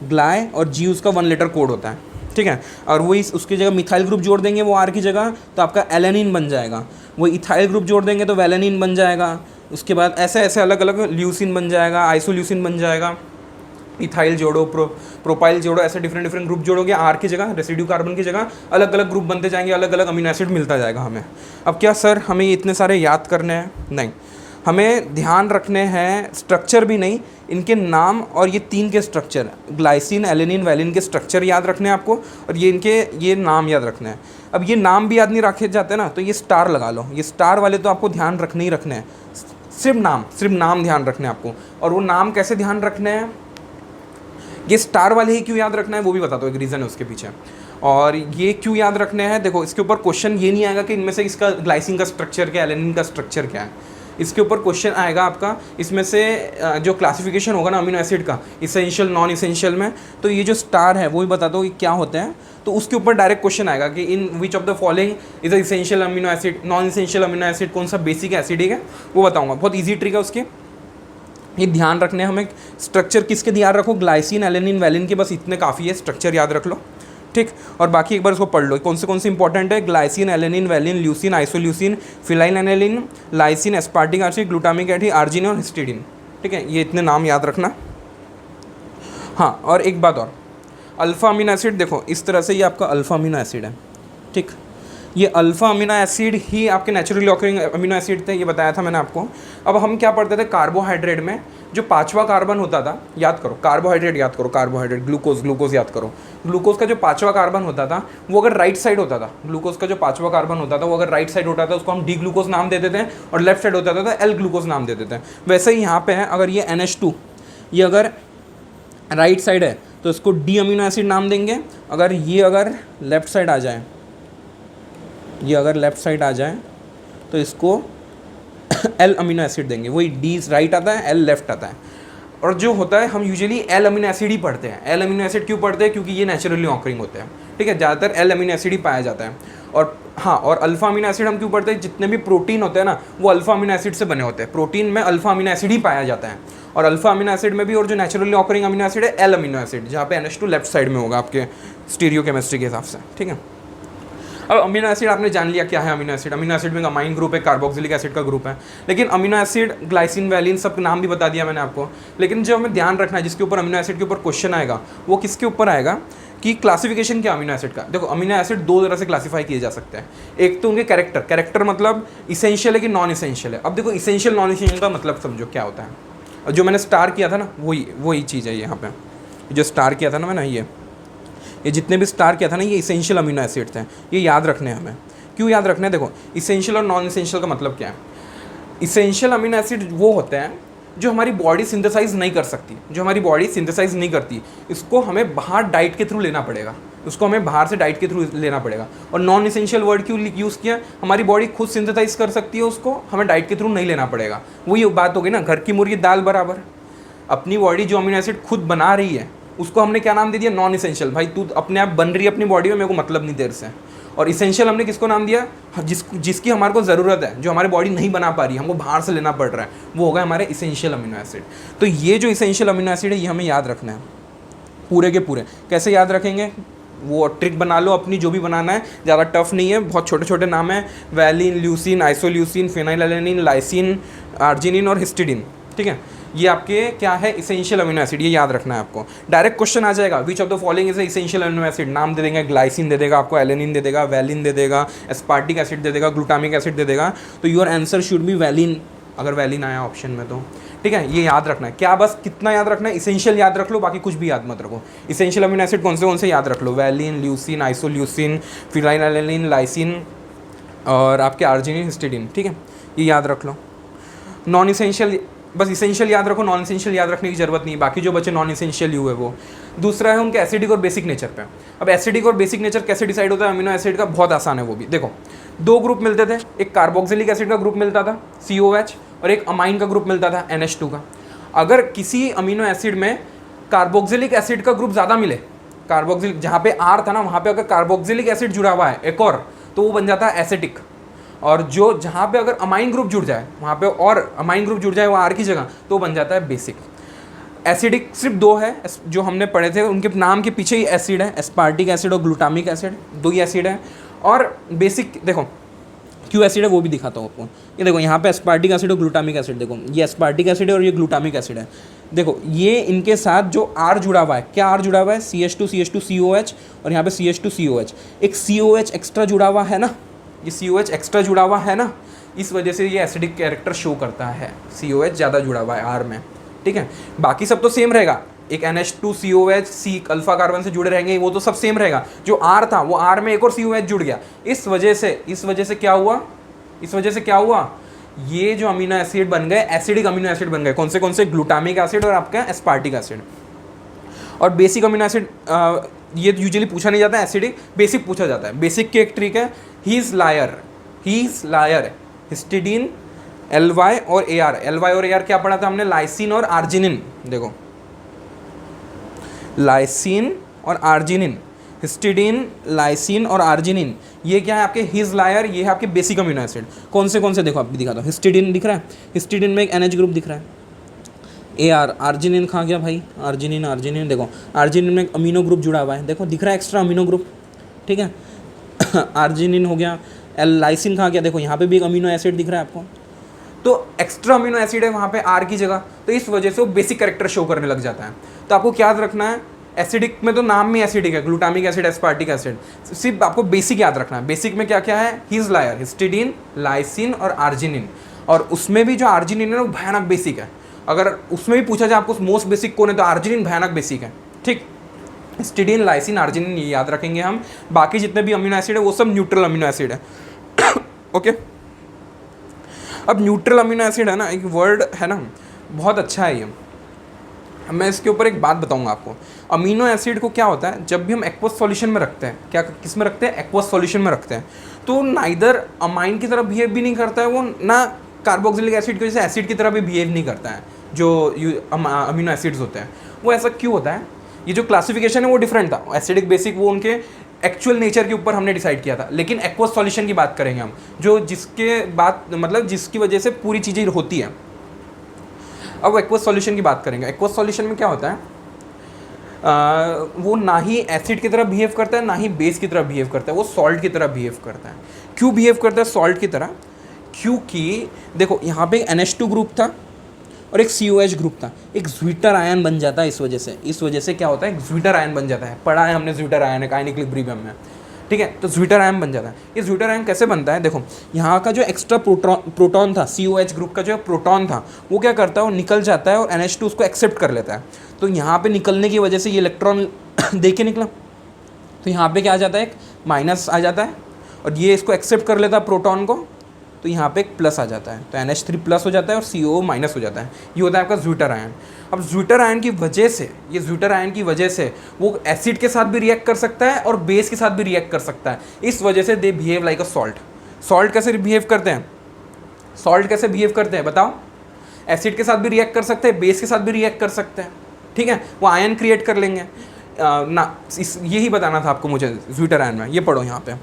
ग्लाय और G उसका 1 लेटर कोड होता है, ठीक है। और वही उसकी जगह मिथाइल ग्रुप जोड़ देंगे वो R की जगह, तो आपका एलेनिन बन जाएगा। वो इथाइल ग्रुप जोड़ देंगे तो वेलेनिन बन जाएगा। उसके बाद ऐसे ऐसे अलग अलग ल्यूसिन बन जाएगा, आइसोल्यूसिन बन जाएगा। इथाइल जोड़ो, प्रोपाइल जोड़ो, ऐसे डिफरेंट डिफरेंट ग्रुप जोड़ोगे, आर की जगह, रेसिड्यू कार्बन की जगह अलग अलग ग्रुप बनते जाएंगे, अलग अलग अमीनो एसिड मिलता जाएगा हमें। अब क्या सर हमें ये इतने सारे याद करने हैं? नहीं, हमें ध्यान रखने हैं स्ट्रक्चर भी नहीं, इनके नाम और ये 3 के स्ट्रक्चर, ग्लाइसिन, एलेनिन, वैलिन के स्ट्रक्चर याद रखने हैं आपको, और ये नाम याद रखने हैं। अब ये नाम भी याद नहीं रखे जाते ना, तो ये स्टार लगा लो। ये स्टार वाले तो आपको ध्यान रखने ही रखने हैं, सिर्फ नाम ध्यान रखने हैं आपको। और वो नाम कैसे ध्यान रखने हैं, ये स्टार वाले ही क्यों याद रखना है वो भी बताता हूँ, एक रीज़न है उसके पीछे। और ये क्यों याद रखने हैं, देखो इसके ऊपर क्वेश्चन ये नहीं आएगा कि इनमें से इसका ग्लाइसिन का स्ट्रक्चर क्या है, एलेनिन का स्ट्रक्चर क्या है। इसके ऊपर क्वेश्चन आएगा आपका, इसमें से जो क्लासिफिकेशन होगा ना अमीनो एसिड का, इसेंशियल नॉन इसेंशियल में, तो ये जो स्टार है वो भी बता दो कि क्या होते हैं। तो उसके ऊपर डायरेक्ट क्वेश्चन आएगा कि in which of the following is a essential amino acid, non essential amino acid कौन सा बेसिक एसिड है, वो बताऊँगा। बहुत ईजी ट्रिक है उसकी, ये ध्यान रखने हमें। स्ट्रक्चर किसके ध्यान रखो, ग्लाइसिन, एलेनिन, वैलिन के, बस इतने काफ़ी है, स्ट्रक्चर याद रख लो, ठीक। और बाकी एक बार इसको पढ़ लो, कौन से इंपॉर्टेंट है, glycine, alanine, valine, leucine, isoleucine, phenyl एनेलिन, lysine, aspartic acid, glutamic acid, arginine और हिस्टिडीन, ठीक है। ये इतने नाम याद रखना। हाँ, और एक बात और, अल्फ़ा अमीनो एसिड देखो इस तरह से, ये आपका अल्फ़ा अमीनो एसिड है, ठीक। ये अल्फ़ा अमीनो एसिड ही आपके नेचुरली ऑकरिंग अमीनो एसिड थे, ये बताया था मैंने आपको। अब हम क्या पढ़ते थे, कार्बोहाइड्रेट में जो 5वां कार्बन होता था, याद करो, कार्बोहाइड्रेट याद करो, कार्बोहाइड्रेट, ग्लूकोज याद करो। ग्लूकोज का जो 5वां कार्बन होता था वो अगर राइट साइड होता था, ग्लूकोज का जो 5वां कार्बन होता था वो अगर राइट साइड होता था उसको हम डी ग्लूकोज नाम देते थे, और लेफ्ट साइड होता था तो एल ग्लूकोज नाम देते थे। वैसे ही यहाँ पे है, अगर ये NH2 ये अगर राइट साइड है तो इसको डी अमीनो एसिड नाम देंगे। अगर लेफ्ट साइड आ जाए, ये अगर लेफ़्ट साइड आ जाए तो इसको एल अमीनो एसिड देंगे। वही डी राइट आता है, एल लेफ्ट आता है। और जो होता है हम यूजुअली एल अमीनो एसिड ही पढ़ते हैं। एल अमीनो एसिड क्यों पढ़ते हैं, क्योंकि ये नेचुरली ऑकरिंग होते हैं, ठीक है। ज़्यादातर एल अमीनो एसिड ही पाया जाता है। और हाँ, और अल्फ़ा अमीनो एसिड हम क्यों पढ़ते हैं, जितने भी प्रोटीन होते हैं ना वो अल्फ़ा अमीनो एसिड से बने होते हैं। प्रोटीन में अल्फ़ा अमीनो एसिड ही पाया जाता है, और अल्फ़ा अमीनो एसिड में भी, और जो नेचुरली ऑकरिंग अमीनो एसिड है एल अमीनो एसिड, जहाँ पे NH2 लेफ्ट साइड में होगा आपके स्टीरियो केमिस्ट्री के हिसाब से, ठीक है। अब अमीनो एसिड आपने जान लिया क्या है अमीनो एसिड। अमीनो एसिड में अमाइन ग्रुप है, कार्बोक्सिलिक एसिड का ग्रुप है। लेकिन अमीनो एसिड, ग्लाइसिन, वैलिन, सब नाम भी बता दिया मैंने आपको। लेकिन जो हमें ध्यान रखना है, जिसके ऊपर अमीनो एसिड के ऊपर क्वेश्चन आएगा, वो किसके ऊपर आएगा कि क्लासिफिकेशन क्या अमीनो एसिड का। देखो अमीनो एसिड 2 तरह से क्लासीफाई किए जा सकते हैं। एक तो उनके कैरेक्टर मतलब इसेंशियल है कि नॉन इसेंशियल है। अब देखो इसेंशियल नॉन इसेंशियल का मतलब समझो क्या होता है। और जो मैंने स्टार किया था ना वही चीज़ है यहाँ पे, जो स्टार किया था ना मैंने, ये जितने भी स्टार किया था ना, ये इसेंशियल अमीनो एसिड थे। ये याद रखने हैं हमें। क्यों याद रखने हैं, देखो इसेंशियल और नॉन इसेंशियल का मतलब क्या है। इसेंशियल अमीनो एसिड वो होते हैं जो हमारी बॉडी सिंथेसाइज नहीं कर सकती, जो हमारी बॉडी सिंथेसाइज नहीं करती, इसको हमें बाहर डाइट के थ्रू लेना पड़ेगा, उसको हमें बाहर से डाइट के थ्रू लेना पड़ेगा। और नॉन इसेंशियल वर्ड क्यों यूज़ किया, हमारी बॉडी खुद सिंथेसाइज कर सकती है, उसको हमें डाइट के थ्रू नहीं लेना पड़ेगा। वही बात हो गई ना, घर की मुर्गी दाल बराबर। अपनी बॉडी जो अमीनो एसिड खुद बना रही है उसको हमने क्या नाम दे दिया, नॉन इसेंशियल। भाई तू अपने आप बन रही है अपनी बॉडी में, मेरे को मतलब नहीं तेरे से। और इसेंशियल हमने किसको नाम दिया, जिसकी हमारे को ज़रूरत है, जो हमारी बॉडी नहीं बना पा रही है, हमको बाहर से लेना पड़ रहा है, वो होगा हमारे इसेंशियल अमीनो एसिड। तो ये जो इसेंशियल अमीनो एसिड है ये हमें याद रखना है पूरे के पूरे। कैसे याद रखेंगे, वो ट्रिक बना लो अपनी, जो भी बनाना है, ज़्यादा टफ नहीं है, बहुत छोटे छोटे नाम है, valine, leucine, isoleucine, phenylalanine, lysine, arginine और हिस्टिडिन। ठीक है, ये आपके क्या है, इसेंशियल अमीनो एसिड, ये याद रखना है आपको। डायरेक्ट क्वेश्चन आ जाएगा, विच of the following is essential amino acid, नाम दे देंगे, ग्लाइसिन दे देगा आपको, एलेनिन दे देगा, वैलिन दे देगा, एस्पार्टिक एसिड दे देगा, ग्लूटामिक एसिड दे देगा। तो your answer should be valine, अगर वैलिन आया ऑप्शन में तो। ठीक है, ये याद रखना है। क्या बस कितना याद रखना है, इसेंशियल याद रख लो, बाकी कुछ भी याद मत रखो। इसेंशियल अमीनो एसिड कौन से याद रख लो, valine, leucine, isoleucine, phenylalanine, lysine और आपके आर्जिनिन, हिस्टिडिन। ठीक है, ये याद रख लो। नॉन इसेंशियल, बस इसेंशियल याद रखो, नॉन इसेंशियल याद रखने की जरूरत नहीं, बाकी जो बच्चे नॉन इसेंशियल हुए वो। दूसरा है उनके एसिडिक और बेसिक नेचर पे। अब एसिडिक और बेसिक नेचर कैसे डिसाइड होता है अमीनो एसिड का, बहुत आसान है वो भी। देखो, दो ग्रुप मिलते थे, एक कार्बोक्सिलिक एसिड का ग्रुप मिलता था COH, और एक अमाइन का ग्रुप मिलता था NH2 का। अगर किसी अमीनो एसिड में कार्बोक्सिलिक एसिड का ग्रुप ज़्यादा मिले, कार्बोक्सिलिक जहाँ पे R था ना, वहाँ पे अगर कार्बोक्सिलिक एसिड जुड़ा हुआ है एक और, तो वो बन जाता है एसिटिक। और जो जहाँ पे अगर अमाइन ग्रुप जुड़ जाए, वहाँ पे और अमाइन ग्रुप जुड़ जाए वो R की जगह, तो बन जाता है बेसिक। एसिडिक सिर्फ दो है जो हमने पढ़े थे, उनके नाम के पीछे ही एसिड है, एस्पार्टिक एसिड और ग्लूटामिक एसिड, दो ही एसिड है। और बेसिक देखो क्यों एसिड है वो भी दिखाता हूँ आपको। ये देखो यहाँ पे एस्पार्टिक एसिड और ग्लूटामिक एसिड, देखो ये एस्पार्टिक एसिड है और ये ग्लूटामिक एसिड है। देखो ये इनके साथ जो R जुड़ा हुआ है, क्या R जुड़ा हुआ है, CH2CH2COH, और यहाँ पे CH2COH, एक COH एक्स्ट्रा जुड़ा हुआ है ना, ये COH एक्स्ट्रा जुड़ा हुआ है ना, इस वजह से ये एसिडिक कैरेक्टर शो करता है, COH ज़्यादा जुड़ा हुआ है R में। ठीक है, बाकी सब तो सेम रहेगा, एक NH2COH C अल्फा कार्बन से जुड़े रहेंगे, वो तो सब सेम रहेगा। जो R था वो R में एक और COH जुड़ गया, इस वजह से क्या हुआ, ये जो अमीनो एसिड बन गए, एसिडिक अमीनो एसिड बन गए। कौन से, ग्लूटामिक एसिड और आपका एस्पार्टिक एसिड। और बेसिक अमीनो एसिड ये यूजुअली पूछा नहीं जाता है, एसिडिक बेसिक पूछा जाता है। बेसिक की एक ट्रिक है, he is liar, histidine, LY और AR क्या पढ़ा था हमने, लाइसिन और आर्जिनिन। देखो लाइसिन और आर्जिनिन, हिस्टिडीन, लाइसिन और आर्जिनिन, ये क्या है आपके हिज लायर, ये है आपके बेसिक अमीनो एसिड। कौन से देखो आप भी दिखाता हूँ। हिस्टिडीन दिख रहा है, हिस्टिडीन में एक NH ग्रुप दिख रहा है। AR, आर्जिनिन कहाँ गया भाई, आर्जिनिन देखो, आर्जिनिन में एक अमीनो ग्रुप जुड़ा हुआ है, देखो दिख रहा है एक्स्ट्रा अमीनो ग्रुप। ठीक है आर्जिनिन हो गया। लाइसिन कहाँ गया, देखो यहाँ पे भी एक अमीनो एसिड दिख रहा है आपको, तो एक्स्ट्रा अमीनो एसिड है वहाँ पे R की जगह, तो इस वजह से वो बेसिक कैरेक्टर शो करने लग जाता है। तो आपको क्या याद रखना है, एसिडिक में तो नाम में एसिडिक है, ग्लूटामिक एसिड, एस्पार्टिक एसिड, सिर्फ आपको बेसिक याद रखना है। बेसिक में क्या क्या है, हिज लायर, हिस्टिडीन, लाइसिन और आर्जिनिन। और उसमें भी जो आर्जिनिन है वो भयानक बेसिक है, अगर उसमें भी पूछा जाए आपको मोस्ट बेसिक कौन है, तो आर्जिनिन भयानक बेसिक है। ठीक, हिस्टिडीन, लाइसिन, आर्जिनिन, ये याद रखेंगे हम। बाकी जितने भी अमीनो एसिड है वो सब न्यूट्रल अमीनो एसिड है। ओके, अब न्यूट्रल अमीनो एसिड है ना, एक वर्ड है ना, बहुत अच्छा है ये। मैं इसके ऊपर एक बात बताऊंगा आपको। अमीनो एसिड को क्या होता है, जब भी हम एक्वस सॉल्यूशन में रखते हैं, क्या किस में रखते हैं, एक्वस सॉल्यूशन में रखते हैं, तो नाइदर अमाइन की तरह बिहेव भी नहीं करता है वो, ना कार्बोक्सिलिक एसिड की वजह से एसिड की तरह भी बिहेव नहीं करता है। जो अमीनो एसिड्स होते हैं वो ऐसा क्यों होता है, ये जो क्लासिफिकेशन है वो डिफरेंट था, एसिडिक बेसिक वो उनके एक्चुअल नेचर के ऊपर हमने डिसाइड किया था। लेकिन एक्वस सॉल्यूशन की बात करेंगे हम, जो जिसके बात मतलब जिसकी वजह से पूरी चीज़ें होती हैं। अब एक्वस सॉल्यूशन की बात करेंगे। एक्वस सॉल्यूशन में क्या होता है, वो ना ही एसिड की तरह बिहेव करता है, ना ही बेस की तरह बिहेव करता है, वो सॉल्ट की तरह बिहेव करता है। क्यों बिहेव करता है सॉल्ट की तरह, क्योंकि देखो यहाँ पे NH2 ग्रुप था और एक COH ग्रुप था, एक ज्विटर आयन बन जाता है। इस वजह से क्या होता है, एक ज्विटर आयन बन जाता है। पढ़ा है हमने ज्विटर आयन है काइनेटिक इक्विलिब्रियम में। ठीक है, तो ज्विटर आयन बन जाता है। ये ज्विटर आयन कैसे बनता है, देखो यहाँ का जो एक्स्ट्रा प्रोटॉन था, COH ग्रुप का जो प्रोटॉन था, वो क्या करता है, वो निकल जाता है और NH2 उसको एक्सेप्ट कर लेता है। तो यहाँ पे निकलने की वजह से ये इलेक्ट्रॉन दे के निकला, तो यहाँ पे क्या आ जाता है, एक माइनस आ जाता है, और ये इसको एक्सेप्ट कर लेता है प्रोटॉन को, तो यहाँ पे एक प्लस आ जाता है, तो NH3 प्लस हो जाता है और CO माइनस हो जाता है। ये होता है आपका ज्विटर आयन। अब ज्विटर आयन की वजह से वो एसिड के साथ भी रिएक्ट कर सकता है और बेस के साथ भी रिएक्ट कर सकता है। इस वजह से they behave like a salt. Salt कैसे बिहेव करते हैं बताओ, एसिड के साथ भी रिएक्ट कर सकते हैं, बेस के साथ भी रिएक्ट कर सकते हैं। ठीक है, वो आयन क्रिएट कर लेंगे। यही बताना था आपको मुझे ज्विटर आयन में, ये पढ़ो यहाँ पे।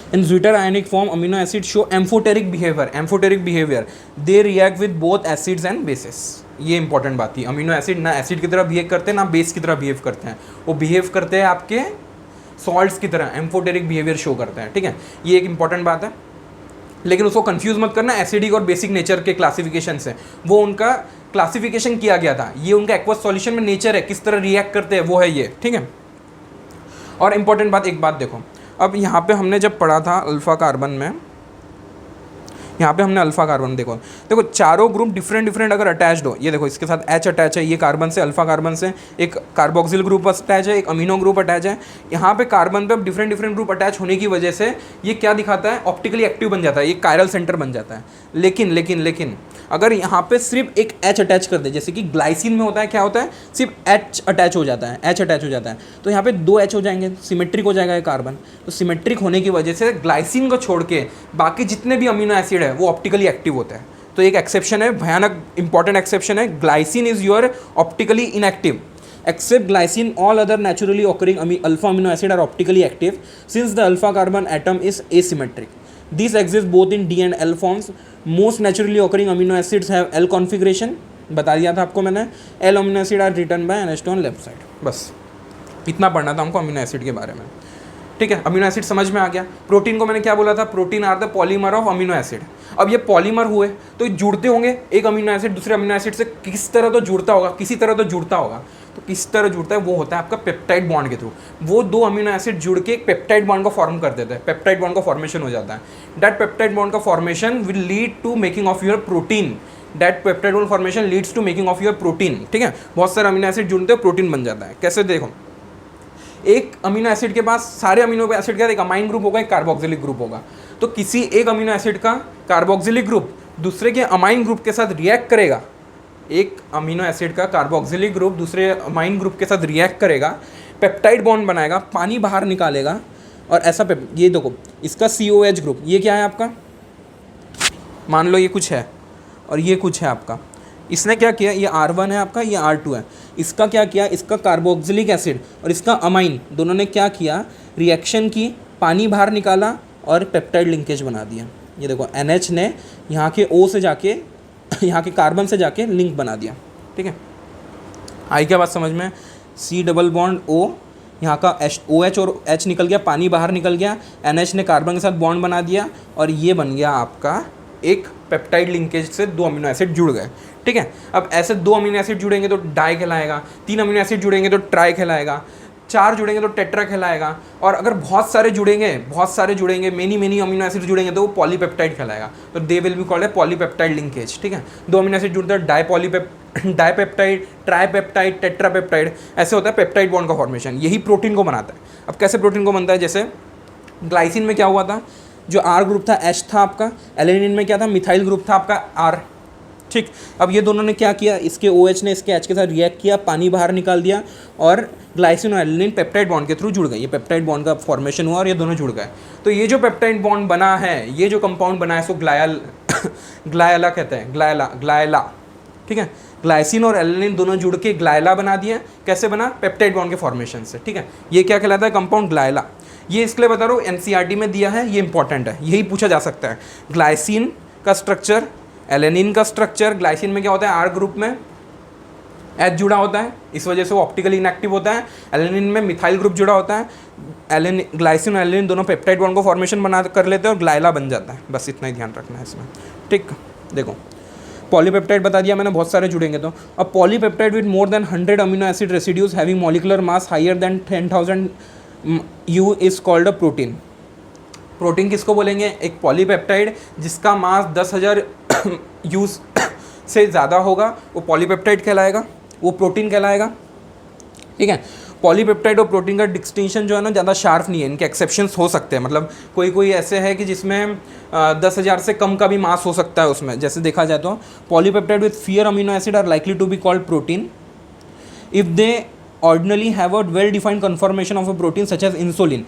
In zwitter ionic form, amino acids show amphoteric behavior. Amphoteric behavior. They react with both acids and bases. ये इंपॉर्टेंट बात थी। अमीनो एसिड ना एसिड की तरह बिहेव करते हैं ना बेस की तरह बिहेव करते हैं, वो बिहेव करते हैं आपके सॉल्ट्स की तरह, एम्फोटेरिक बिहेवियर शो करते हैं। ठीक है, ये एक इंपॉर्टेंट बात है, लेकिन उसको कंफ्यूज मत करना एसिडिक और बेसिक नेचर के क्लासिफिकेशन से। वो उनका क्लासिफिकेशन किया गया था, ये उनका एक्वस सॉल्यूशन में नेचर है, किस तरह रिएक्ट करते हैं वो है ये। ठीक है, और इंपॉर्टेंट बात, एक बात देखो, अब यहाँ पे हमने जब पढ़ा था अल्फ़ा कार्बन में, यहाँ पे हमने अल्फ़ा कार्बन देखो चारों ग्रुप डिफरेंट अगर अटैच्ड हो, ये देखो इसके साथ H अटैच है, ये कार्बन से, अल्फ़ा कार्बन से एक कार्बोक्सिल ग्रुप अटैच है, एक अमीनो ग्रुप अटैच है। यहाँ पे कार्बन पे अब डिफरेंट ग्रुप अटैच होने की वजह से ये क्या दिखाता है, ऑप्टिकली एक्टिव बन जाता है, ये कायरल सेंटर बन जाता है। लेकिन अगर यहाँ पे सिर्फ एक H अटैच कर दे, जैसे कि ग्लाइसिन में होता है, क्या होता है, सिर्फ H अटैच हो जाता है, तो यहाँ पे 2 H हो जाएंगे, सिमेट्रिक हो जाएगा ये कार्बन। तो सिमेट्रिक होने की वजह से ग्लाइसिन को छोड़ के बाकी जितने भी अमीनो एसिड है वो ऑप्टिकली एक्टिव होता है। तो एक एक्सेप्शन है, भयानक इंपॉर्टेंट एक्सेप्शन है, glycine is your optically inactive. Except glycine, all other naturally occurring alpha amino acid are optically active since the alpha carbon atom is asymmetric. These exist both in D and L forms. Most naturally occurring amino acids have L configuration. बता दिया था आपको मैंने। L amino acid are written by NH2 on left side. बस इतना पढ़ना था हमको अमीनो एसिड के बारे में। ठीक है, अमीनो एसिड समझ में आ गया। प्रोटीन को मैंने क्या बोला था, protein are the polymer of amino acid. अब ये पॉलीमर हुए तो जुड़ते होंगे, एक अमीनो एसिड दूसरे अमीनो एसिड से किस तरह तो जुड़ता होगा, किसी तरह तो जुड़ता होगा। तो किस तरह जुड़ता है, वो होता है आपका पेप्टाइड बॉन्ड के थ्रू। वो 2 अमीनो एसिड जुड़ के एक पेप्टाइड बॉन्ड को फॉर्म कर देते हैं, पेप्टाइड बॉन्ड का फॉर्मेशन हो जाता है। दैट पेप्टाइड बॉन्ड का formation will lead to making of your protein. That peptide bond formation leads to making of your protein. ठीक है, बहुत सारे अमीनो एसिड जुड़ते हैं, प्रोटीन बन जाता है। कैसे, देखो, एक अमीनो एसिड के पास सारे अमीनो एसिड का एक अमाइन ग्रुप होगा, एक कार्बोक्सिलिक ग्रुप होगा। तो किसी एक अमीनो एसिड का कार्बोक्सिलिक ग्रुप दूसरे के अमाइन ग्रुप के साथ रिएक्ट करेगा, एक अमीनो एसिड का कार्बोक्सिलिक ग्रुप दूसरे अमाइन ग्रुप के साथ रिएक्ट करेगा, पेप्टाइड बॉन्ड बनाएगा, पानी बाहर निकालेगा, और ऐसा ये देखो इसका COH ग्रुप, ये क्या है आपका, मान लो ये कुछ है और ये कुछ है आपका। इसने क्या किया, ये R1 है आपका, ये R2 है। इसका क्या किया, इसका कार्बोक्सिलिक एसिड और इसका अमाइन दोनों ने क्या किया, रिएक्शन की, पानी बाहर निकाला और पेप्टाइड लिंकेज बना दिया। ये देखो NH ने यहाँ के O से जाके, यहाँ के कार्बन से जाके लिंक बना दिया। ठीक है, आई क्या बात समझ में, C डबल बॉन्ड O, यहाँ का OH और H निकल गया, पानी बाहर निकल गया, NH ने कार्बन के साथ बॉन्ड बना दिया और ये बन गया आपका एक पेप्टाइड लिंकेज से 2 अमीनो एसिड जुड़ गए। ठीक है, अब ऐसे 2 अमीनो एसिड जुड़ेंगे तो डाई कहलाएगा, 3 अमीनो एसिड जुड़ेंगे तो ट्राई कहलाएगा, 4 जुड़ेंगे तो टेट्रा कहलाएगा, और अगर बहुत सारे जुड़ेंगे मेनी अमीनो एसिड जुड़ेंगे तो वो पॉलीपेप्टाइड कहलाएगा। तो they will be called a polypeptide linkage. ठीक है, 2 अमीनो एसिड जुड़ते हैं, डाईपेप्टाइड, ट्राईपेप्टाइड, टेट्रापेप्टाइड, ऐसे होता है पेप्टाइड बॉन्ड का फॉर्मेशन। यही प्रोटीन को बनाता है। अब कैसे प्रोटीन को बनता है, जैसे ग्लाइसिन में क्या हुआ था, जो R ग्रुप था H था आपका, एलेनिन में क्या था, मिथाइल ग्रुप था आपका R। ठीक, अब ये दोनों ने क्या किया, इसके OH ने इसके H के साथ रिएक्ट किया, पानी बाहर निकाल दिया और ग्लाइसिन और एलेनिन पेप्टाइड बॉन्ड के थ्रू जुड़ गए। ये पेप्टाइड बॉन्ड का फॉर्मेशन हुआ और ये दोनों जुड़ गए। तो ये जो पेप्टाइड बॉन्ड बना है, ये जो कंपाउंड बना है, इसको ग्लायला कहते हैं, ग्लायला। ठीक है, ग्लाइसिन और एलेनिन दोनों जुड़ के ग्लायला बना दिया। कैसे बना, पेप्टाइड बॉन्ड के फॉर्मेशन से। ठीक है, ये क्या कहलाता है, कंपाउंड ग्लायला। ये इसलिए बता रहा हूँ, NCERT में दिया है, ये इंपॉर्टेंट है, यही पूछा जा सकता है। ग्लाइसिन का स्ट्रक्चर, एलेनिन का स्ट्रक्चर, ग्लाइसिन में क्या होता है, R ग्रुप में H जुड़ा होता है, इस वजह से वो ऑप्टिकली इनएक्टिव होता है। एलेनिन में मिथाइल ग्रुप जुड़ा होता है। ग्लाइसिन और एलेनिन दोनों पेप्टाइड बॉन्ड को फॉर्मेशन बना कर लेते हैं और ग्लायला बन जाता है। बस इतना ही ध्यान रखना है इसमें। ठीक, देखो पॉलीपेप्टाइड बता दिया मैंने, बहुत सारे जुड़ेंगे तो। अब polypeptide with more than 100 amino acid residues having molecular mass higher than 10,000 U is called a protein. Protein किसको बोलेंगे, एक पॉलीपेप्टाइड जिसका मास 10,000 U से ज़्यादा होगा वो पॉलीपेप्टाइड कहलाएगा, वो प्रोटीन कहलाएगा। ठीक है, पॉलीपेप्टाइड और प्रोटीन का डिस्टिंक्शन जो है ना ज़्यादा शार्प नहीं है, इनके एक्सेप्शंस हो सकते हैं। मतलब कोई ऐसे है कि जिसमें 10,000 से कम का भी मास हो सकता है उसमें। जैसे देखा जाए तो polypeptide with fewer amino acid are likely to be called protein if they ordinarily have a well defined conformation of a protein such as insulin.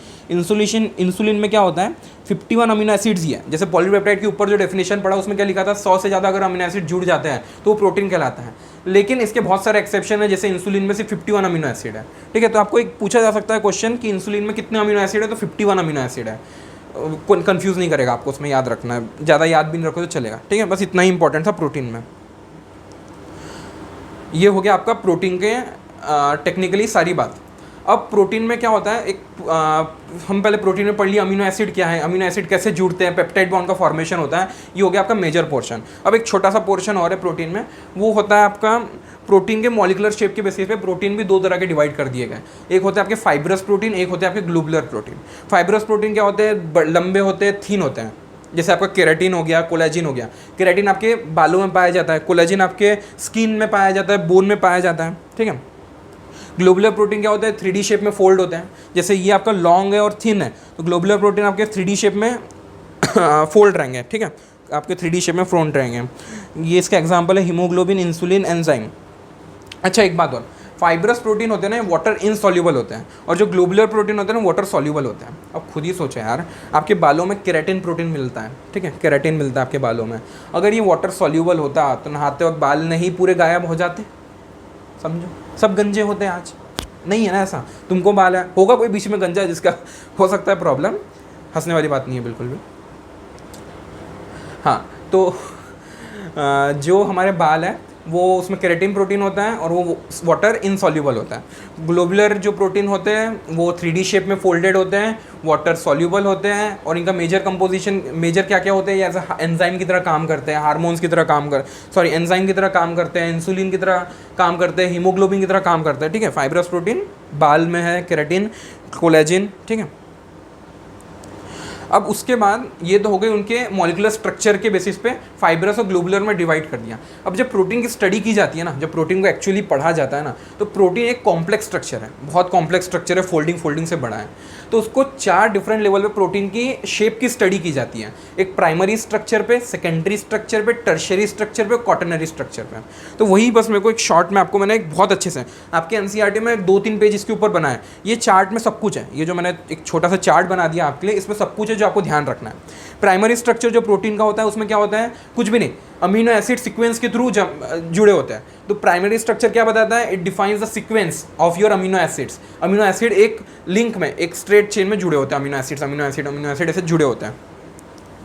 Insulin में क्या होता है, 51 अमीनो एसिड्स ही है। जैसे पॉलीपेप्टाइड के ऊपर जो डेफिनेशन पढ़ा उसमें क्या लिखा था, 100 से ज़्यादा अगर अमीनो एसिड जुड़ जाते हैं तो वो प्रोटीन कहलाता है। लेकिन इसके बहुत सारे एक्सेप्शन है, जैसे इंसुलिन में सिर्फ 51 अमीनो एसिड है। ठीक है, तो आपको एक पूछा जा सकता है क्वेश्चन कि इंसुलिन में कितने अमीनो एसिड है, तो 51 अमीनो एसिड है। कंफ्यूज नहीं करेगा आपको, उसमें याद रखना है, ज़्यादा याद भी नहीं रखो तो चलेगा। ठीक है, बस इतना ही इंपॉर्टेंट था प्रोटीन में। ये हो गया आपका प्रोटीन के टेक्निकली सारी बात। अब प्रोटीन में क्या होता है, हम पहले प्रोटीन में पढ़ लिया अमीनो एसिड क्या है, अमीनो एसिड कैसे जुड़ते हैं, पेप्टाइड बॉन्ड का फॉर्मेशन होता है। ये हो गया आपका मेजर पोर्शन। अब एक छोटा सा पोर्शन और है प्रोटीन में, वो होता है आपका प्रोटीन के मॉलिकुलर शेप के बेसिस पे प्रोटीन भी दो तरह के डिवाइड कर दिए गए। एक होते हैं आपके फाइब्रस प्रोटीन, एक होते हैं आपके ग्लोबुलर प्रोटीन। फाइब्रस प्रोटीन क्या होते हैं, लंबे होते हैं, थिन होते हैं। जैसे आपका केराटिन हो गया, कोलेजिन हो गया। केराटिन आपके बालों में पाया जाता है, कोलेजिन आपके स्किन में पाया जाता है, बोन में पाया जाता है। ठीक है, ग्लोबुलर प्रोटीन क्या होता है, 3D शेप में फोल्ड होते हैं। जैसे ये आपका लॉन्ग है और थिन है, तो ग्लोबुलर प्रोटीन आपके 3D शेप में फोल्ड रहेंगे। ठीक है, आपके 3D शेप में फ्रोंट रहेंगे। ये इसका एग्जांपल है हीमोग्लोबिन, इंसुलिन, एंजाइम। अच्छा, एक बात और, फाइब्रस प्रोटीन होते हैं ना, वाटर इनसॉल्युबल होते हैं, और जो ग्लोबुलर प्रोटीन होते हैं ना, वाटर सॉल्युबल होते हैं। अब खुद ही सोचो यार, आपके बालों में केराटिन प्रोटीन मिलता है। ठीक है, केराटिन मिलता है आपके बालों में। अगर ये वाटर सॉल्युबल होता तो नहाते वक्त बाल नहीं पूरे गायब हो जाते? समझो, सब गंजे होते हैं आज। नहीं है ना ऐसा, तुमको बाल है, होगा कोई बीच में गंजा जिसका हो सकता है प्रॉब्लम, हंसने वाली बात नहीं है बिल्कुल भी। हाँ, तो जो हमारे बाल है वो उसमें केराटिन प्रोटीन होता है और वो वाटर इनसॉल्युबल होता है। ग्लोबुलर जो प्रोटीन होते हैं वो 3D शेप में फोल्डेड होते हैं, वाटर सॉल्युबल होते हैं, और इनका मेजर कंपोजिशन, मेजर क्या क्या होते हैं, एज एंजाइम की तरह काम करते हैं, हार्मोन्स की तरह एंजाइम की तरह काम करते हैं, इंसुलिन की तरह काम करते हैं, हीमोग्लोबिन की तरह काम करते हैं। ठीक है, फाइब्रस प्रोटीन बाल में है, केराटिन, कोलेजिन। ठीक है, अब उसके बाद ये तो हो गई उनके मॉलिकुलर स्ट्रक्चर के बेसिस पे फाइब्रस और ग्लोबुलर में डिवाइड कर दिया। अब जब प्रोटीन की स्टडी की जाती है ना, जब प्रोटीन को एक्चुअली पढ़ा जाता है ना, तो प्रोटीन एक कॉम्प्लेक्स स्ट्रक्चर है, बहुत कॉम्प्लेक्स स्ट्रक्चर है, फोल्डिंग से बड़ा है। तो उसको 4 डिफरेंट लेवल पे प्रोटीन की शेप की स्टडी की जाती है। एक प्राइमरी स्ट्रक्चर पे, सेकेंडरी स्ट्रक्चर पे, टर्शियरी स्ट्रक्चर पे, क्वाटरनरी स्ट्रक्चर पे। तो वही बस मेरे को एक शॉर्ट में आपको मैंने एक बहुत अच्छे से आपके एनसीईआरटी में 2-3 पेज इसके ऊपर बनाए। ये चार्ट में सब कुछ है, ये जो मैंने एक छोटा सा चार्ट बना दिया आपके लिए, इसमें सब कुछ है जो आपको ध्यान रखना है। प्राइमरी स्ट्रक्चर जो प्रोटीन का होता है उसमें क्या होता है, कुछ भी नहीं, अमीनो एसिड सीक्वेंस के थ्रू जुड़े होते हैं। तो प्राइमरी स्ट्रक्चर क्या बताता है, it defines the sequence of your amino acids. Amino acid एक लिंक में, एक स्ट्रेट चेन में जुड़े होते हैं, अमीनो एसिड ऐसे जुड़े होते हैं।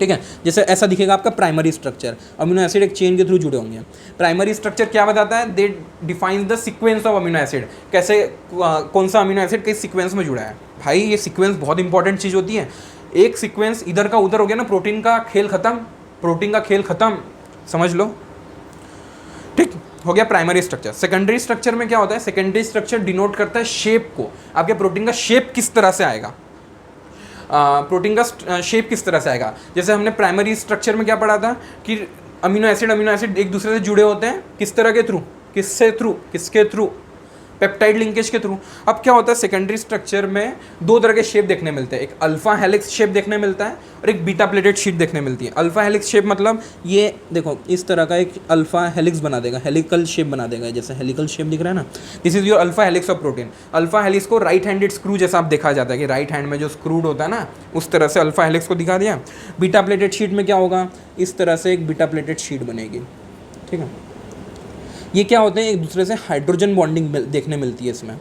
ठीक है, जैसे ऐसा दिखेगा आपका प्राइमरी स्ट्रक्चर, अमीनो एसिड एक चेन के थ्रू जुड़े होंगे। प्राइमरी स्ट्रक्चर क्या बताता है, they defines the sequence of amino acid, कैसे कौन सा अमीनो एसिड किस सीक्वेंस में जुड़ा है। भाई ये सीक्वेंस बहुत इंपॉर्टेंट चीज़ होती है। एक सीक्वेंस इधर का उधर हो गया ना, प्रोटीन का खेल खत्म, समझ लो। ठीक हो गया प्राइमरी स्ट्रक्चर। सेकेंडरी स्ट्रक्चर में क्या होता है, सेकेंडरी स्ट्रक्चर डिनोट करता है शेप को, आपके प्रोटीन का शेप किस तरह से आएगा, शेप किस तरह से आएगा। जैसे हमने प्राइमरी स्ट्रक्चर में क्या पढ़ा था कि अमीनो एसिड एक दूसरे से जुड़े होते हैं, किस तरह के थ्रू, किसके थ्रू, पेप्टाइड लिंकेज के थ्रू। अब क्या होता है, सेकेंडरी स्ट्रक्चर में 2 तरह के शेप देखने मिलते हैं, एक अल्फा हेलिक्स शेप देखने मिलता है और एक बीटा प्लेटेड शीट देखने मिलती है। अल्फा हेलिक्स शेप मतलब ये देखो, इस तरह का एक अल्फा हेलिक्स बना देगा, हेलिकल शेप बना देगा, जैसे हेलिकल शेप दिख रहा है ना, this is your alpha helix of protein. Alpha helix को राइट हैंडेड स्क्रू जैसा आप देखा जाता है कि राइट हैंड में जो स्क्रूड होता है ना, उस तरह से अल्फा हेलिक्स को दिखा दिया। बीटा प्लेटेड शीट में क्या होगा, इस तरह से एक बीटा प्लेटेड शीट बनेगी। ठीक है, ये क्या होते हैं, एक दूसरे से हाइड्रोजन बॉन्डिंग देखने मिलती है इसमें।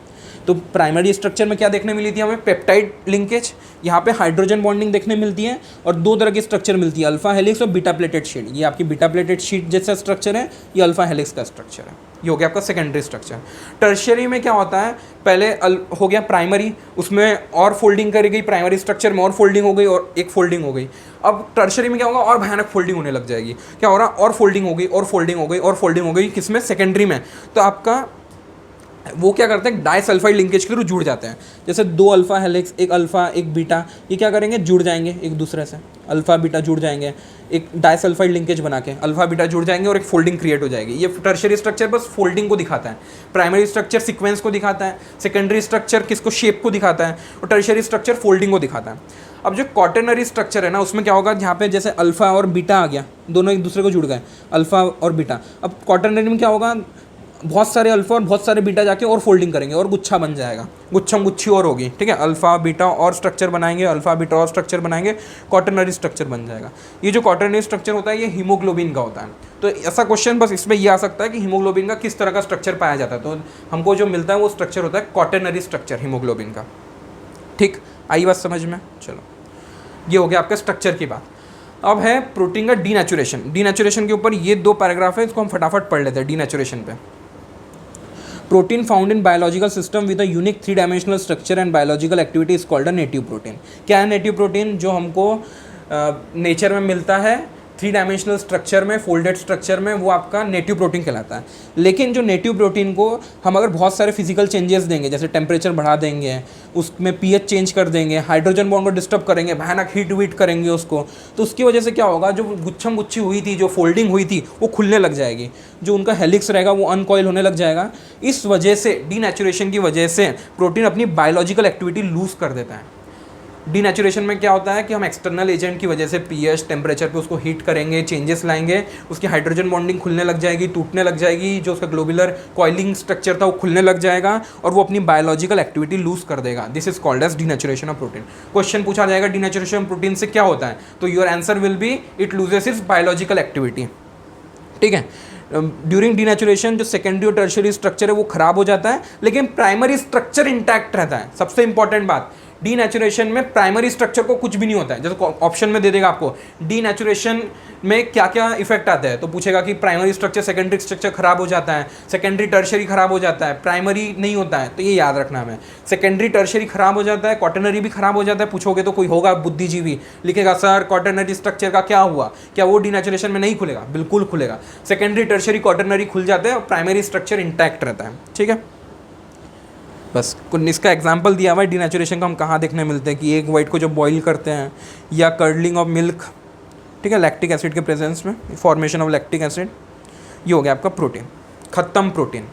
तो प्राइमरी स्ट्रक्चर में क्या देखने मिली थी हमें, पेप्टाइड लिंकेज, यहाँ पे हाइड्रोजन बॉन्डिंग देखने मिलती है, और 2 तरह की स्ट्रक्चर मिलती है, अल्फा हेलिक्स और बीटा प्लेटेड शीट। ये आपकी बीटा प्लेटेड शीट जैसा स्ट्रक्चर है, ये अल्फा हेलिक्स का स्ट्रक्चर है। ये हो गया आपका सेकेंडरी स्ट्रक्चर। टर्शियरी में क्या होता है, पहले हो गया प्राइमरी, उसमें और फोल्डिंग करी गई, प्राइमरी स्ट्रक्चर में और फोल्डिंग हो गई और एक फोल्डिंग हो गई। अब टर्शियरी में क्या होगा, और भयानक फोल्डिंग होने लग जाएगी। क्या हो रहा, और फोल्डिंग हो गई और फोल्डिंग हो गई और फोल्डिंग हो गई, किसमें, सेकेंडरी में। तो आपका वो क्या करते हैं, डाइसल्फाइड लिंकेज के थ्रू जुड़ जाते हैं। जैसे 2 अल्फा हेलिक्स, एक अल्फा एक बीटा, ये क्या करेंगे, जुड़ जाएंगे एक दूसरे से, अल्फा बीटा जुड़ जाएंगे, एक डाइसल्फाइड लिंकेज बना के अल्फा बीटा जुड़ जाएंगे और एक फोल्डिंग क्रिएट हो जाएगी। ये टर्शियरी स्ट्रक्चर बस फोल्डिंग को दिखाता है, प्राइमरी स्ट्रक्चर सीक्वेंस को दिखाता है, सेकेंडरी स्ट्रक्चर किसको, शेप को दिखाता है, और टर्शियरी स्ट्रक्चर फोल्डिंग को दिखाता है। अब जो क्वाटरनरी स्ट्रक्चर है ना, उसमें क्या होगा, जहाँ पे जैसे अल्फा और बीटा आ गया, दोनों एक दूसरे को जुड़ गए, अल्फा और बीटा। अब क्वाटरनरी में क्या होगा, बहुत सारे अल्फा और बहुत सारे बीटा जाके और फोल्डिंग करेंगे और गुच्छा बन जाएगा, गुच्छम गुच्छी और होगी, ठीक है। अल्फा बीटा और स्ट्रक्चर बनाएंगे, अल्फा बीटा और स्ट्रक्चर बनाएंगे, क्वाटरनरी स्ट्रक्चर बन जाएगा। ये जो क्वाटरनरी स्ट्रक्चर होता है ये हीमोग्लोबिन का होता है। तो ऐसा क्वेश्चन बस इसमें ये आ सकता है कि हीमोग्लोबिन का किस तरह का स्ट्रक्चर पाया जाता है, तो हमको जो मिलता है वो स्ट्रक्चर होता है क्वाटरनरी स्ट्रक्चर हीमोग्लोबिन का। ठीक, आई बात समझ में? चलो, ये हो गया आपका स्ट्रक्चर की बात। अब है प्रोटीन का डीनेचुरेशन। डीनेचुरेशन के ऊपर ये 2 पैराग्राफ है, इसको हम फटाफट पढ़ लेते हैं। डीनेचुरेशन पे, protein found in biological system with a unique 3 dimensional structure and biological activity is called a native protein. क्या है नेटिव प्रोटीन? जो हमको नेचर में मिलता है 3 डायमेंशनल स्ट्रक्चर में, फोल्डेड स्ट्रक्चर में, वो आपका नेटिव प्रोटीन कहलाता है। लेकिन जो नेटिव प्रोटीन को हम अगर बहुत सारे फिजिकल चेंजेस देंगे, जैसे टेम्परेचर बढ़ा देंगे, उसमें पीएच चेंज कर देंगे, हाइड्रोजन बॉन्ड को डिस्टर्ब करेंगे, भयानक हीट वीट करेंगे उसको, तो उसकी वजह से क्या होगा, जो गुच्छम गुच्छी हुई थी, जो फोल्डिंग हुई थी, वो खुलने लग जाएगी, जो उनका हेलिक्स रहेगा वो अनकॉइल होने लग जाएगा। इस वजह से, डीनेचुरेशन की वजह से प्रोटीन अपनी बायोलॉजिकल एक्टिविटी लूज कर देता है। डीनेचुरेशन में क्या होता है कि हम एक्सटर्नल एजेंट की वजह से पीएच टेम्परेचर पे उसको हीट करेंगे, चेंजेस लाएंगे, उसकी हाइड्रोजन बॉन्डिंग खुलने लग जाएगी, टूटने लग जाएगी, जो उसका ग्लोबुलर कॉइलिंग स्ट्रक्चर था वो खुलने लग जाएगा और वो अपनी बायोलॉजिकल एक्टिविटी लूज कर देगा। This is called as denaturation of protein. Question पूछा जाएगा डीनेचुरेशन प्रोटीन से क्या होता है, तो your answer will be it loses its biological activity. ठीक है, ड्यूरिंग डीनेचुरेशन जो सेकेंडरी और टर्शियरी स्ट्रक्चर है वो खराब हो जाता है, लेकिन प्राइमरी स्ट्रक्चर इंटैक्ट रहता है। सबसे इंपॉर्टेंट बात, डीनेचुरेशन में प्राइमरी स्ट्रक्चर को कुछ भी नहीं होता है। जैसे ऑप्शन में दे देगा आपको डीनेचुरेशन में क्या क्या इफेक्ट आते हैं, तो पूछेगा कि प्राइमरी स्ट्रक्चर सेकेंडरी स्ट्रक्चर खराब हो जाता है, सेकेंडरी टर्शियरी खराब हो जाता है, प्राइमरी नहीं होता है। तो ये याद रखना हमें, सेकेंडरी टर्शियरी खराब हो जाता है, क्वाटरनरी भी खराब हो जाता है। पूछोगे तो कोई होगा बुद्धिजीवी, लिखेगा सर क्वाटरनरी स्ट्रक्चर का क्या हुआ, क्या वो डीनेचुरेशन में नहीं खुलेगा? बिल्कुल खुलेगा। सेकेंडरी टर्शियरी क्वाटरनरी खुल जाते हैं और प्राइमरी स्ट्रक्चर इंटैक्ट रहता है। ठीक है, बस इसका एग्जांपल दिया हुआ है डीनेचुरेशन का। हम कहाँ देखने मिलते हैं कि एग वाइट को जब बॉईल करते हैं, या कर्डलिंग ऑफ मिल्क, ठीक है, लैक्टिक एसिड के प्रेजेंस में, फॉर्मेशन ऑफ लैक्टिक एसिड। ये हो गया आपका प्रोटीन, खत्म प्रोटीन।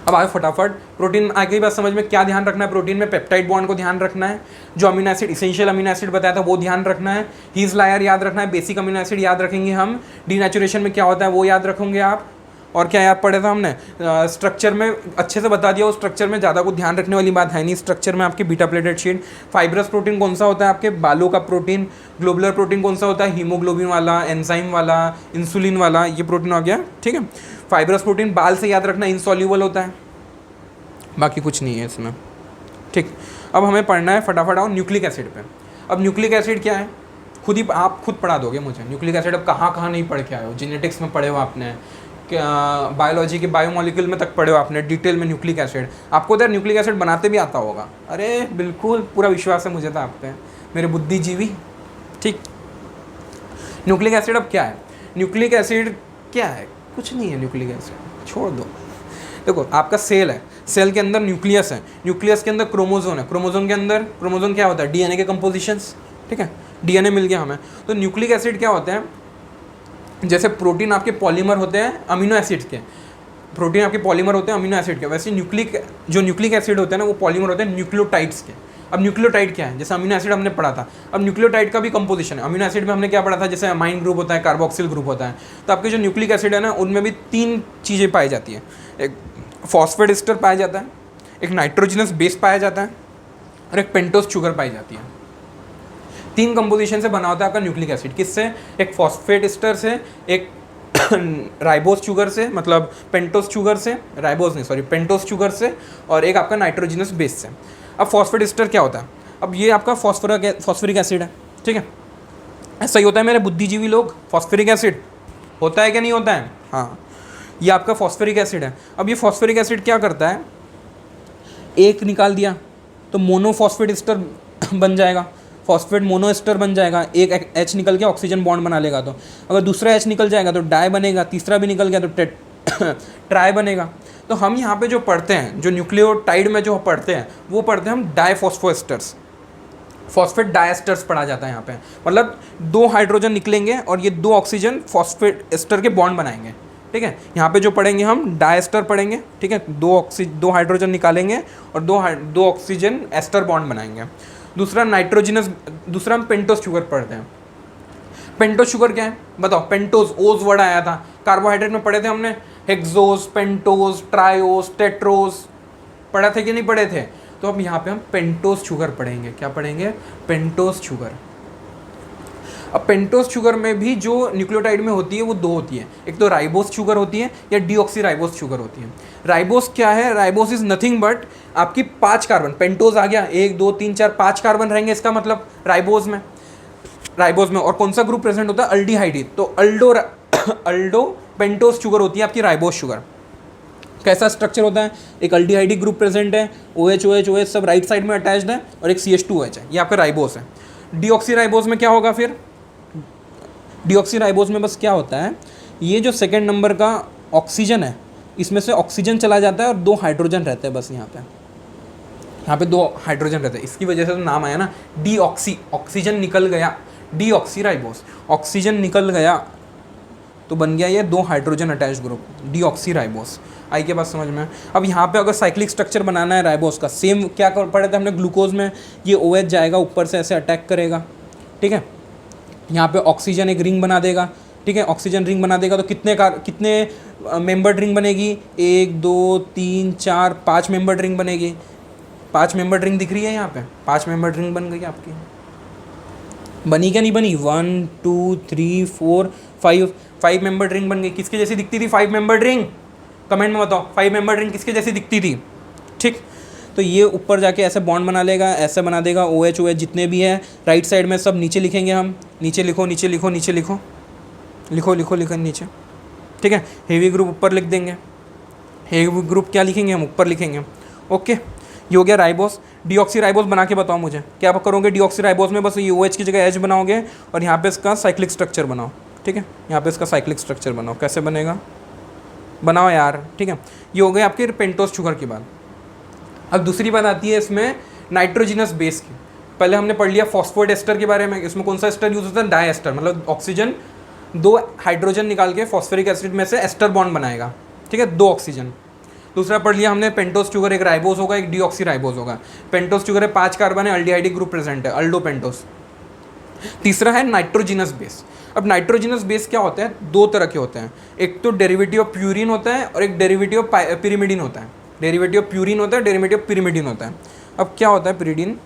अब आगे फटाफट प्रोटीन आगे की बात समझ में। क्या ध्यान रखना है प्रोटीन में? पेप्टाइड बॉन्ड को ध्यान रखना है, जो amino acid essential amino acid बताया था वो ध्यान रखना है, हीज लायर याद रखना है, बेसिक अमीनो एसिड याद रखेंगे हम, डीनेचुरेशन में क्या होता है वो याद रखेंगे आप, और क्या याद पढ़े था हमने स्ट्रक्चर में अच्छे से बता दिया। उस स्ट्रक्चर में ज़्यादा कुछ ध्यान रखने वाली बात है नहीं। स्ट्रक्चर में आपकी beta pleated sheet, fibrous protein कौन सा होता है आपके बालों का प्रोटीन, ग्लोबुलर प्रोटीन कौन सा होता है हीमोग्लोबिन वाला, एंजाइम वाला, इंसुलिन वाला, ये प्रोटीन हो गया। ठीक है, फाइब्रस प्रोटीन बाल से याद रखना इनसॉल्यूबल होता है, बाकी कुछ नहीं है इसमें। ठीक, अब हमें पढ़ना है फटाफट आओ न्यूक्लिक एसिड पे। अब न्यूक्लिक एसिड क्या है खुद ही आप खुद पढ़ा दोगे मुझे। न्यूक्लिक एसिड अब कहाँ कहाँ नहीं पढ़ के आए हो, जेनेटिक्स में पढ़े हो आपने, बायोलॉजी के बायोमोलिक्यूल में तक पढ़े हो आपने डिटेल में न्यूक्लिक एसिड। आपको तो न्यूक्लिक एसिड बनाते भी आता होगा। अरे बिल्कुल, पूरा विश्वास है मुझे तो आप पे, मेरे बुद्धिजीवी। ठीक, न्यूक्लिक एसिड अब क्या है? न्यूक्लिक एसिड क्या है? कुछ नहीं है न्यूक्लिक एसिड, छोड़ दो। देखो आपका सेल है, सेल के अंदर न्यूक्लियस है, न्यूक्लियस के अंदर क्रोमोजोम है, क्रोमोजोम के अंदर, क्रोमोजोम क्या होता है? डीएनए के कंपोजिशंस। ठीक है, डीएनए मिल गया हमें। तो न्यूक्लिक एसिड क्या होते हैं? जैसे प्रोटीन आपके पॉलीमर होते हैं अमीनो एसिड्स के, प्रोटीन आपके पॉलीमर होते हैं अमीनो एसिड के, वैसे न्यूक्लिक एसिड होते हैं ना वो पॉलीमर होते हैं न्यूक्लियोटाइड्स के। अब न्यूक्लियोटाइड क्या है? जैसे अमीनो एसिड हमने पढ़ा था, अब न्यूक्लियोटाइड का भी कंपोजिशन है। अमीनो एसिड में हमने क्या पढ़ा था? जैसे अमाइन ग्रुप होता है, कार्बोक्सिल ग्रुप होता है। तो आपके जो न्यूक्लिक एसिड है ना उनमें भी 3 चीज़ें पाई जाती है। एक फॉस्फेट एस्टर पाया जाता है, एक नाइट्रोजनस बेस पाया जाता है, और एक पेंटोस शुगर पाई जाती है। 3 कंपोजिशन से बना होता है आपका न्यूक्लिक एसिड। किससे? एक फॉस्फेट एस्टर से, एक राइबोस शुगर से, मतलब पेंटोस शुगर से, राइबोस नहीं सॉरी पेंटोस शुगर से, और एक आपका नाइट्रोजनस बेस से। अब फॉस्फेट एस्टर क्या होता है? अब ये आपका फॉस्फोरिक एसिड है। ठीक है, ऐसा ही होता है मेरे बुद्धिजीवी लोग, फॉस्फोरिक एसिड होता है कि नहीं होता है? हाँ, ये आपका फॉस्फोरिक एसिड है। अब ये फॉस्फोरिक एसिड क्या करता है? एक निकाल दिया तो मोनोफॉस्फेट एस्टर बन जाएगा, फॉस्फेट मोनोएस्टर बन जाएगा। एक H निकल के ऑक्सीजन बॉन्ड बना लेगा, तो अगर दूसरा H निकल जाएगा तो डाई बनेगा, तीसरा भी निकल गया तो ट्राई बनेगा। तो हम यहाँ पे जो पढ़ते हैं, जो न्यूक्लियोटाइड में जो पढ़ते हैं वो पढ़ते हैं हम डाईफॉस्फोएस्टर्स, फॉस्फेट डायस्टर्स पढ़ा जाता है यहाँ पे। मतलब 2 हाइड्रोजन निकलेंगे और ये 2 ऑक्सीजन फॉस्फेट एस्टर के बॉन्ड बनाएंगे। ठीक है, यहाँ पे जो पढ़ेंगे हम डायस्टर पढ़ेंगे। ठीक है, 2 हाइड्रोजन निकालेंगे और 2 ऑक्सीजन एस्टर बॉन्ड बनाएंगे। दूसरा हम पेंटोस शुगर पढ़ते हैं। पेंटोज शुगर क्या है बताओ, पेंटोज ओज वर्ड आया था, कार्बोहाइड्रेट में पढ़े थे हमने, हेक्सोज, पेंटोज, ट्रायोज, टेट्रोज, पढ़ा थे कि नहीं पढ़े थे। तो अब यहाँ पे हम पेंटोज शुगर पढ़ेंगे, क्या पढ़ेंगे, पेंटोज शुगर। अब पेंटोज शुगर में भी जो न्यूक्लियोटाइड में होती है वो दो होती है, एक तो राइबोस शुगर होती है या डीऑक्सी राइबोस शुगर होती है। राइबोस क्या है, राइबोस इज नथिंग बट आपकी 5 कार्बन, पेंटोज आ गया 1 2 3 4 5 कार्बन रहेंगे, इसका मतलब राइबोज में और कौन सा ग्रुप प्रेजेंट होता है, अल्डिहाइड, तो अल्डो पेंटोज शुगर होती है आपकी राइबोस शुगर। कैसा स्ट्रक्चर होता है, एक अल्डिहाइड ग्रुप प्रेजेंट है, OH OH OH सब राइट साइड में अटैच्ड है और एक CH2OH है, ये आपका राइबोस है। डीऑक्सी राइबोस में क्या होगा फिर, डीऑक्सी राइबोस में बस क्या होता है, ये जो सेकंड नंबर का ऑक्सीजन है इसमें से ऑक्सीजन चला जाता है और 2 हाइड्रोजन रहते हैं बस, यहाँ पे 2 हाइड्रोजन रहते हैं, इसकी वजह से तो नाम आया ना डीऑक्सी, ऑक्सीजन निकल गया, डीऑक्सी राइबोस, ऑक्सीजन निकल गया तो बन गया ये 2 hydrogen attach group, deoxyribose. आई के बात समझ में। अब यहाँ पे अगर साइक्लिक स्ट्रक्चर बनाना है राइबोस का, सेम क्या पढ़े थे हमने ग्लूकोज में, ये OH जाएगा ऊपर से ऐसे अटैक करेगा, ठीक है, यहाँ पे ऑक्सीजन एक रिंग बना देगा, ठीक है, ऑक्सीजन रिंग बना देगा तो कितने मेंबर्ड रिंग बनेगी, 1 2 3 4 5 मेंबर्ड रिंग बनेगी, 5 मेंबर्ड रिंग दिख रही है यहाँ पे, 5 मेंबर्ड रिंग बन गई आपकी, बनी क्या नहीं बनी, 1 2 3 4 5 मेंबर्ड रिंग बन गई। किसके जैसी दिखती थी 5 मेंबर्ड रिंग, कमेंट में बताओ 5 मेंबर्ड रिंग किसके जैसी दिखती थी, ठीक। तो ये ऊपर जाके ऐसे बॉन्ड बना लेगा, ऐसे बना देगा, OH OH जितने भी हैं राइट साइड में सब नीचे लिखेंगे हम, नीचे लिखो नीचे लिखो नीचे लिखो लिखो लिखो लिखो नीचे, ठीक है, हेवी ग्रुप ऊपर लिख देंगे, हेवी ग्रुप क्या लिखेंगे हम ऊपर लिखेंगे, ओके। ये हो गया राइबोस। डीऑक्सी राइबोस बना के बताओ मुझे, क्या करोगे डीऑक्सी राइबोस में, बस ये OH की जगह H बनाओगे और यहाँ पे इसका साइक्लिक स्ट्रक्चर बनाओ, ठीक है, यहाँ पे इसका साइक्लिक स्ट्रक्चर बनाओ, कैसे बनेगा बनाओ यार, ठीक है। ये हो गए आपके पेंटोज शुगर की बात। अब दूसरी बात आती है इसमें नाइट्रोजिनस बेस की। पहले हमने पढ़ लिया फॉस्फेट एस्टर के बारे में, इसमें कौन सा एस्टर यूज होता है, डाई एस्टर, मतलब ऑक्सीजन 2 हाइड्रोजन निकाल के फॉस्फेरिक एसिड में से एस्टर बॉन्ड बनाएगा, ठीक है, 2 ऑक्सीजन। दूसरा पढ़ लिया हमने पेंटोज शुगर, एक राइबोस होगा एक डीऑक्सी राइबोस होगा। पेंटोज शुगर है 5 कार्बन है, अल्डिहाइड ग्रुप प्रेजेंट है, अल्डो पेंटोज। तीसरा है नाइट्रोजिनस बेस। अब नाइट्रोजिनस बेस क्या होते हैं, 2 तरह के होते हैं, एक तो डेरिवेटिव ऑफ प्यूरिन होता है और एक डेरिवेटिव ऑफ पिरिमिडिन होता है। डेरिवेटिव ऑफ प्यूरिन होता है, डेरिवेटिव ऑफ पिरिमिडिन होता है। अब क्या होता है पिरिडिन,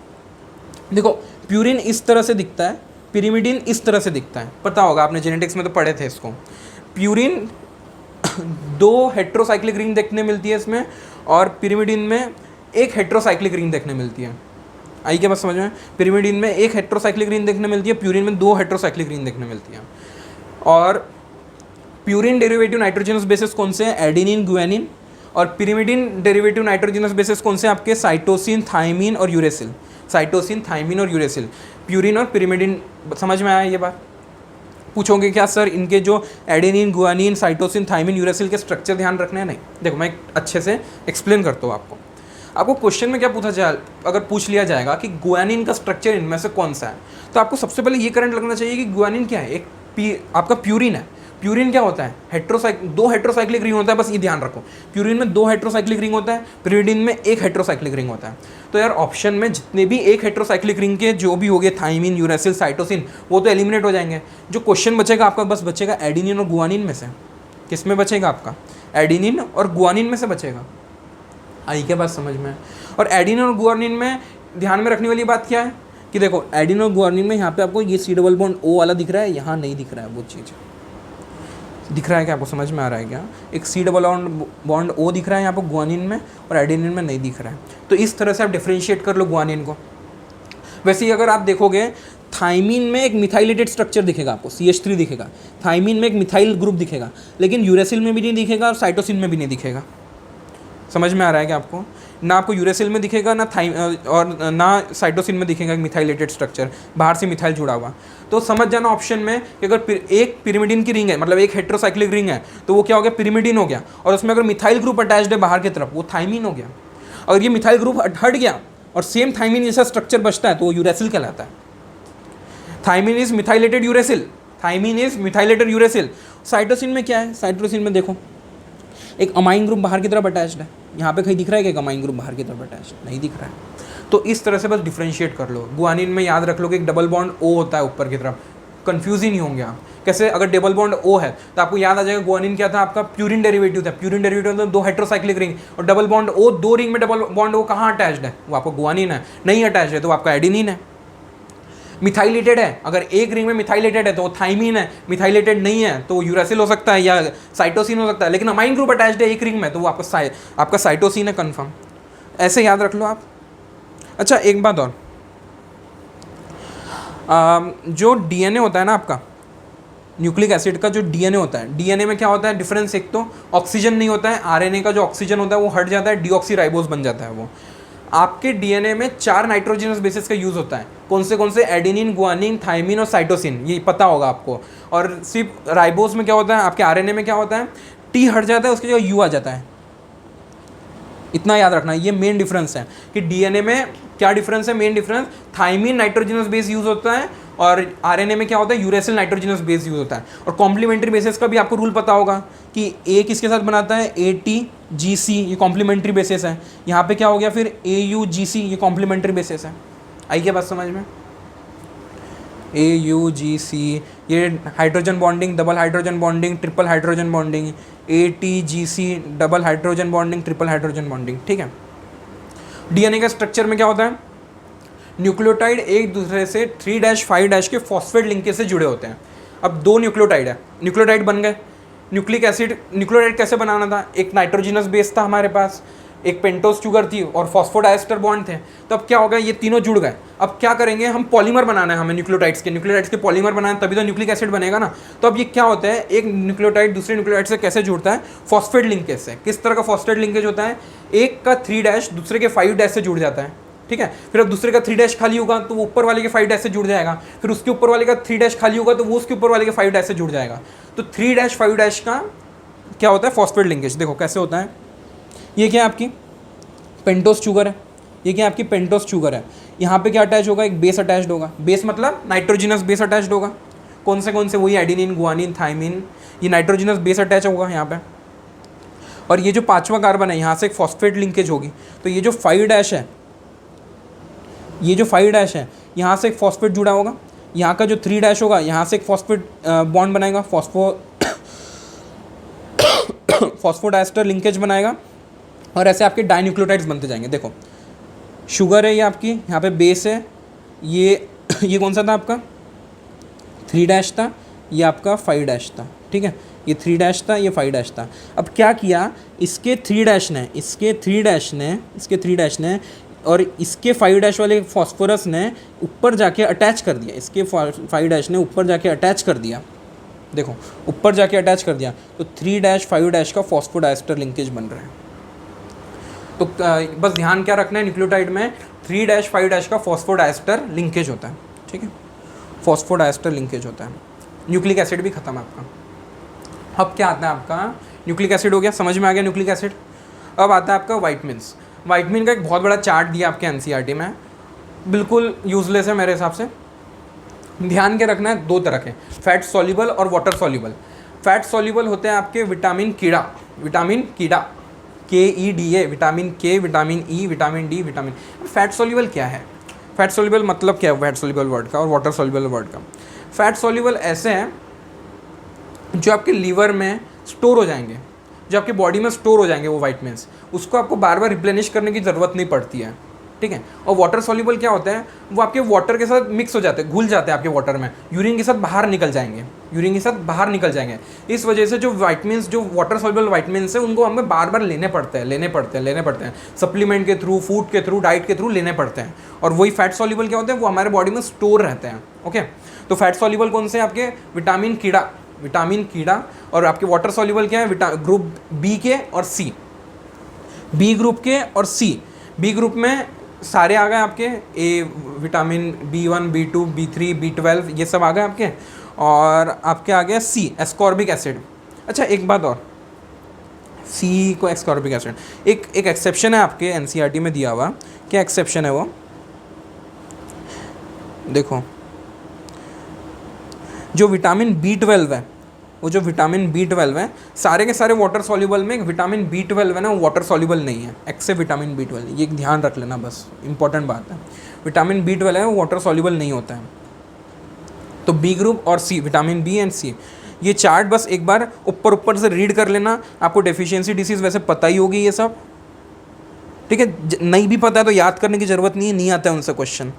देखो प्यूरिन इस तरह से दिखता है, पिरिमिडिन इस तरह से दिखता है, पता होगा आपने जेनेटिक्स में तो पढ़े थे इसको। प्यूरिन 2 हेट्रोसाइक्लिक रिंग देखने मिलती है इसमें और पिरिमिडिन में 1 हेट्रोसाइक्लिक रिंग देखने मिलती है। आई क्या बात समझ में, पिरिमिडिन में 1 हेट्रोसाइक्लिक रिंग देखने मिलती है, प्यूरिन में 2 हेट्रोसाइक्लिक रिंग देखने मिलती है। और प्यूरिन डेरिवेटिव नाइट्रोजनस बेसिस कौन से हैं, एडेनिन गुआनिन, और पिरिमिडिन डेरिवेटिव नाइट्रोजनस बेसिस कौन से आपके, साइटोसिन थाइमिन और यूरेसिल, साइटोसिन थाइमिन और यूरेसिल। प्यूरिन और पिरिमिडिन समझ में आया ये बात। पूछोगे क्या सर इनके जो adenine guanine cytosine thymine uracil के स्ट्रक्चर ध्यान रखना है, नहीं, देखो मैं अच्छे से एक्सप्लेन करता हूँ आपको क्वेश्चन में क्या पूछा जाए, अगर पूछ लिया जाएगा कि गुआनिन का स्ट्रक्चर इनमें से कौन सा है, तो आपको सबसे पहले ये करंट लगना चाहिए कि गुआनिन क्या है, एक आपका प्यूरिन है। प्यूरिन क्या होता है, 2 हेट्रोसाइक्लिक रिंग होता है, बस ये ध्यान रखो, प्यूरिन में 2 हेट्रोसाइक्लिक रिंग होता है, पिरिमिडिन में 1 हेट्रोसाइक्लिक रिंग होता है। तो यार ऑप्शन में जितने भी 1 हेट्रोसाइक्लिक रिंग के जो भी हो गए, थाइमिन यूरेसिल साइटोसिन, वो तो एलिमिनेट हो जाएंगे। जो क्वेश्चन बचेगा आपका, बस बचेगा एडेनिन और गुआनिन में से। किस में बचेगा आपका, एडेनिन और गुआनिन में से बचेगा। आई क्या बात समझ में। और एडेनिन और गुआनिन में ध्यान में रखने वाली बात क्या है कि देखो एडेनिन और गुआनिन में यहाँ पे आपको ये C डबल बॉन्ड O वाला दिख रहा है, यहाँ नहीं दिख रहा है, वो चीज़ दिख रहा है क्या, आपको समझ में आ रहा है क्या, एक C डबल बॉन्ड O दिख रहा है यहाँ पर गुआनिन में और एडेनिन में नहीं दिख रहा है। तो इस तरह से आप डिफ्रेंशिएट कर लो गुआनिन को। वैसे ही अगर आप देखोगे थाइमिन में एक मिथाइलेटेड स्ट्रक्चर दिखेगा आपको, CH3 दिखेगा, थाइमिन में एक मिथाइल ग्रुप दिखेगा, लेकिन यूरेसिल में भी नहीं दिखेगा और साइटोसिन में भी नहीं दिखेगा। समझ में आ रहा है कि आपको, ना आपको यूरेसिल में दिखेगा ना और ना साइटोसिन में दिखेगा मिथाइलेटेड स्ट्रक्चर, बाहर से मिथाइल जुड़ा हुआ। तो समझ जाना ऑप्शन में कि अगर एक पिरिमिडिन की रिंग है, मतलब एक हेट्रोसाइक्लिक रिंग है, तो वो क्या हो गया, पिरिमिडिन हो गया, और उसमें अगर मिथाइल ग्रुप अटैच्ड है बाहर की तरफ, वो थाइमिन हो गया। अगर ये मिथाइल ग्रुप हट गया और सेम थाइमिन जैसा स्ट्रक्चर बचता है तो वो यूरेसिल कहलाता है। Thymine is methylated uracil, thymine is methylated uracil. Cytosine में क्या है, साइटोसिन में देखो एक अमाइन ग्रुप बाहर की तरफ अटैच्ड है, यहाँ पे कहीं दिख रहा है कि अमाइन ग्रुप बाहर की तरफ अटैच्ड नहीं दिख रहा है। तो इस तरह से बस डिफ्रेंशिएट कर लो। गुआनिन में याद रख लो कि एक डबल बॉन्ड O होता है ऊपर की तरफ, कंफ्यूज ही नहीं होंगे आप। कैसे, अगर डबल बॉन्ड O है तो आपको याद आ जाएगा गुआनिन क्या था, आपका प्यूरिन डेरिवेटिव था। प्यूरिन डेरिवेटिव तो 2 हाइड्रोसाइक्लिक रिंग, और डबल बॉन्ड O, 2 रिंग में डबल बॉन्ड O कहाँ अटैच्ड है, वो आपको गुआनिन है। नहीं अटैच्ड है तो आपका एडिनिन है। मिथाइलेटेड है, अगर एक रिंग में मिथाइलेटेड है तो वो थाइमिन है, मिथाइलेटेड नहीं है तो यूरासिल हो सकता है या साइटोसिन हो सकता है, लेकिन अमाइन ग्रुप अटैच्ड है एक रिंग में तो वो आपका साइटोसिन है कन्फर्म। ऐसे याद रख लो आप। अच्छा एक बात और, जो डीएनए होता है ना आपका, न्यूक्लिक एसिड का जो डीएनए होता है, डीएनए में क्या होता है डिफरेंस, एक तो ऑक्सीजन नहीं होता है, आरएनए का जो ऑक्सीजन होता है वो हट जाता है, डीऑक्सीराइबोस बन जाता है वो। आपके डीएनए में 4 नाइट्रोजनस बेसिस का यूज़ होता है। कौन से एडिनिन, गुआनिन, थाइमिन और साइटोसिन, ये पता होगा आपको। और सिर्फ राइबोस में क्या होता है, आपके आरएनए में क्या होता है, टी हट जाता है, उसकी जगह यू आ जाता है। इतना याद रखना, ये मेन डिफरेंस है कि डीएनए में क्या डिफरेंस है। Main difference, thymine nitrogenous base use होता है और आरएनए में क्या होता है, यूरेसिल नाइट्रोजनस बेस यूज होता है। और कॉम्प्लीमेंट्री बेसिस का भी आपको रूल पता होगा कि ए किसके साथ बनाता है, ATGC, ये कॉम्प्लीमेंट्री बेसिस है। यहाँ पे क्या हो गया फिर, AUGC, ये कॉम्प्लीमेंट्री बेसिस है। आई क्या बात समझ में, AUGC, ये hydrogen bonding, double hydrogen bonding, triple hydrogen bonding, ATGC, double hydrogen bonding, triple hydrogen bonding, ठीक है। डीएनए का स्ट्रक्चर में क्या होता है, न्यूक्लियोटाइड एक दूसरे से 3'5' के फॉस्फेट लिंकेज से जुड़े होते हैं। अब 2 न्यूक्लियोटाइड है, न्यूक्लियोटाइड बन गए। न्यूक्लिक एसिड, न्यूक्लियोटाइड कैसे बनाना था, एक नाइट्रोजिनस बेस था हमारे पास, एक पेंटोस शुगर थी और फॉस्फोडाइस्टर बॉन्ड थे। तो अब क्या हो गया, ये तीनों जुड़ गए। अब क्या करेंगे, हम पॉलीमर बनाना है हमें न्यूक्लियोटाइड्स के पॉलीमर बनाना, तभी तो न्यूक्लिक एसिड बनेगा ना। तो अब ये क्या होता है, एक न्यूक्लियोटाइड दूसरे न्यूक्लियोटाइड से कैसे जुड़ता है, फॉस्फेट लिंकेज से। किस तरह का फॉस्फेट लिंकेज होता है, एक का 3' दूसरे के 5' से जुड़ जाता है, ठीक है। फिर अब दूसरे का 3' खाली होगा तो वो ऊपर वाले के 5' से जुड़ जाएगा, फिर उसके ऊपर वाले का 3' खाली होगा तो वो उसके ऊपर वाले के 5' से जुड़ जाएगा। तो 3'5' का क्या होता है, फॉस्फेट लिंकेज। देखो कैसे होता है, ये क्या है आपकी पेंटोस शुगर है, ये क्या है आपकी पेंटोस शुगर है। यहाँ पे क्या अटैच होगा, एक बेस अटैच्ड होगा। बेस मतलब नाइट्रोजिनस बेस अटैच्ड होगा। कौन से वही एडिनिन, गुआनिन, थाइमिन, ये नाइट्रोजिनस बेस अटैच होगा यहाँ पे। और ये जो 5वां कार्बन है, यहाँ से एक फॉस्फेट लिंकेज होगी। तो ये जो 5' है, ये जो 5' है, यहाँ से एक फॉस्फेट जुड़ा होगा। यहाँ का जो 3' होगा, यहाँ से एक फॉस्फेट बॉन्ड बनाएगा, फॉस्फोडाइस्टर लिंकेज बनाएगा। और ऐसे आपके डाइन्यूक्लियोटाइड्स बनते जाएंगे। देखो शुगर है ये आपकी, यहाँ पे बेस है, ये कौन सा था आपका, 3' था, ये आपका 5' था, ठीक है। ये 3' था, ये 5' था। अब क्या किया, इसके 3' ने और इसके 5' वाले फॉस्फोरस ने ऊपर जाके अटैच कर दिया, इसके 5' ने ऊपर जाके अटैच कर दिया। देखो ऊपर जाके अटैच कर दिया, तो 3'5' का फॉस्फोडाइस्टर लिंकेज बन रहा है। तो बस ध्यान क्या रखना है, न्यूक्लियोटाइड में 3'5' का फॉस्फोडाइस्टर लिंकेज होता है, ठीक है। फॉस्फोडाइस्टर लिंकेज होता है। न्यूक्लिक एसिड भी खत्म है आपका। अब क्या आता है आपका, न्यूक्लिक एसिड हो गया, समझ में आ गया न्यूक्लिक एसिड। अब आता है आपका वाइटमिन्स। वाइटमिन का एक बहुत बड़ा चार्ट दिया आपके एनसीईआरटी में, बिल्कुल यूजलेस है मेरे हिसाब से। ध्यान के रखना है, 2 तरह के, फैट सॉल्युबल और वाटर सॉल्युबल। फैट सॉल्युबल होते हैं आपके विटामिन कीड़ा, KEDA, विटामिन के, vitamin E, vitamin D, vitamin. Fat soluble क्या है, फैट सॉल्युबल मतलब क्या है फैट सॉल्युबल वर्ड का और वाटर सॉल्युबल वर्ड का। फैट सॉल्युबल ऐसे हैं जो आपके लीवर में स्टोर हो जाएंगे, जो आपकी बॉडी में स्टोर हो जाएंगे वो वाइटमिन्स, उसको आपको बार बार रिप्लेनिश करने की ज़रूरत नहीं पड़ती है, ठीक है। और वाटर सॉल्युबल क्या होता है, वो आपके वाटर के साथ मिक्स हो जाते हैं, घुल जाते हैं आपके वाटर में, यूरिन के साथ बाहर निकल जाएंगे, इस वजह से जो वाइटमिन्स, जो वाटर सॉल्युबल वाइटमिन्स है, उनको हमें बार बार लेने पड़ते हैं, सप्लीमेंट के थ्रू, फूड के थ्रू, डाइट के थ्रू लेने पड़ते हैं। और वही फैट सॉल्युबल क्या होते हैं, वो हमारे बॉडी में स्टोर रहते हैं, ओके। तो फैट सॉल्युबल कौन से आपके, विटामिन कीड़ा, और आपके वाटर सॉल्युबल क्या है, ग्रुप बी के और सी, बी ग्रुप के और सी। बी ग्रुप में सारे आ गए आपके, A vitamin B1, B2, B3, B12, ये सब आ गए आपके। और आपके आ गया सी, एस्कॉर्बिक एसिड। अच्छा एक बात और, सी को एस्कॉर्बिक एसिड, एक एक्सेप्शन है आपके एनसीईआरटी में दिया हुआ। क्या एक्सेप्शन है वो, देखो जो विटामिन B12 है, वो जो विटामिन B12 है, सारे के सारे वाटर सॉल्युबल में विटामिन B12 है ना, वो वाटर सॉल्युबल नहीं है, एक्सेप्ट विटामिन B12, ये ध्यान रख लेना, बस इंपॉर्टेंट बात है। विटामिन B12 है वो वाटर सॉल्युबल नहीं होता है, तो बी ग्रुप और सी, विटामिन बी एंड सी, ये चार्ट बस एक बार ऊपर से रीड कर लेना। आपको डेफिशिएंसी डिसीज़ वैसे पता ही होगी ये सब, ठीक है। नहीं भी पता है तो याद करने की ज़रूरत नहीं है, नहीं आता है उनसे क्वेश्चन।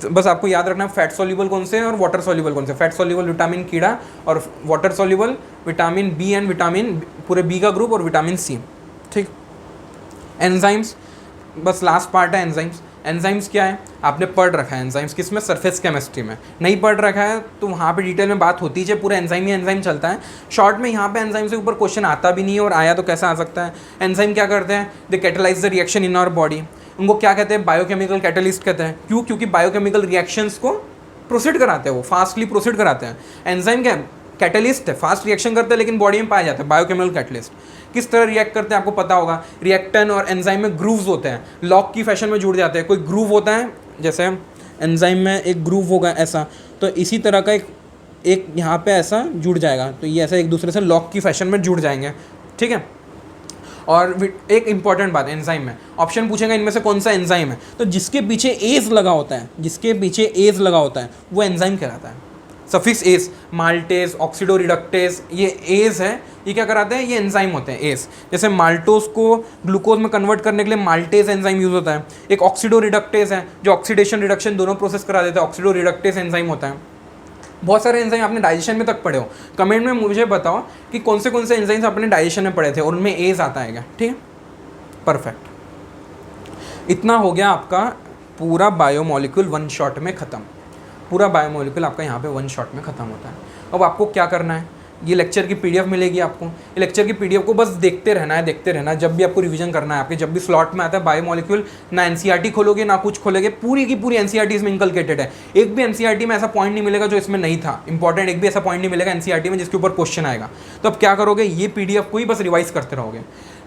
बस आपको याद रखना फैट सॉल्युबल कौन से हैं और वाटर सॉल्युबल कौन से। फैट सॉल्युबल विटामिन कीड़ा और water soluble vitamin B and vitamin पूरे बी का ग्रुप और विटामिन सी, ठीक। एंजाइम्स, बस लास्ट पार्ट है एंजाइम्स। एंजाइम्स क्या है, आपने पढ़ रखा है एंजाइम्स किस में, सरफेस केमिस्ट्री में। नहीं पढ़ रखा है तो वहाँ पे डिटेल में बात होती है, पूरा एंजाइम ही एंजाइम चलता है। शॉर्ट में यहाँ पे एंजाइम से ऊपर क्वेश्चन आता भी नहीं है, और आया तो कैसा आ सकता है। एंजाइम क्या करते हैं, they catalyse the reaction in our body. उनको क्या कहते हैं, बायोकेमिकल कैटलिस्ट कहते हैं। क्यों, क्योंकि बायोकेमिकल रिएक्शंस को प्रोसीड कराते हैं, वो फास्टली प्रोसीड कराते हैं। एंजाइम क्या है, कैटलिस्ट है, फास्ट रिएक्शन करते हैं लेकिन बॉडी में पाया जाता है, बायोकेमिकल कैटलिस्ट। किस तरह रिएक्ट करते हैं आपको पता होगा, रिएक्टेंट और एंजाइम में ग्रूव्स होते हैं, लॉक की फैशन में जुड़ जाते हैं। कोई ग्रूव होता है, जैसे एंजाइम में एक ग्रूव होगा ऐसा, तो इसी तरह का एक यहाँ पे ऐसा जुड़ जाएगा, तो ये ऐसा एक दूसरे से लॉक की फैशन में जुड़ जाएंगे, ठीक है। और एक इंपॉर्टेंट बात, एंजाइम में ऑप्शन पूछेगा इनमें से कौन सा एंजाइम है, तो जिसके पीछे एज लगा होता है, जिसके पीछे एज लगा होता है वो एंजाइम कहलाता है। Suffix ase, maltase, oxido reductase, ये एज है, ये क्या कराते हैं, ये एंजाइम होते हैं एज। जैसे माल्टोज को ग्लूकोज में कन्वर्ट करने के लिए माल्टेज एंजाइम यूज होता है। एक ऑक्सीडो रिडक्टेज है जो ऑक्सीडेशन रिडक्शन दोनों प्रोसेस करा देता है, ऑक्सीडो रिडक्टेज एंजाइम होता है। बहुत सारे एंजाइम आपने डाइजेशन में तक पढ़े हो, कमेंट में मुझे बताओ कि कौन से एंजाइम्स आपने डाइजेशन में पढ़े थे और उनमें एज आता है क्या, ठीक है। परफेक्ट, इतना हो गया आपका पूरा बायोमोलिक्यूल वन शॉट में ख़त्म। पूरा बायोमोलिक्यूल आपका यहाँ पे वन शॉट में ख़त्म होता है। अब आपको क्या करना है, ये लेक्चर की पीडीएफ मिलेगी आपको, ये लेक्चर की पीडीएफ को बस देखते रहना है, देखते रहना है। जब भी आपको रिवीजन करना है, आपके जब भी स्लॉट में आता है बायोमोलिक्यूल, ना एनसीईआरटी खोलोगे ना कुछ खोलोगे, पूरी की पूरी एनसीईआरटी इसमें इंकलकेटेड है। एक भी एनसीईआरटी में ऐसा पॉइंट नहीं मिलेगा जो इसमें नहीं था इंपॉर्टेंट, एक भी ऐसा पॉइंट नहीं मिलेगा एनसीईआरटी में जिसके ऊपर क्वेश्चन आएगा। तो अब क्या करोगे, ये पीडीएफ को ही बस रिवाइज करते रहोगे।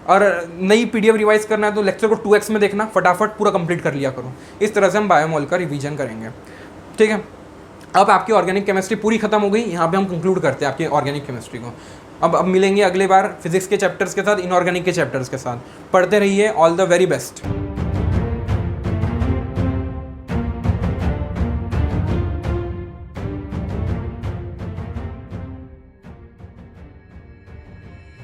और नई पीडीएफ रिवाइज करना है तो लेक्चर को 2x में देखना, फटाफट पूरा कंप्लीट कर लिया करो। इस तरह से हम बायोमोल का रिवीजन करेंगे, ठीक है। अब आपकी ऑर्गेनिक केमिस्ट्री पूरी खत्म हो गई, यहाँ पे हम कंक्लूड करते हैं आपकी ऑर्गेनिक केमिस्ट्री को। अब मिलेंगे अगले बार फिजिक्स के चैप्टर्स के साथ, इनऑर्गेनिक के चैप्टर्स के साथ। पढ़ते रहिए, ऑल द वेरी बेस्ट।